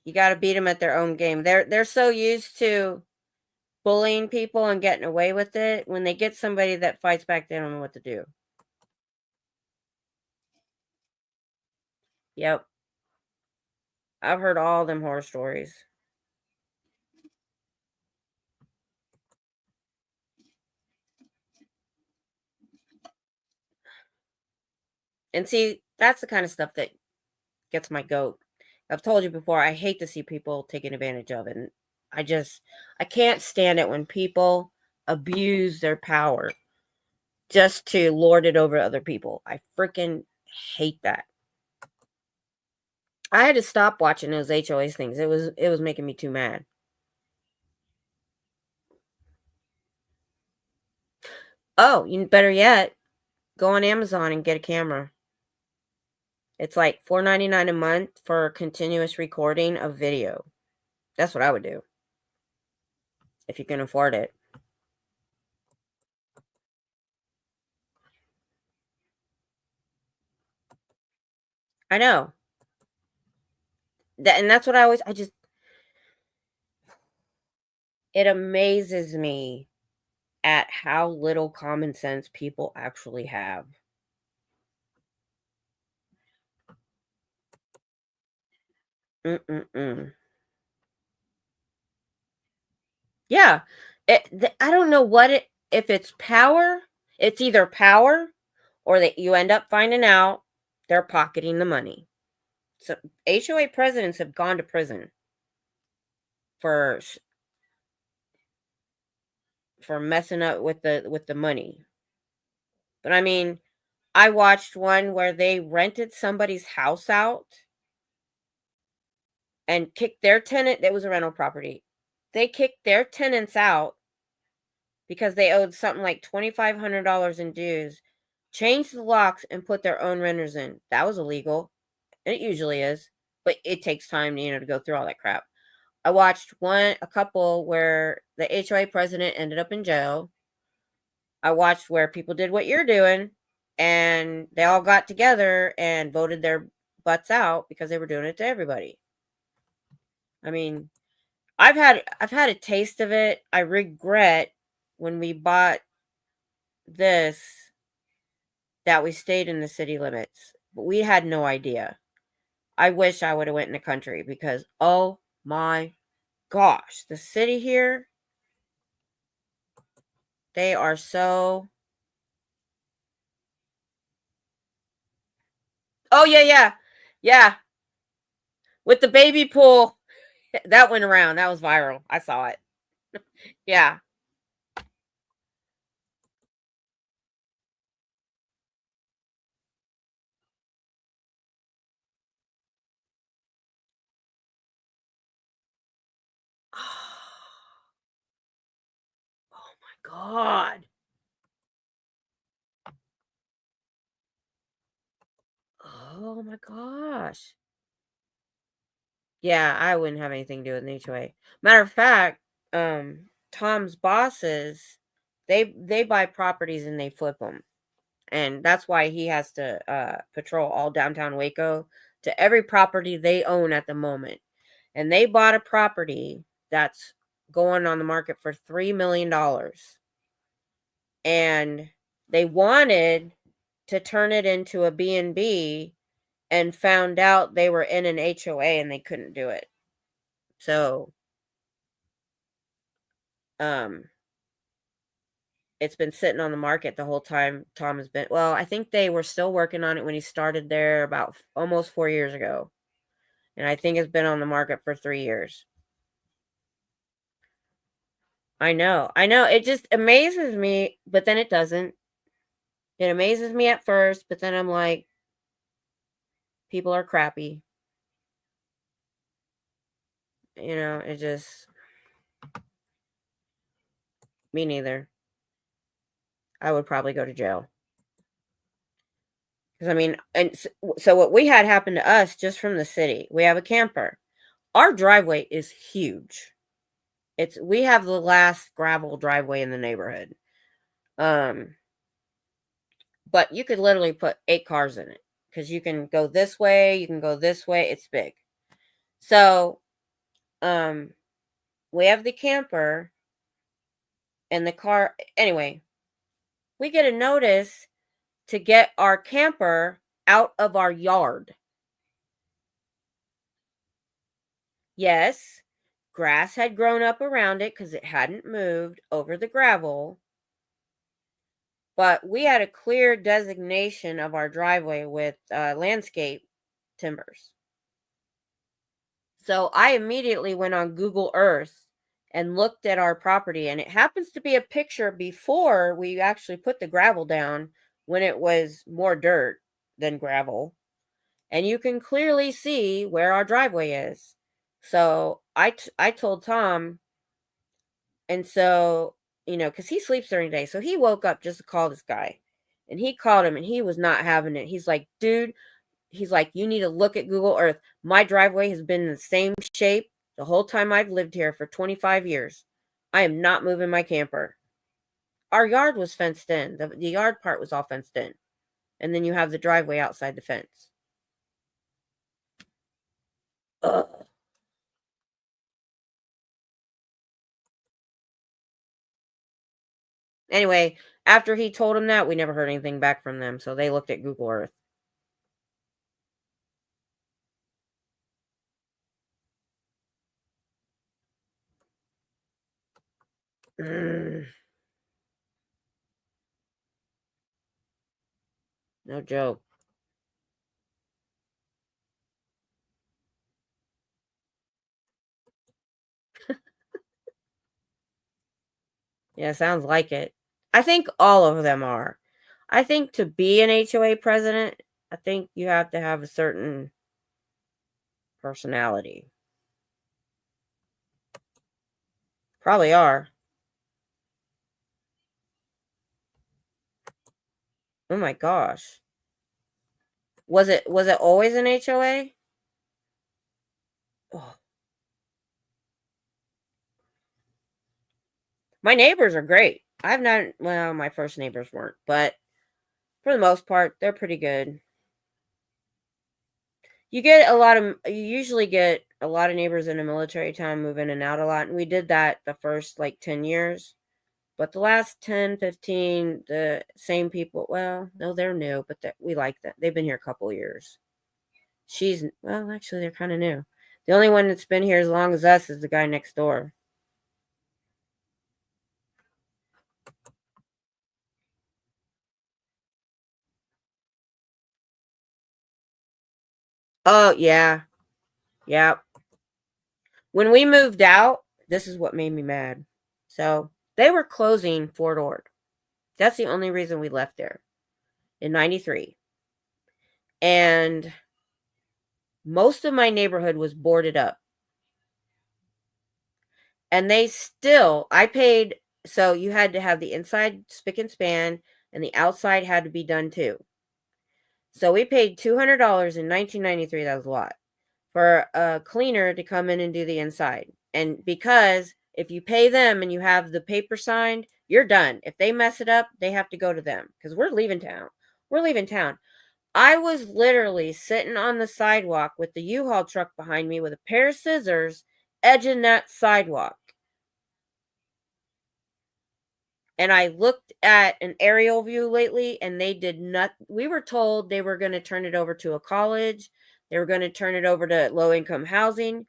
You got to beat them at their own game. They're so used to bullying people and getting away with it. When they get somebody that fights back, they don't know what to do. Yep. I've heard all them horror stories. And see, that's the kind of stuff that gets my goat. I've told you before, I hate to see people taken advantage of. And I can't stand it when people abuse their power just to lord it over other people. I freaking hate that. I had to stop watching those HOAs things. It was making me too mad. Oh, better yet, go on Amazon and get a camera. It's like $4.99 a month for continuous recording of video. That's what I would do if you can afford it. I know. And that's what it amazes me at how little common sense people actually have. Mm-mm-mm. Yeah. I don't know if it's power. It's either power or that you end up finding out they're pocketing the money. So HOA presidents have gone to prison for messing up with the money. But I mean, I watched one where they rented somebody's house out and kicked their tenant. It was a rental property. They kicked their tenants out because they owed something like $2,500 in dues, changed the locks, and put their own renters in. That was illegal. It usually is, but it takes time, to go through all that crap. I watched a couple where the HOA president ended up in jail. I watched where people did what you're doing, and they all got together and voted their butts out because they were doing it to everybody. I mean, I've had a taste of it. I regret when we bought this that we stayed in the city limits, but we had no idea. I wish I would have went in the country because oh my gosh, the city here, they are so. Oh yeah, yeah, yeah. With the baby pool, that went around. That was viral. I saw it. Yeah. Oh my god. Oh my gosh. Yeah, I wouldn't have anything to do with an HOA. Matter of fact, Tom's bosses, they buy properties and they flip them, and that's why he has to patrol all downtown Waco to every property they own at the moment. And they bought a property that's going on the market for $3 million, and they wanted to turn it into a B&B and found out they were in an HOA and they couldn't do it. So, um, it's been sitting on the market the whole time Tom has been. Well, I think they were still working on it when he started there about almost 4 years ago. And I think it's been on the market for 3 years. I know. I know. It just amazes me, but then it doesn't. It amazes me at first, but then I'm like, people are crappy. It just, me neither. I would probably go to jail. Because I mean, and so what we had happen to us just from the city, we have a camper. Our driveway is huge. We have the last gravel driveway in the neighborhood. Um, but you could literally put 8 cars in it because you can go this way, you can go this way. It's big. So, um, we have the camper and the car. Anyway, we get a notice to get our camper out of our yard. Yes, grass had grown up around it because it hadn't moved over the gravel, but we had a clear designation of our driveway with landscape timbers. So I immediately went on Google Earth and looked at our property, and it happens to be a picture before we actually put the gravel down when it was more dirt than gravel. And you can clearly see where our driveway is. So I told Tom, and so, because he sleeps during the day. So he woke up just to call this guy. And he called him and he was not having it. He's like, dude, he's like, you need to look at Google Earth. My driveway has been in the same shape the whole time I've lived here for 25 years. I am not moving my camper. Our yard was fenced in. The yard part was all fenced in. And then you have the driveway outside the fence. Ugh. Anyway, after he told him that, we never heard anything back from them, so they looked at Google Earth. No joke. Yeah, sounds like it. I think all of them are. I think to be an HOA president, I think you have to have a certain personality. Probably are. Oh my gosh. Was it always an HOA? Oh. My neighbors are great. I've not, well, my first neighbors weren't, but for the most part, they're pretty good. You usually get a lot of neighbors in a military town move in and out a lot. And we did that the first like 10 years. But the last 10, 15, the same people, well, no, they're new, but we like that. They've been here a couple years. Well, actually, they're kind of new. The only one that's been here as long as us is the guy next door. Oh, yeah. Yeah. When we moved out, this is what made me mad. So they were closing Fort Ord. That's the only reason we left there in 93. And most of my neighborhood was boarded up. And I paid, so you had to have the inside spick and span and the outside had to be done too. So we paid $200 in 1993. That was a lot for a cleaner to come in and do the inside. And because if you pay them and you have the paper signed, you're done. If they mess it up, they have to go to them because we're leaving town. I was literally sitting on the sidewalk with the U-Haul truck behind me with a pair of scissors edging that sidewalk. And I looked at an aerial view lately and they did not. We were told they were going to turn it over to a college. They were going to turn it over to low income housing.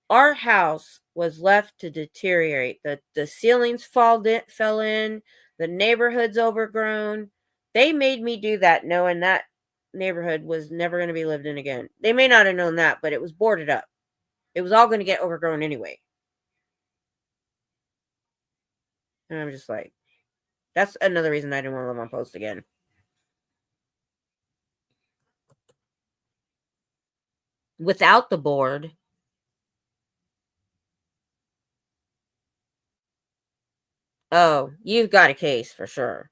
Our house was left to deteriorate. The ceilings fell in. The neighborhood's overgrown. They made me do that knowing that neighborhood was never going to be lived in again. They may not have known that, but it was boarded up. It was all going to get overgrown anyway. And I'm just like, that's another reason I didn't want to live on post again. Without the board. Oh, you've got a case for sure.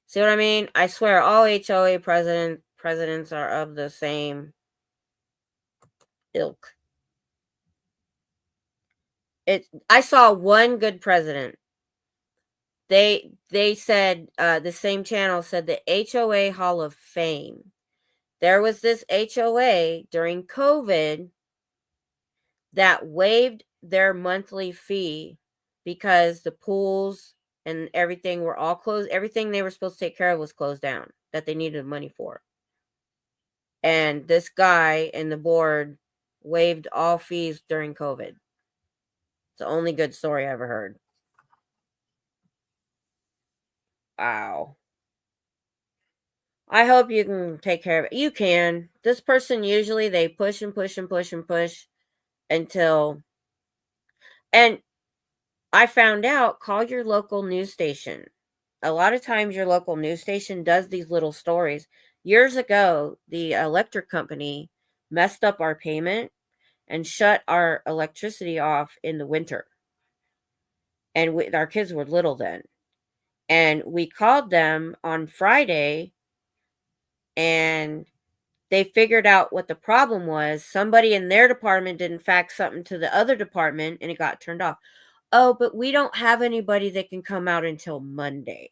See what I mean? I swear all HOA presidents are of the same ilk. I saw one good president. They said the same channel said the HOA Hall of Fame. There was this HOA during COVID that waived their monthly fee because the pools and everything were all closed. Everything they were supposed to take care of was closed down that they needed money for. And this guy and the board waived all fees during COVID. It's the only good story I ever heard. Wow. I hope you can take care of it. You can. This person usually they push and push and push and push until. And I found out, call your local news station. A lot of times your local news station does these little stories. Years ago, the electric company messed up our payment and shut our electricity off in the winter. And our kids were little then. And we called them on Friday and they figured out what the problem was. Somebody in their department didn't fax something to the other department and it got turned off. oh, but we don't have anybody that can come out until Monday.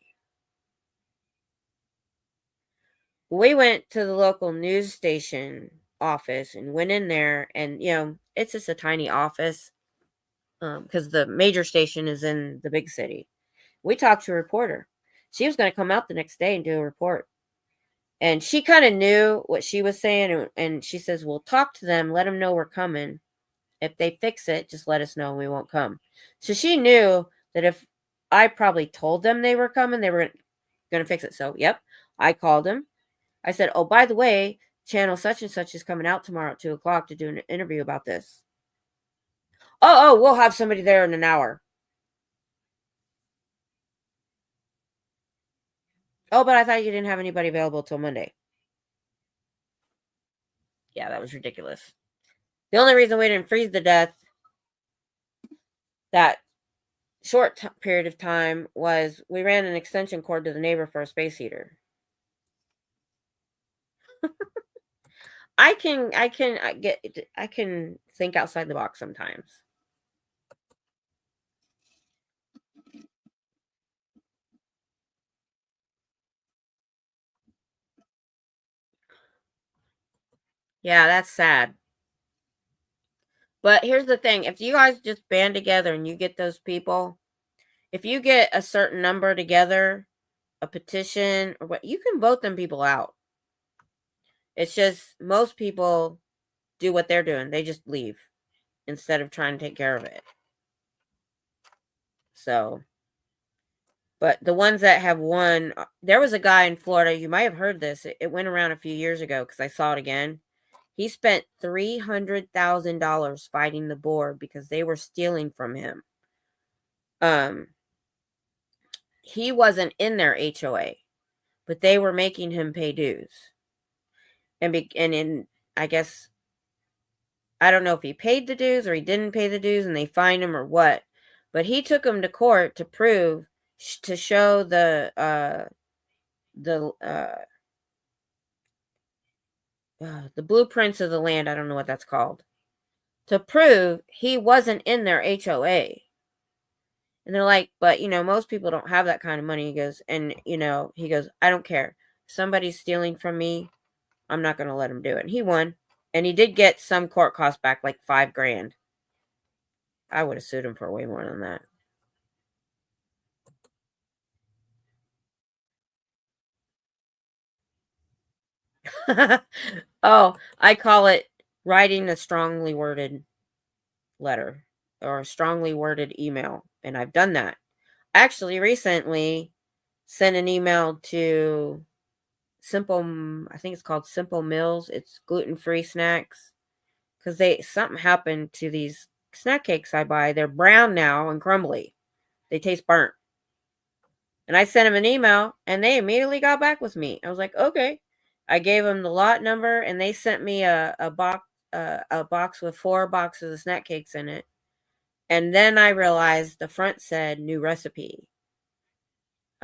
We went to the local news station office and went in there, and it's just a tiny office because the major station is in the big city. We talked to a reporter. She was going to come out the next day and do a report, and she kind of knew what she was saying, and she says, we'll talk to them, let them know we're coming. If they fix it, just let us know and we won't come. So she knew that if I probably told them they were coming, they were going to fix it. So yep, I called them. I said, oh, by the way, channel such and such is coming out tomorrow at 2:00 to do an interview about this. Oh, we'll have somebody there in an hour. Oh, but I thought you didn't have anybody available till Monday. Yeah, that was ridiculous. The only reason we didn't freeze to death that short period of time was we ran an extension cord to the neighbor for a space heater. I can think outside the box sometimes. Yeah, that's sad. But here's the thing. If you guys just band together and you get those people, if you get a certain number together, a petition, or what, you can vote them people out. It's just most people do what they're doing. They just leave instead of trying to take care of it. So, but the ones that have won, there was a guy in Florida, you might have heard this. It went around a few years ago because I saw it again. He spent $300,000 fighting the board because they were stealing from him. He wasn't in their HOA, but they were making him pay dues. I guess, I don't know if he paid the dues or he didn't pay the dues and they fined him or what, but he took him to court to prove, to show the blueprints of the land. I don't know what that's called, to prove he wasn't in their HOA. And they're like, but most people don't have that kind of money. He goes, I don't care. If somebody's stealing from me, I'm not going to let him do it. And he won. And he did get some court costs back, like $5,000. I would have sued him for way more than that. Oh, I call it writing a strongly worded letter or a strongly worded email. And I've done that. Actually, recently sent an email to I think it's called Simple Meals. It's gluten-free snacks. Because something happened to these snack cakes I buy. They're brown now and crumbly. They taste burnt. And I sent them an email and they immediately got back with me. I was like, okay. I gave them the lot number and they sent me a box with 4 boxes of snack cakes in it. And then I realized the front said new recipe.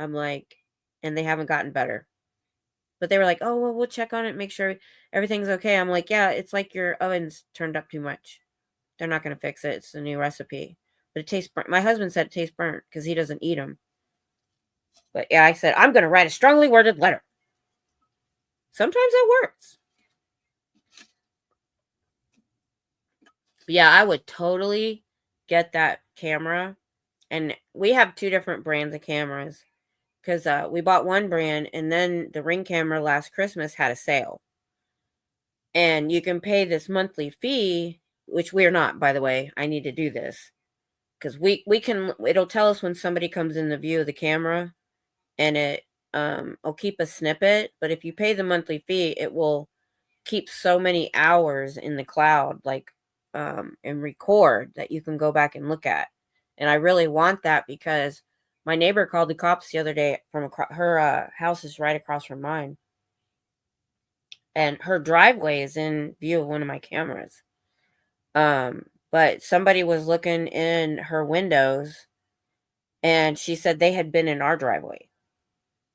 I'm like, and they haven't gotten better. But they were like, oh, well, we'll check on it, make sure everything's okay. I'm like, yeah, it's like your oven's turned up too much. They're not going to fix it. It's a new recipe. But it tastes burnt. My husband said it tastes burnt because he doesn't eat them. But yeah, I said, I'm going to write a strongly worded letter. Sometimes it works. But yeah, I would totally get that camera. And we have 2 different brands of cameras. Because we bought one brand, and then the Ring camera last Christmas had a sale. And you can pay this monthly fee, which we're not, by the way. I need to do this. Because we can, it'll tell us when somebody comes in the view of the camera, and it'll keep a snippet. But if you pay the monthly fee, it will keep so many hours in the cloud, and record that you can go back and look at. And I really want that because my neighbor called the cops the other day from her house is right across from mine. And her driveway is in view of one of my cameras. But somebody was looking in her windows and she said they had been in our driveway.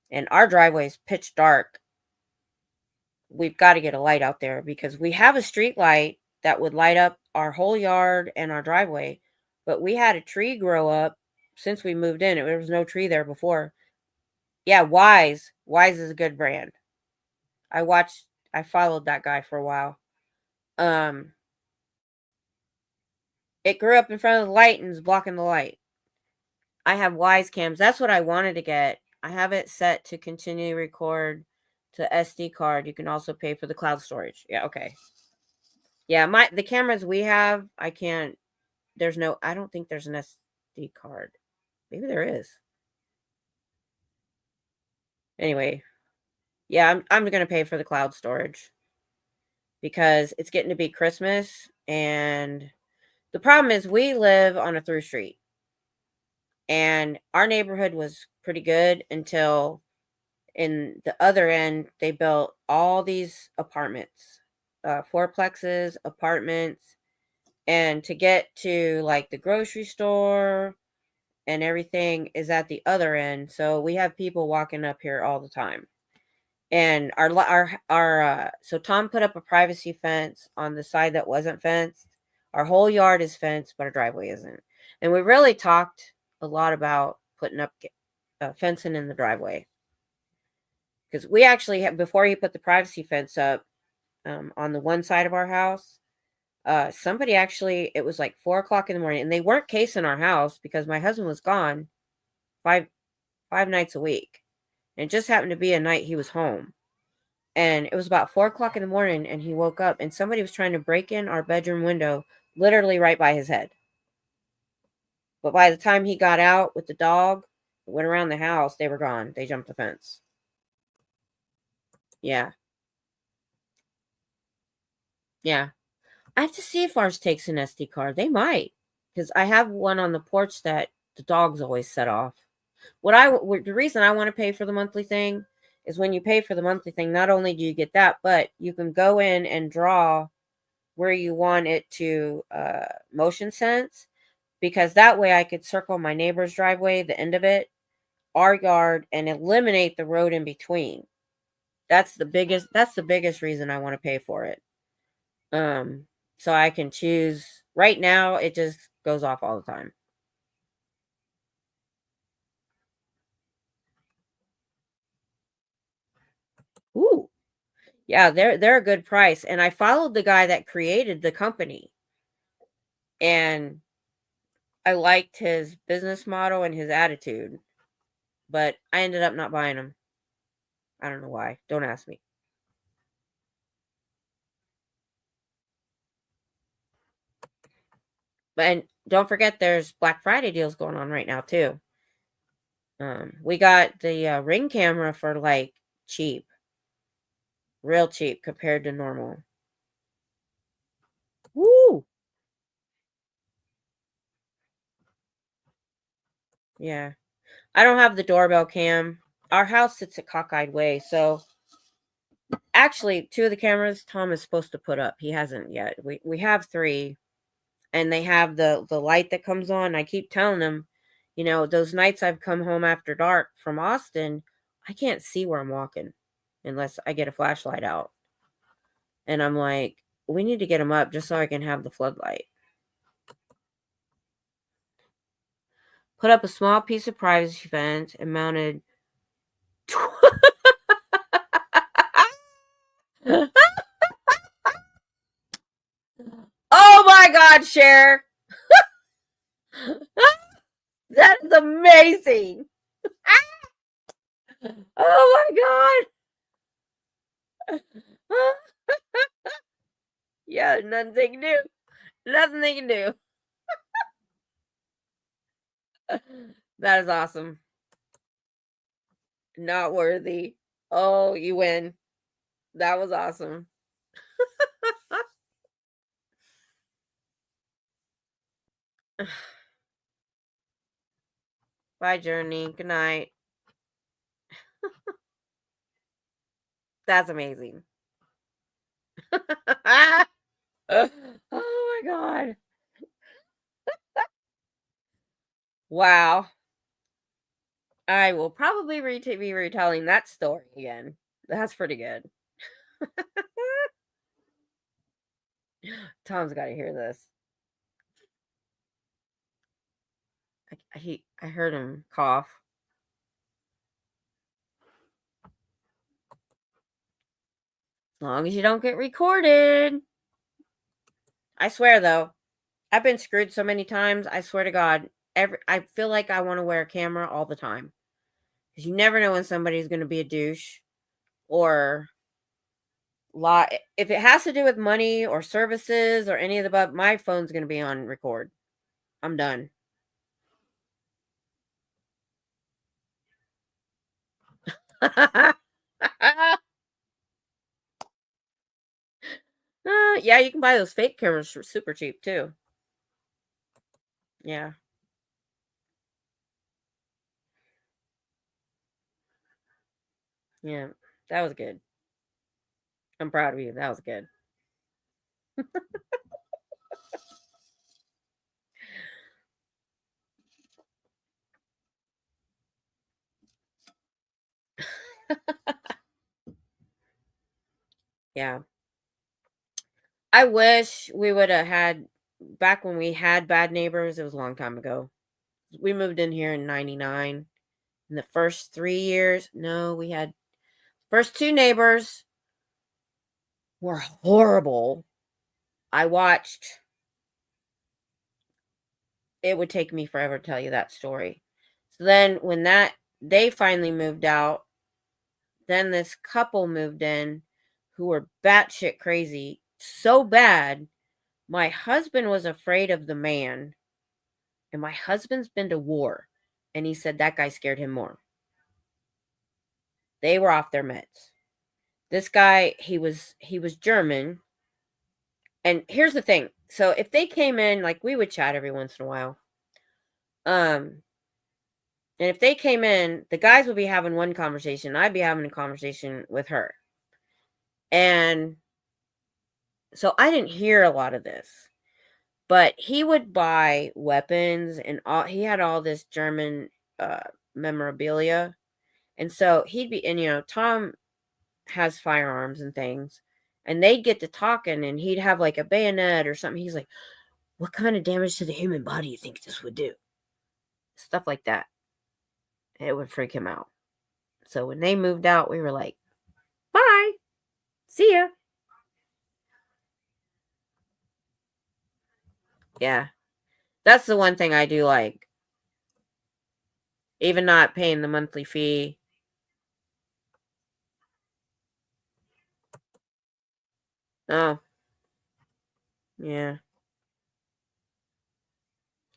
And our driveway is pitch dark. We've got to get a light out there because we have a street light that would light up our whole yard and our driveway. but we had a tree grow up since we moved in. There was no tree there before. Yeah, Wise. Wise is a good brand. I followed that guy for a while. It grew up in front of the light and is blocking the light. I have Wise cams. That's what I wanted to get. I have it set to continue record to SD card. You can also pay for the cloud storage. Yeah, okay. Yeah, the cameras we have, I can't. I don't think there's an SD card. Maybe there is. Anyway, yeah, I'm gonna pay for the cloud storage because it's getting to be Christmas, and the problem is we live on a through street, and our neighborhood was pretty good until in the other end they built all these apartments, fourplexes, apartments, and to get to like the grocery store and everything is at the other end. So we have people walking up here all the time. And so Tom put up a privacy fence on the side that wasn't fenced. Our whole yard is fenced, but our driveway isn't. And we really talked a lot about putting up fencing in the driveway. Because we actually had, before he put the privacy fence up on the one side of our house, somebody actually, it was like 4:00 in the morning, and they weren't casing our house because my husband was gone five nights a week. And it just happened to be a night he was home. And it was about 4:00 in the morning, and he woke up, and somebody was trying to break in our bedroom window, literally right by his head. But by the time he got out with the dog, went around the house, they were gone. They jumped the fence. Yeah. Yeah. I have to see if ours takes an SD card. They might, because I have one on the porch that the dog's always set off. The reason I want to pay for the monthly thing is when you pay for the monthly thing, not only do you get that, but you can go in and draw where you want it to motion sense, because that way I could circle my neighbor's driveway, the end of it, our yard, and eliminate the road in between. That's the biggest reason I want to pay for it. So I can choose. Right now, it just goes off all the time. Ooh. Yeah, they're a good price. And I followed the guy that created the company. And I liked his business model and his attitude. But I ended up not buying them. I don't know why. Don't ask me. And don't forget there's Black Friday deals going on right now too. We got the Ring camera for like cheap. Real cheap compared to normal. Woo! Yeah. I don't have the doorbell cam. Our house sits a cockeyed way, so actually 2 of the cameras Tom is supposed to put up. He hasn't yet. We have 3, and they have the light that comes on. I keep telling him, those nights I've come home after dark from Austin, I can't see where I'm walking unless I get a flashlight out. And I'm like, we need to get them up just so I can have the floodlight. Put up a small piece of privacy fence and mounted Oh my God, Cher. That is amazing. Oh my God. Yeah, nothing they can do. Nothing they can do. That is awesome. Not worthy. Oh, you win. That was awesome. Bye, Journey. Good night. That's amazing. Oh my God. Wow. I will probably be retelling that story again. That's pretty good. Tom's got to hear this. I heard him cough. As long as you don't get recorded. I swear though, I've been screwed so many times. I swear to God, I feel like I want to wear a camera all the time. Because you never know when somebody's going to be a douche or lie. If it has to do with money or services or any of the above, my phone's going to be on record. I'm done. Yeah, you can buy those fake cameras for super cheap too. Yeah. Yeah, that was good. I'm proud of you. That was good. Yeah. I wish we would have had back when we had bad neighbors. It was a long time ago. We moved in here in 99. In the first 3 years, no, we had first 2 neighbors were horrible. I watched it would take me forever to tell you that story. So then when they finally moved out, then this couple moved in who were batshit crazy. So bad, my husband was afraid of the man, and my husband's been to war, and he said that guy scared him more. They were off their meds. This guy, he was German. And here's the thing. So if they came in, like we would chat every once in a while. And if they came in, the guys would be having one conversation. I'd be having a conversation with her. And so I didn't hear a lot of this. But he would buy weapons and he had all this German memorabilia. And so he'd be, and Tom has firearms and things. And they'd get to talking and he'd have like a bayonet or something. He's like, what kind of damage to the human body do you think this would do? Stuff like that. It would freak him out. So when they moved out, we were like, bye. See ya. Yeah. That's the one thing I do like. Even not paying the monthly fee. Oh. Yeah.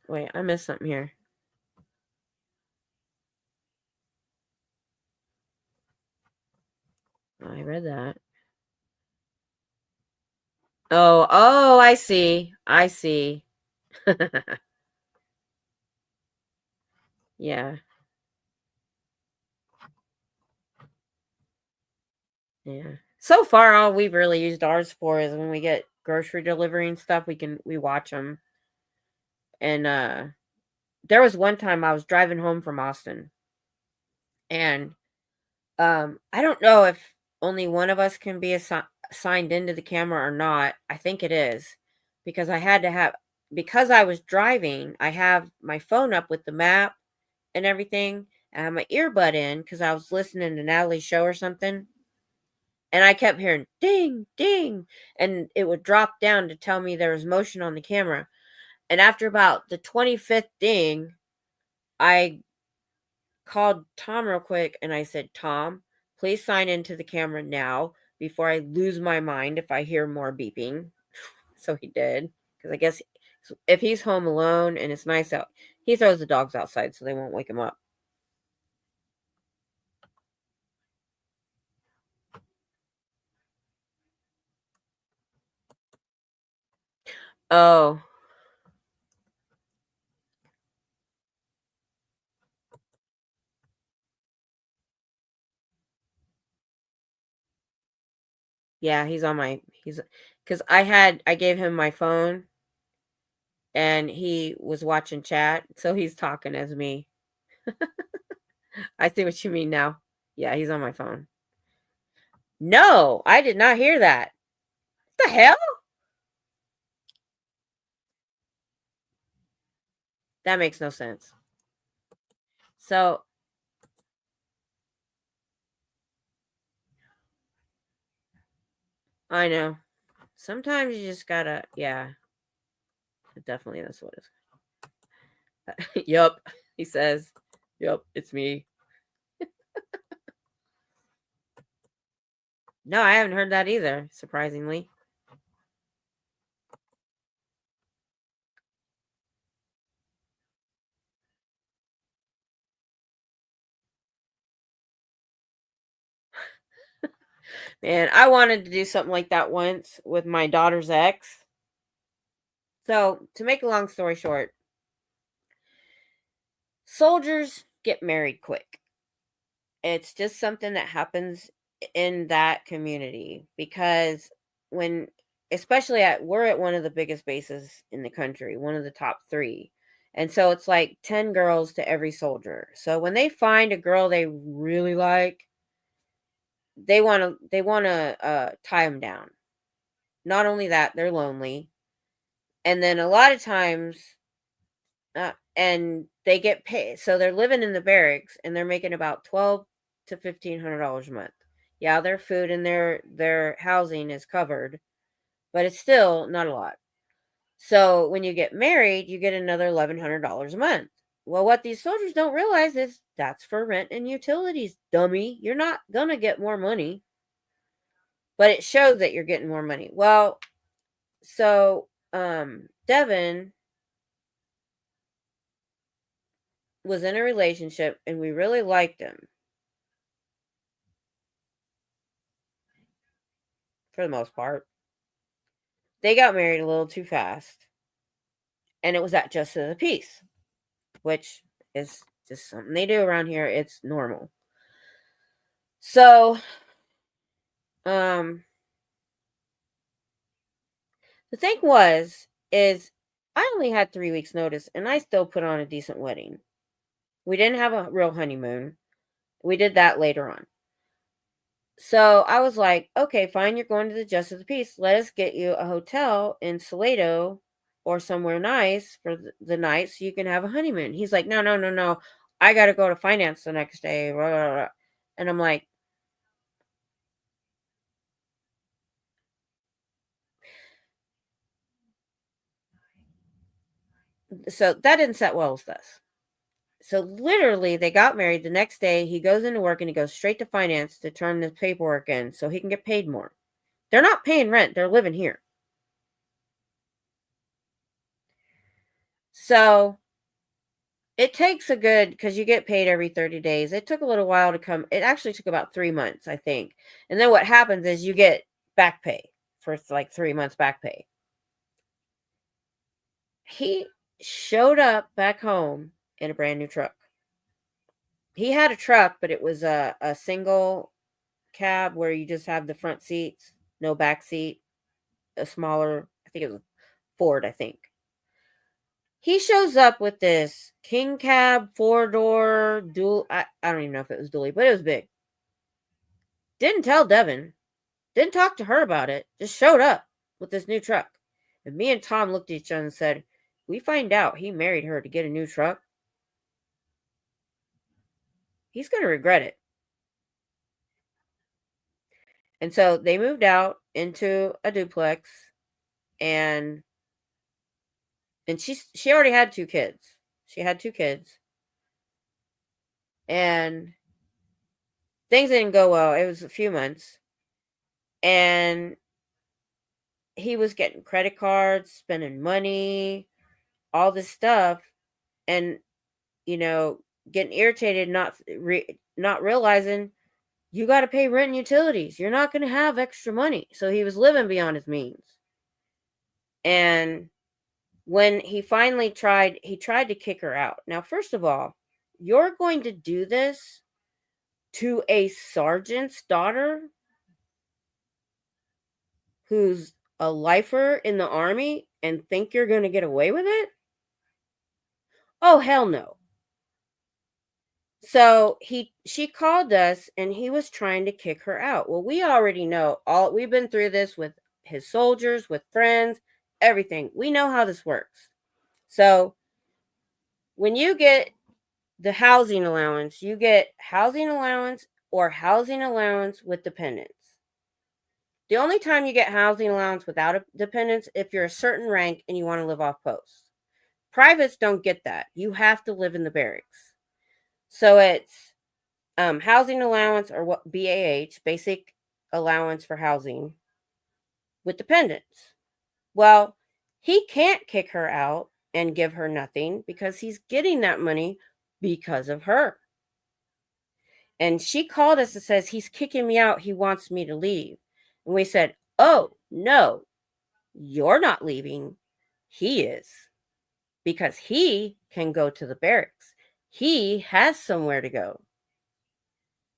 Wait, I missed something here. Oh, I read that. Oh, I see. I see. Yeah. Yeah. So far, all we've really used ours for is when we get grocery delivery and stuff, we watch them. And there was one time I was driving home from Austin, and I don't know if only one of us can be signed into the camera or not. I think it is because because I was driving, I have my phone up with the map and everything. And I have my earbud in because I was listening to Natalie's show or something. And I kept hearing ding, ding. And it would drop down to tell me there was motion on the camera. And after about the 25th ding, I called Tom real quick and I said, Tom, please sign into the camera now before I lose my mind if I hear more beeping. So he did. Because I guess if he's home alone and it's nice out, he throws the dogs outside so they won't wake him up. Oh. Yeah, he's because I gave him my phone and he was watching chat, so he's talking as me. I see what you mean now. Yeah, he's on my phone. No, I did not hear that. What the hell? That makes no sense. So I know. Sometimes you just gotta, yeah. Definitely, that's what it is. Yup, he says. Yup, it's me. No, I haven't heard that either, surprisingly. Man, I wanted to do something like that once with my daughter's ex. So, to make a long story short, soldiers get married quick. It's just something that happens in that community because when, especially we're at one of the biggest bases in the country, one of the top 3. And so it's like 10 girls to every soldier. So when they find a girl they really like, they want to tie them down. Not only that, they're lonely. And then a lot of times and they get paid, so they're living in the barracks and they're making about $12 to $1,500 a month. Yeah, their food and their housing is covered, but it's still not a lot. So when you get married, you get another $1,100 a month. Well, what these soldiers don't realize is that's for rent and utilities, dummy. You're not gonna get more money, but it shows that you're getting more money. Well, so Devin was in a relationship and we really liked him for the most part. They got married a little too fast, and it was at Justice of the Peace, which is just something they do around here. It's normal. So, the thing is I only had 3 weeks notice and I still put on a decent wedding. We didn't have a real honeymoon. We did that later on. So I was like, okay, fine, you're going to the Justice of the Peace. Let us get you a hotel in Salado or somewhere nice for the night so you can have a honeymoon. He's like, no, no, no, no. I got to go to finance the next day. Blah, blah, blah. And I'm like, so that didn't set well with us. So literally, they got married. The next day, he goes into work and he goes straight to finance to turn the paperwork in so he can get paid more. They're not paying rent. They're living here. So it takes a good, because you get paid every 30 days. It took a little while to come. It actually took about 3 months, I think. And then what happens is you get back pay for like 3 months back pay. He showed up back home in a brand new truck. He had a truck, but it was a single cab where you just have the front seats, no back seat, a smaller, I think it was a Ford, I think. He shows up with this king cab, 4-door, dual. I don't even know if it was dually, but it was big. Didn't tell Devin. Didn't talk to her about it. Just showed up with this new truck. And me and Tom looked at each other and said, we find out he married her to get a new truck, he's going to regret it. And so they moved out into a duplex, and she already had 2 kids. She had 2 kids. And things didn't go well. It was a few months. And he was getting credit cards, spending money, all this stuff, and getting irritated, not realizing you got to pay rent and utilities. You're not going to have extra money. So he was living beyond his means. And when he finally tried to kick her out. Now, first of all, you're going to do this to a sergeant's daughter who's a lifer in the Army and think you're going to get away with it? Oh, hell no. So she called us and he was trying to kick her out. Well, we already know we've been through this with his soldiers, with friends, everything. We know how this works. So when you get the housing allowance. You get housing allowance or housing allowance with dependents. The only time you get housing allowance without a dependents if you're a certain rank and you want to live off post. Privates don't get that. You have to live in the barracks. So it's housing allowance or what BAH, basic allowance for housing with dependents. Well, he can't kick her out and give her nothing because he's getting that money because of her. And she called us and says, he's kicking me out. He wants me to leave. And we said, oh, no, you're not leaving. He is. Because he can go to the barracks. He has somewhere to go.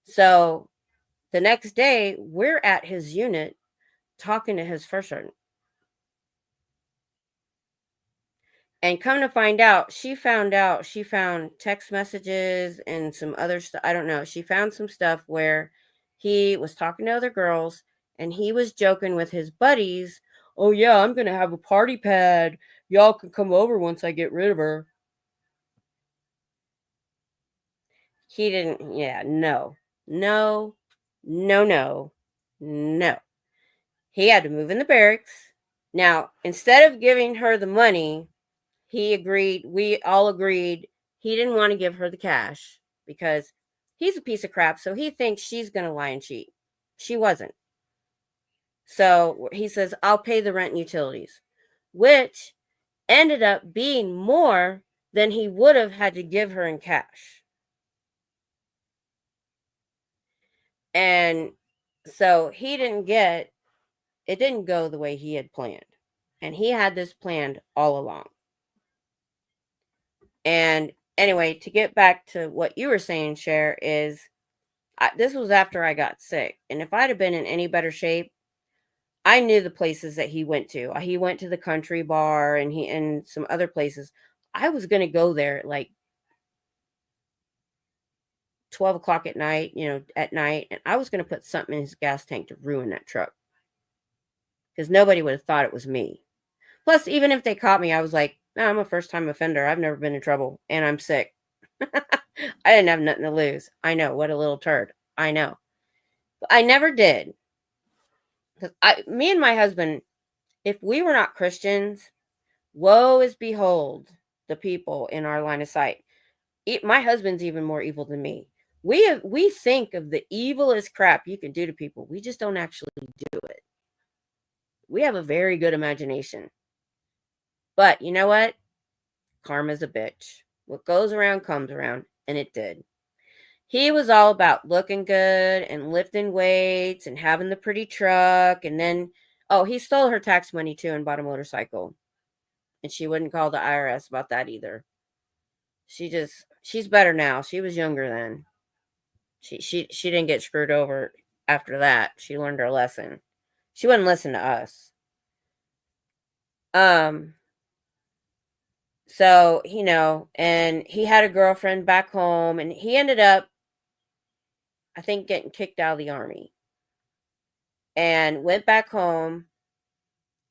So the next day, we're at his unit talking to his first sergeant. And come to find out, she found text messages and some other stuff. I don't know. She found some stuff where he was talking to other girls and he was joking with his buddies. Oh, yeah, I'm going to have a party pad. Y'all can come over once I get rid of her. He didn't. Yeah, no. He had to move in the barracks. Now, instead of giving her the money, we all agreed he didn't want to give her the cash because he's a piece of crap. So he thinks she's going to lie and cheat. She wasn't. So he says, I'll pay the rent and utilities, which ended up being more than he would have had to give her in cash. And so it didn't go the way he had planned. And he had this planned all along. And anyway, to get back to what you were saying, Cher, is this was after I got sick. And if I'd have been in any better shape, I knew the places that he went to. He went to the country bar and some other places. I was going to go there at like 12 o'clock at night, at night. And I was going to put something in his gas tank to ruin that truck. Because nobody would have thought it was me. Plus, even if they caught me, I was like, no, I'm a first-time offender. I've never been in trouble. And I'm sick. I didn't have nothing to lose. I know. What a little turd. I know. But I never did. Because me and my husband, if we were not Christians, woe is behold the people in our line of sight. My husband's even more evil than me. We think of the evilest crap you can do to people. We just don't actually do it. We have a very good imagination. But you know what? Karma's a bitch. What goes around comes around. And it did. He was all about looking good and lifting weights and having the pretty truck. And then, he stole her tax money too and bought a motorcycle. And she wouldn't call the IRS about that either. She's better now. She was younger then. She didn't get screwed over after that. She learned her lesson. She wouldn't listen to us. So, and he had a girlfriend back home and he ended up, I think, getting kicked out of the army and went back home.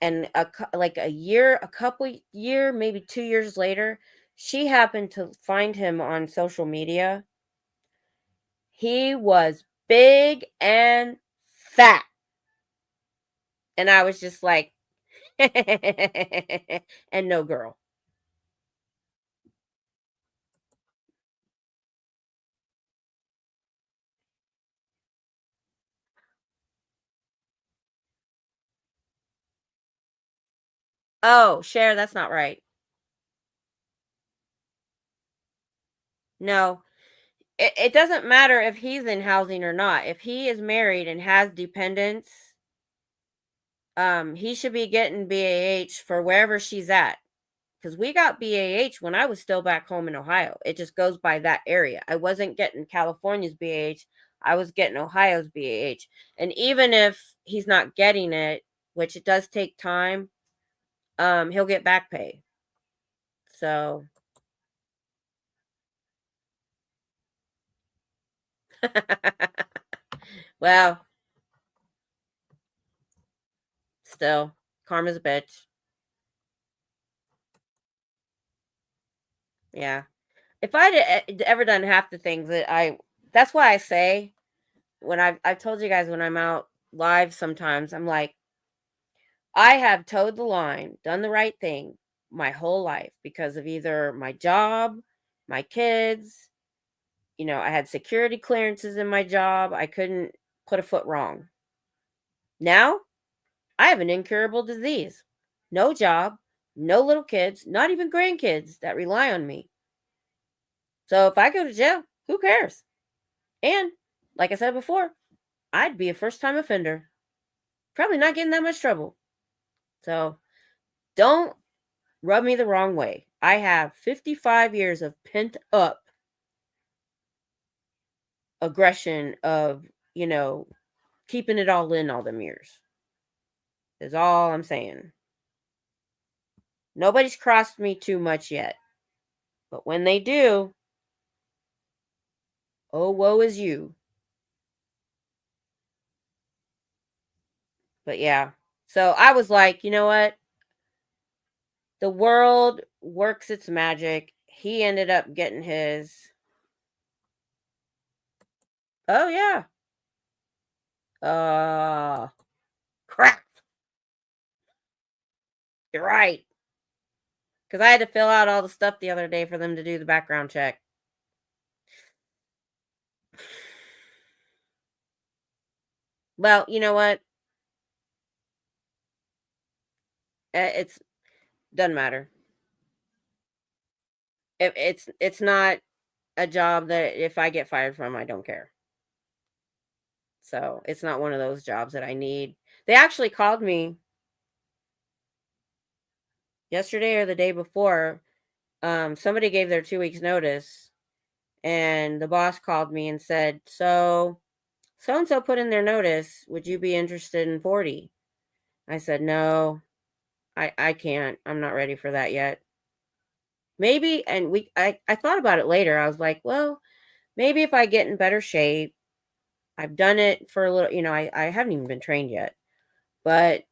And maybe 2 years later, she happened to find him on social media. He was big and fat. And I was just like, and no, girl. Oh, Cher, that's not right. No, it doesn't matter if he's in housing or not. If he is married and has dependents, he should be getting BAH for wherever she's at. Because we got BAH when I was still back home in Ohio. It just goes by that area. I wasn't getting California's BAH. I was getting Ohio's BAH. And even if he's not getting it, which it does take time, he'll get back pay. So well, still, karma's a bitch. Yeah. If I'd ever done half the things that's why I say when I've told you guys when I'm out live sometimes, I'm like, I have towed the line, done the right thing my whole life because of either my job, my kids, I had security clearances in my job. I couldn't put a foot wrong. Now, I have an incurable disease. No job, no little kids, not even grandkids that rely on me. So if I go to jail, who cares? And like I said before, I'd be a first time offender. Probably not getting that much trouble. So don't rub me the wrong way. I have 55 years of pent up aggression of, keeping it all in all them years. Is all I'm saying. Nobody's crossed me too much yet. But when they do, oh, woe is you. But yeah. So I was like, you know what? The world works its magic. He ended up getting his. Oh, yeah. Crap. You're right. Because I had to fill out all the stuff the other day for them to do the background check. Well, you know what? It's doesn't matter. It's not a job that if I get fired from, I don't care. So it's not one of those jobs that I need. They actually called me yesterday or the day before. Somebody gave their 2 weeks notice, and the boss called me and said, so and so put in their notice. Would you be interested in 40? I said, no, I can't. I'm not ready for that yet. Maybe, and I thought about it later. I was like, well, maybe if I get in better shape, I've done it for a little, I haven't even been trained yet, but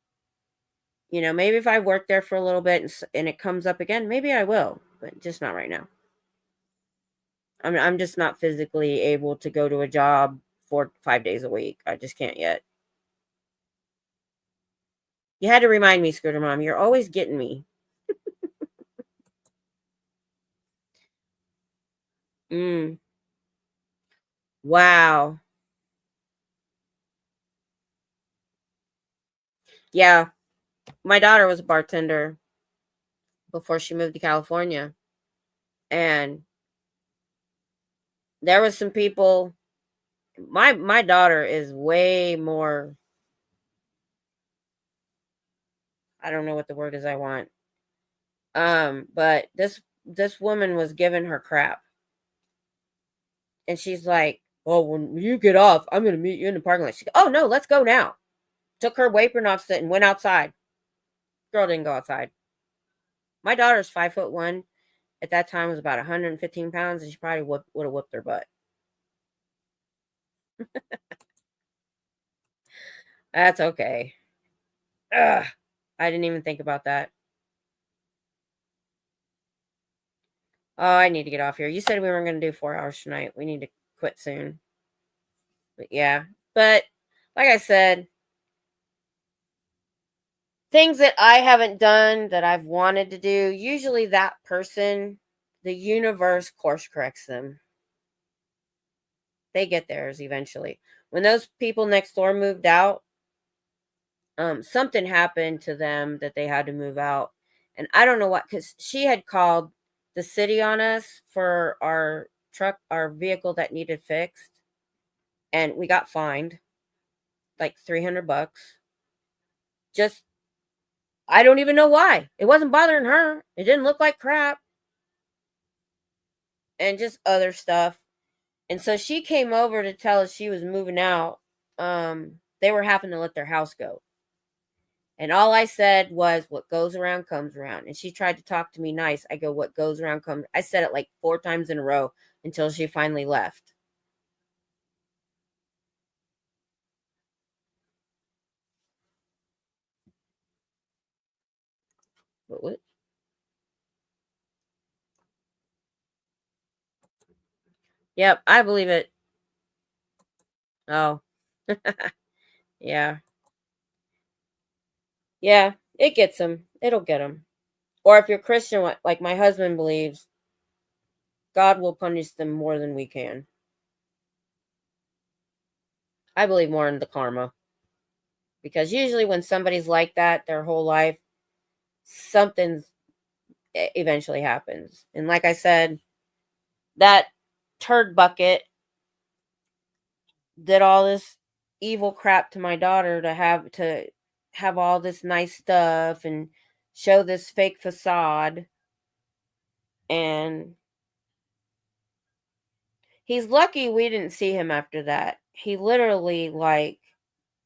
maybe if I work there for a little bit and it comes up again, maybe I will, but just not right now. I'm just not physically able to go to a job 5 days a week. I just can't yet. You had to remind me, Scooter Mom. You're always getting me. Wow. Yeah. My daughter was a bartender before she moved to California. And there was some people. My daughter is way more. I don't know what the word is I want. But this woman was giving her crap. And she's like, oh, when you get off, I'm gonna meet you in the parking lot. She goes, oh no, let's go now. Took her apron off and went outside. Girl didn't go outside. My daughter's 5'1". At that time was about 115 pounds, and she probably would have whooped her butt. That's okay. Ugh, I didn't even think about that. Oh, I need to get off here. You said we weren't going to do 4 hours tonight. We need to quit soon. But yeah. But like I said, things that I haven't done that I've wanted to do, usually that person, the universe course corrects them. They get theirs eventually. When those people next door moved out, something happened to them that they had to move out. And I don't know what, because she had called the city on us for our vehicle that needed fixed. And we got fined like $300. Just, I don't even know why. It wasn't bothering her. It didn't look like crap. And just other stuff. And so she came over to tell us she was moving out. They were having to let their house go. And all I said was, what goes around comes around. And she tried to talk to me nice. I go, what goes around comes. I said it like 4 times in a row until she finally left. But what? Yep, I believe it. Oh. Yeah. Yeah, it gets them. It'll get them. Or if you're Christian, like my husband believes, God will punish them more than we can. I believe more in the karma. Because usually when somebody's like that their whole life, something eventually happens. And like I said, that turd bucket did all this evil crap to my daughter to have all this nice stuff and show this fake facade. And he's lucky we didn't see him after that. He literally like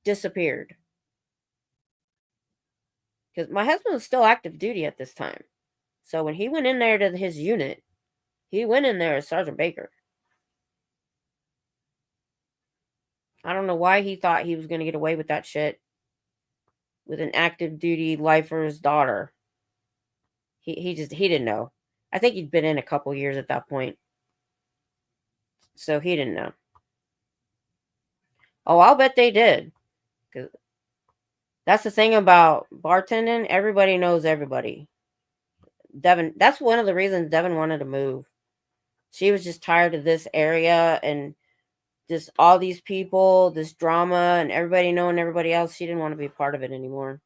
disappeared. Because my husband was still active duty at this time. So when he went in there to his unit, he went in there as Sergeant Baker. I don't know why he thought he was going to get away with that shit with an active duty lifer's daughter. He didn't know. I think he'd been in a couple years at that point. So he didn't know. Oh, I'll bet they did. 'Cause that's the thing about bartending. Everybody knows everybody. Devin, that's one of the reasons Devin wanted to move. She was just tired of this area and just all these people, this drama, and everybody knowing everybody else. She didn't want to be a part of it anymore.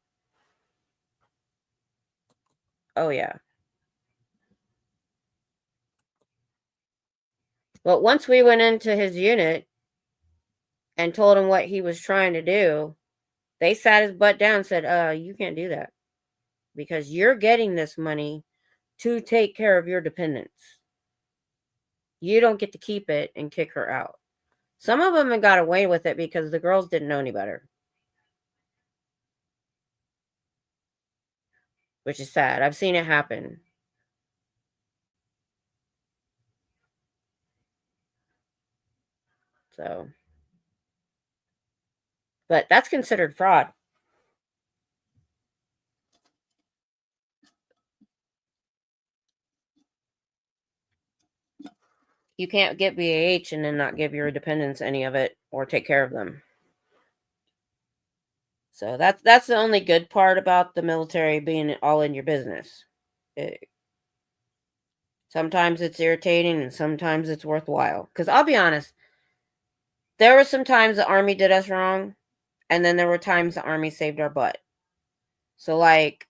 Oh, yeah. But once we went into his unit and told him what he was trying to do, they sat his butt down and said, you can't do that because you're getting this money to take care of your dependents. You don't get to keep it and kick her out. Some of them got away with it because the girls didn't know any better. Which is sad. I've seen it happen. So, but that's considered fraud. You can't get BAH and then not give your dependents any of it or take care of them. So that's the only good part about the military being all in your business. Sometimes it's irritating and sometimes it's worthwhile. Because I'll be honest, there were some times the Army did us wrong, and then there were times the Army saved our butt. So like,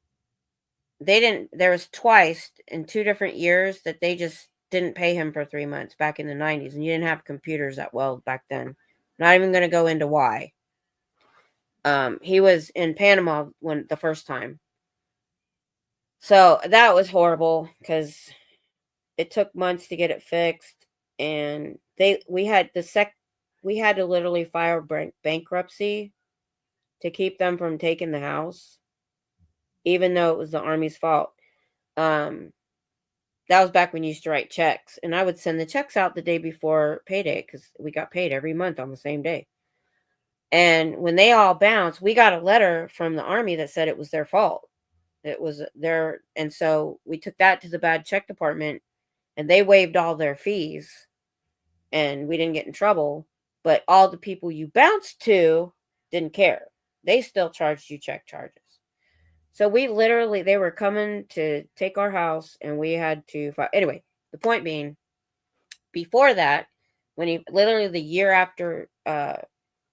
there was twice in 2 different years that they just didn't pay him for 3 months back in the 90s, and you didn't have computers that well back then. Not even going to go into why. He was in Panama the first time. So that was horrible because it took months to get it fixed, and we had to literally file bankruptcy to keep them from taking the house, even though it was the Army's fault. That was back when you used to write checks, and I would send the checks out the day before payday because we got paid every month on the same day. And when they all bounced, we got a letter from the Army that said it was their fault. It was and so we took that to the bad check department, and they waived all their fees, and we didn't get in trouble. But all the people you bounced to didn't care. They still charged you check charges. So they were coming to take our house, and we had to fight. Anyway, the point being, before that, when literally the year after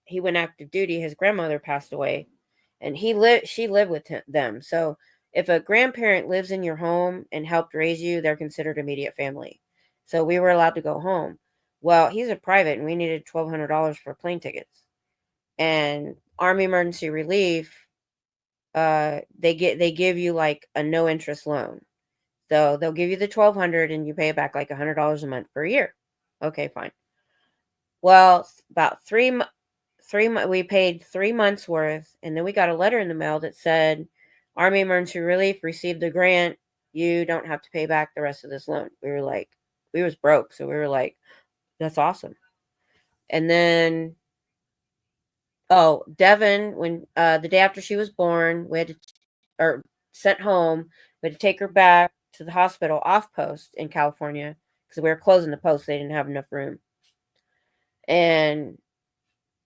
he went active duty, his grandmother passed away, and she lived with them. So if a grandparent lives in your home and helped raise you, they're considered immediate family. So we were allowed to go home. Well, he's a private, and we needed $1,200 for plane tickets. And Army Emergency Relief, they give you like a no interest loan. So they'll give you the $1,200 and you pay it back like $100 a month for a year. Okay, fine. Well, about we paid 3 months worth, and then we got a letter in the mail that said, Army Emergency Relief received the grant. You don't have to pay back the rest of this loan. We was broke, so we were like, that's awesome. And then, Devin, when the day after she was born, we had or sent home, we had to take her back to the hospital off post in California because we were closing the post. They didn't have enough room. and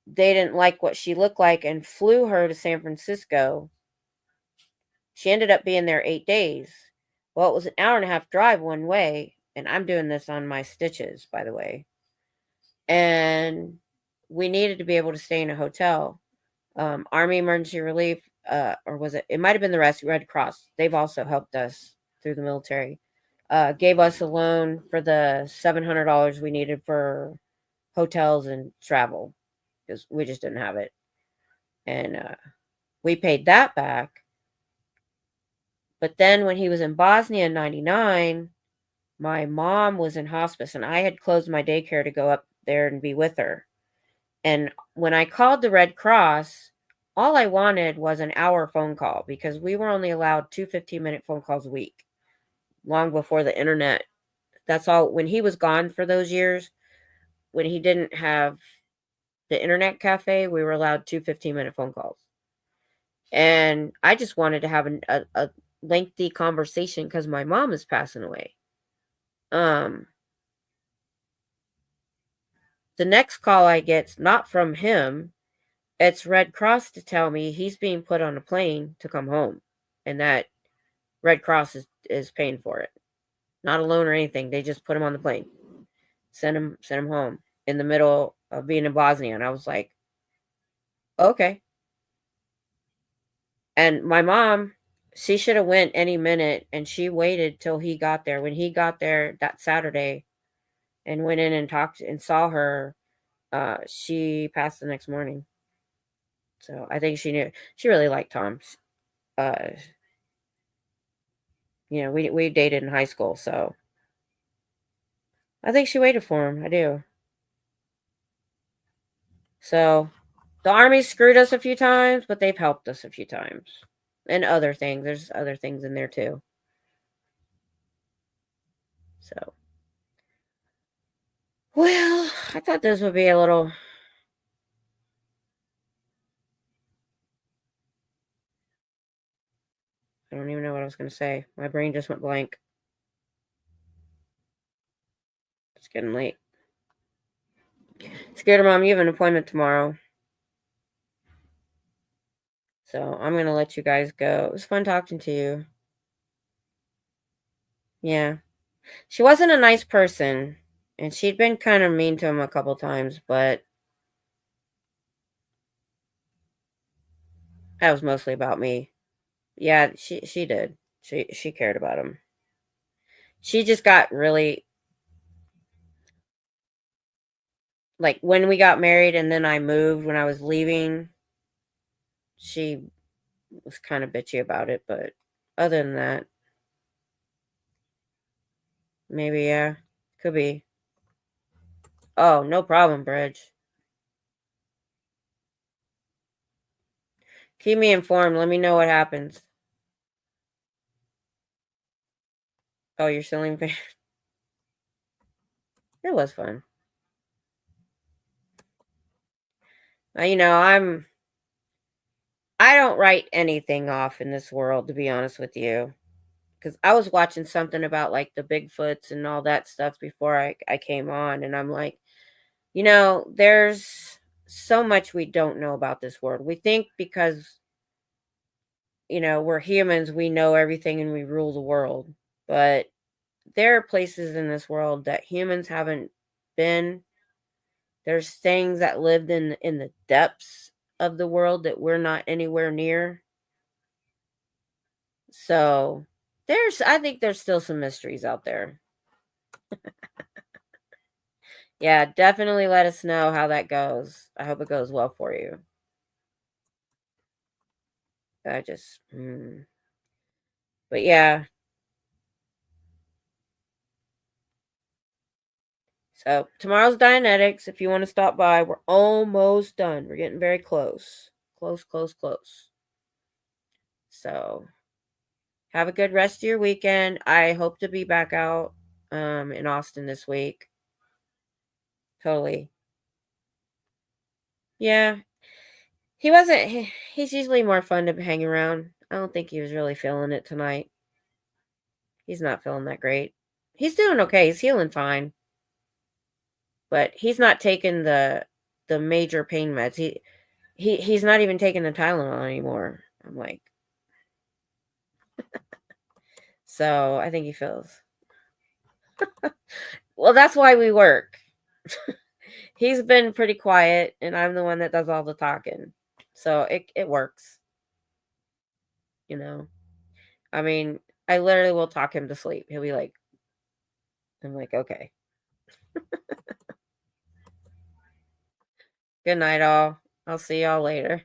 they didn't like what she looked like and flew her to San Francisco. She ended up being there 8 days. Well, it was an hour and a half drive one way, and I'm doing this on my stitches, by the way. And we needed to be able to stay in a hotel. Army Emergency Relief, or was it? It might have been the Red Cross. They've also helped us through the military. Gave us a loan for the $700 we needed for hotels and travel because we just didn't have it. And we paid that back. But then when he was in Bosnia in 99, my mom was in hospice and I had closed my daycare to go up there and be with her. And when I called the Red Cross, all I wanted was an hour phone call because we were only allowed 2 15-minute phone calls a week, long before the internet. That's all. When he was gone for those years, when he didn't have the internet cafe, we were allowed 2 15-minute phone calls. And I just wanted to have a lengthy conversation because my mom is passing away. The next call I get's not from him. It's Red Cross to tell me he's being put on a plane to come home, and that Red Cross is paying for it. Not a loan or anything. They just put him on the plane, send him home in the middle of being in Bosnia. And I was like, okay. And my mom, she should have went any minute, and she waited till he got there. When he got there that Saturday and went in and talked and saw her, she passed the next morning. So I think she knew. She really liked Tom. We dated in high school, so I think she waited for him. I do. So the Army screwed us a few times, but they've helped us a few times. And other things. There's other things in there too. So, well, I thought this would be a little... I don't even know what I was going to say. My brain just went blank. It's getting late. Scooter Mom, you have an appointment tomorrow. So I'm going to let you guys go. It was fun talking to you. Yeah. She wasn't a nice person. And she'd been kind of mean to him a couple times. But that was mostly about me. Yeah, she did. She cared about him. She just got really... Like, when we got married and then I moved when I was leaving, she was kind of bitchy about it, but other than that, maybe, yeah, could be. Oh, no problem, Bridge. Keep me informed. Let me know what happens. Oh, your ceiling fan. It was fun. I don't write anything off in this world, to be honest with you. Because I was watching something about like the Bigfoots and all that stuff before I came on. And I'm like, there's so much we don't know about this world. We think because, we're humans, we know everything and we rule the world. But there are places in this world that humans haven't been. There's things that lived in the depths of the world that we're not anywhere near. So I think there's still some mysteries out there. Yeah, definitely let us know how that goes. I hope it goes well for you. But yeah. So tomorrow's Dianetics. If you want to stop by, we're almost done. We're getting very close. Close. So have a good rest of your weekend. I hope to be back out in Austin this week. Totally. Yeah. He's usually more fun to hang around. I don't think he was really feeling it tonight. He's not feeling that great. He's doing okay. He's healing fine. but he's not taking the major pain meds. He's not even taking the Tylenol anymore. I'm like, so I think he feels. Well, that's why we work. He's been pretty quiet, and I'm the one that does all the talking. So it works. You know, I mean, I literally will talk him to sleep. He'll be like, I'm like, okay. Good night, all. I'll see y'all later.